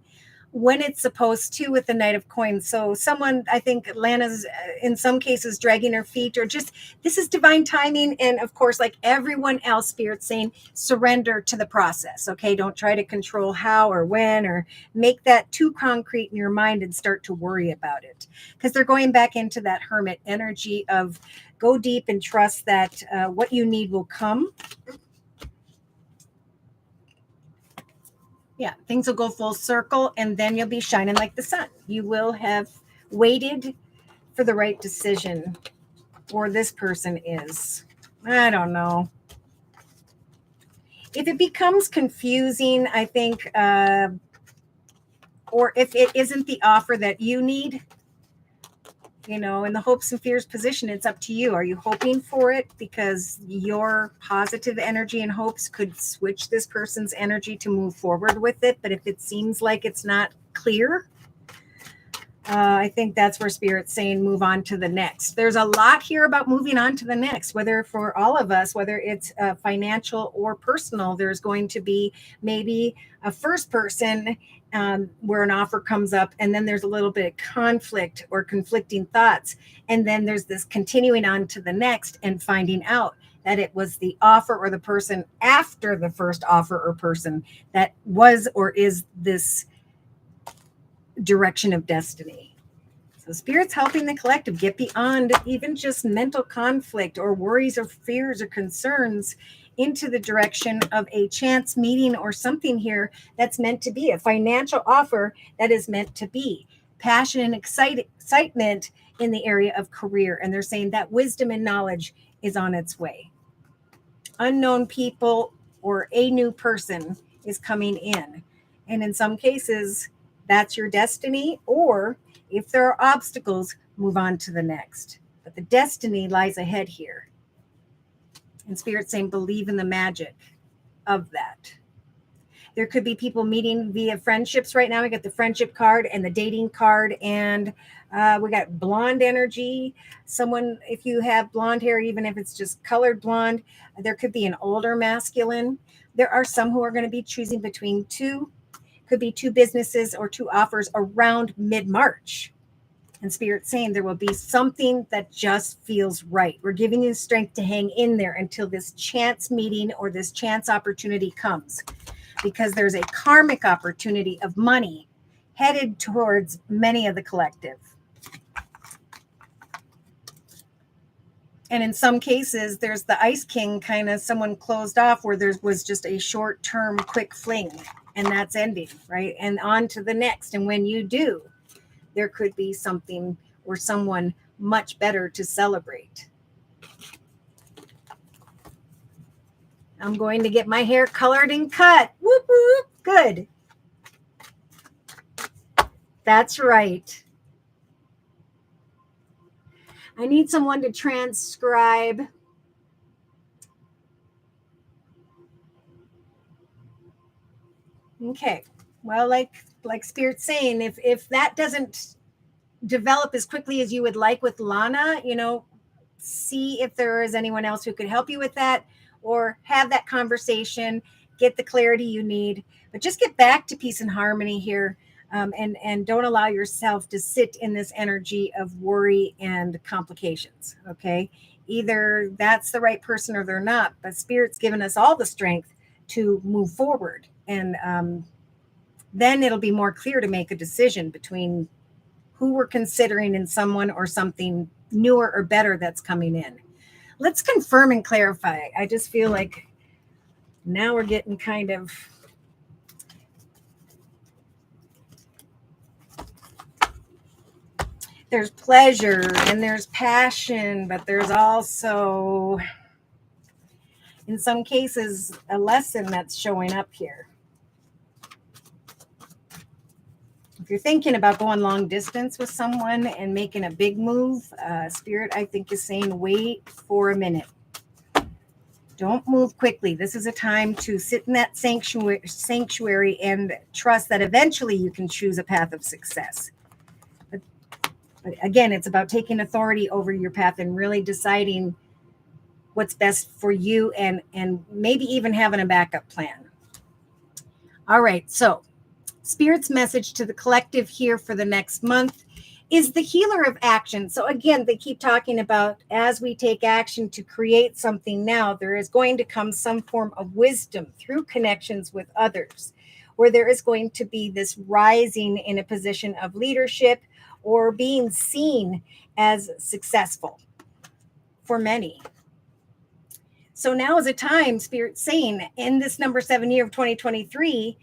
when it's supposed to with the Knight of Coins. So someone, I think Lana's in some cases dragging her feet, or just, this is divine timing. And of course, like everyone else, Spirit's saying, surrender to the process. Okay. Don't try to control how or when, or make that too concrete in your mind and start to worry about it. Because they're going back into that hermit energy of go deep and trust that what you need will come. Yeah, things will go full circle, and then you'll be shining like the sun. You will have waited for the right decision, or this person is. I don't know. If it becomes confusing, I think, or if it isn't the offer that you need, in the hopes and fears position, it's up to you. Are you hoping for it because your positive energy and hopes could switch this person's energy to move forward with it? But if it seems like it's not clear, I think that's where Spirit's saying move on to the next. There's a lot here about moving on to the next, whether for all of us, whether it's financial or personal. There's going to be maybe a first person where an offer comes up, and then there's a little bit of conflict or conflicting thoughts. And then there's this continuing on to the next and finding out that it was the offer or the person after the first offer or person that was or is this direction of destiny. So Spirit's helping the collective get beyond even just mental conflict or worries or fears or concerns into the direction of a chance meeting or something here that's meant to be, a financial offer that is meant to be, passion and excitement in the area of career. And they're saying that wisdom and knowledge is on its way. Unknown people or a new person is coming in. And in some cases, that's your destiny, or if there are obstacles, move on to the next. But the destiny lies ahead here. And Spirit's saying, believe in the magic of that. There could be people meeting via friendships right now. We got the friendship card and the dating card, and we got blonde energy. Someone, if you have blonde hair, even if it's just colored blonde, there could be an older masculine. There are some who are going to be choosing between two. Could be two businesses or two offers around mid-March. And Spirit's saying there will be something that just feels right. We're giving you the strength to hang in there until this chance meeting or this chance opportunity comes, because there's a karmic opportunity of money headed towards many of the collective. And in some cases, there's the Ice King, kind of someone closed off where there was just a short-term quick fling, and that's ending, right? And on to the next. And when you do, there could be something or someone much better to celebrate. I'm going to get my hair colored and cut. Whoop, whoop. Good. That's right. I need someone to transcribe. Okay. Well, like Spirit's saying, if that doesn't develop as quickly as you would like with Lana, see if there is anyone else who could help you with that, or have that conversation, get the clarity you need, but just get back to peace and harmony here. And don't allow yourself to sit in this energy of worry and complications. Okay. Either that's the right person or they're not, but Spirit's given us all the strength to move forward. And then it'll be more clear to make a decision between who we're considering in someone or something newer or better that's coming in. Let's confirm and clarify. I just feel like now we're getting kind of, there's pleasure and there's passion, but there's also, in some cases, a lesson that's showing up here. If you're thinking about going long distance with someone and making a big move, Spirit, I think, is saying, wait for a minute. Don't move quickly. This is a time to sit in that sanctuary and trust that eventually you can choose a path of success. Again, it's about taking authority over your path and really deciding what's best for you, and maybe even having a backup plan. All right, so Spirit's message to the collective here for the next month is the healer of action. So again, they keep talking about as we take action to create something now, there is going to come some form of wisdom through connections with others, where there is going to be this rising in a position of leadership or being seen as successful for many. So now is a time, Spirit's saying, in this number 7 year of 2023,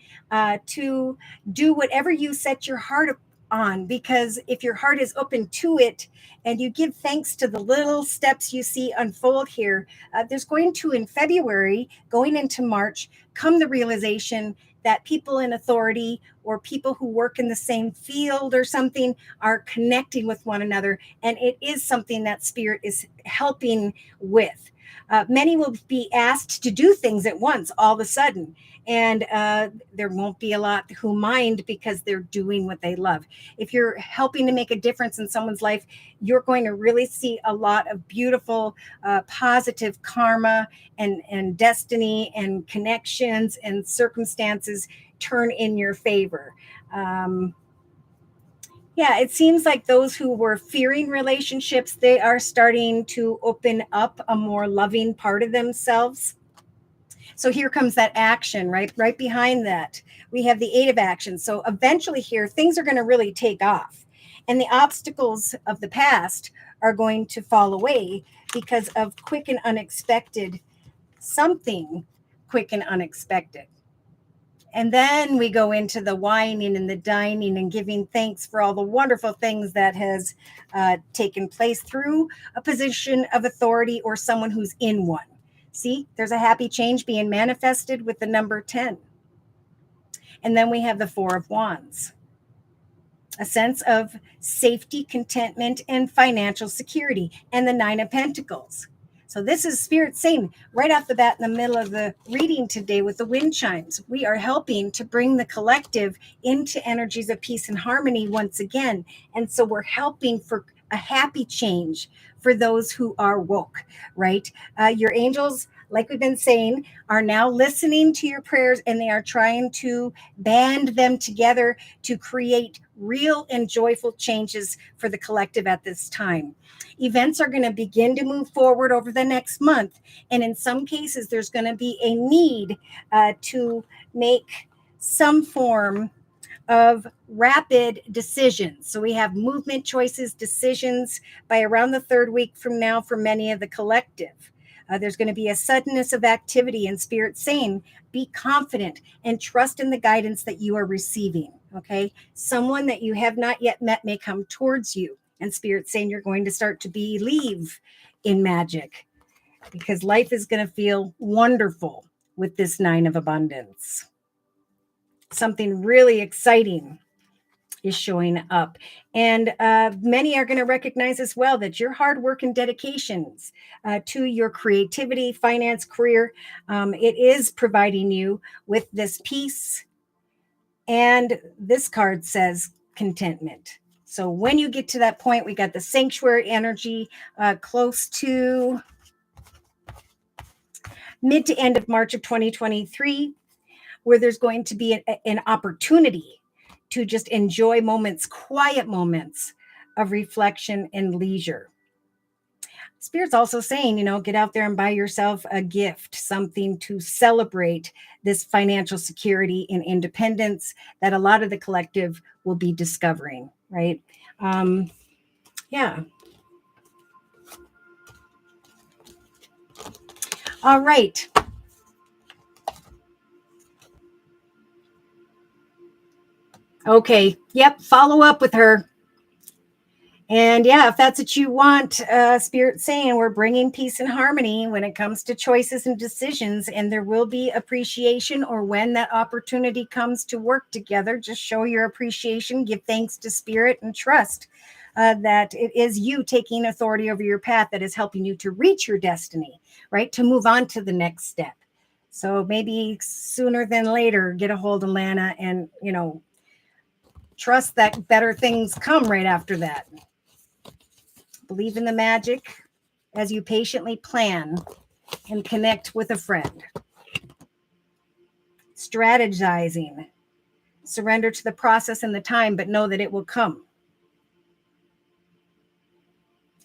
to do whatever you set your heart on, because if your heart is open to it and you give thanks to the little steps you see unfold here, there's going to, in February, going into March, come the realization that people in authority or people who work in the same field or something are connecting with one another. And it is something that Spirit is helping with. Many will be asked to do things at once all of a sudden, and there won't be a lot who mind because they're doing what they love. If you're helping to make a difference in someone's life, you're going to really see a lot of beautiful, positive karma and destiny and connections and circumstances turn in your favor. Yeah, it seems like those who were fearing relationships, they are starting to open up a more loving part of themselves. So here comes that action, right behind that. We have the 8 of action. So eventually here, things are going to really take off. And the obstacles of the past are going to fall away because of quick and unexpected, something quick and unexpected. And then we go into the wining and the dining and giving thanks for all the wonderful things that has taken place through a position of authority or someone who's in one. See, there's a happy change being manifested with the number 10. And then we have the 4 of Wands, a sense of safety, contentment, and financial security, and the 9 of Pentacles. So this is Spirit saying right off the bat in the middle of the reading today with the wind chimes, we are helping to bring the collective into energies of peace and harmony once again. And so we're helping for a happy change for those who are woke, right? Your angels, like we've been saying, are now listening to your prayers, and they are trying to band them together to create real and joyful changes for the collective at this time. Events are going to begin to move forward over the next month. And in some cases, there's going to be a need to make some form of rapid decisions. So we have movement choices, decisions by around the 3rd week from now for many of the collective. There's going to be a suddenness of activity, and Spirit saying, be confident and trust in the guidance that you are receiving. Okay. Someone that you have not yet met may come towards you, and Spirit saying you're going to start to believe in magic because life is going to feel wonderful with this 9 of abundance. Something really exciting is showing up. And many are going to recognize as well that your hard work and dedications to your creativity, finance, career, it is providing you with this peace. And this card says contentment. So when you get to that point, we got the sanctuary energy close to mid to end of March of 2023, where there's going to be an opportunity to just enjoy moments, quiet moments of reflection and leisure. Spirit's also saying, get out there and buy yourself a gift, something to celebrate this financial security and independence that a lot of the collective will be discovering, right? Yeah. All right. Okay. Yep. Follow up with her. And yeah, if that's what you want, Spirit saying we're bringing peace and harmony when it comes to choices and decisions, and there will be appreciation, or when that opportunity comes to work together, just show your appreciation, give thanks to Spirit, and trust that it is you taking authority over your path that is helping you to reach your destiny, right? To move on to the next step. So maybe sooner than later, get a hold of Lana and, trust that better things come right after that. Believe in the magic as you patiently plan and connect with a friend. Strategizing. Surrender to the process and the time, but know that it will come.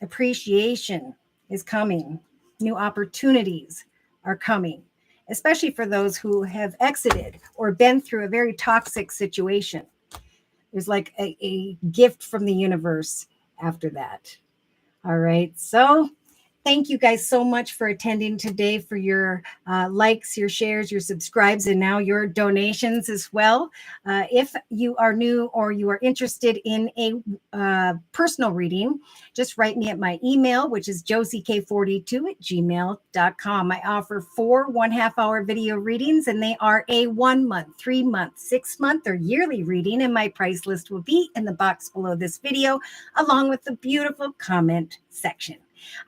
Appreciation is coming. New opportunities are coming, especially for those who have exited or been through a very toxic situation. There's like a gift from the universe after that. All right. So thank you guys so much for attending today, for your likes, your shares, your subscribes, and now your donations as well. If you are new or you are interested in a personal reading, just write me at my email, which is josiek42@gmail.com. I offer 4 1/2-hour video readings, and they are a 1 month, 3 month, 6 month, or yearly reading. And my price list will be in the box below this video, along with the beautiful comment section.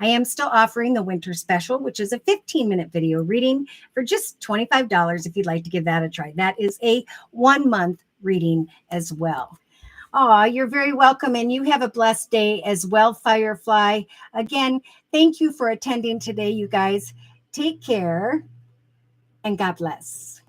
I am still offering the winter special, which is a 15-minute video reading for just $25 if you'd like to give that a try. That is a 1-month reading as well. Oh, you're very welcome. And you have a blessed day as well, Firefly. Again, thank you for attending today, you guys. Take care and God bless.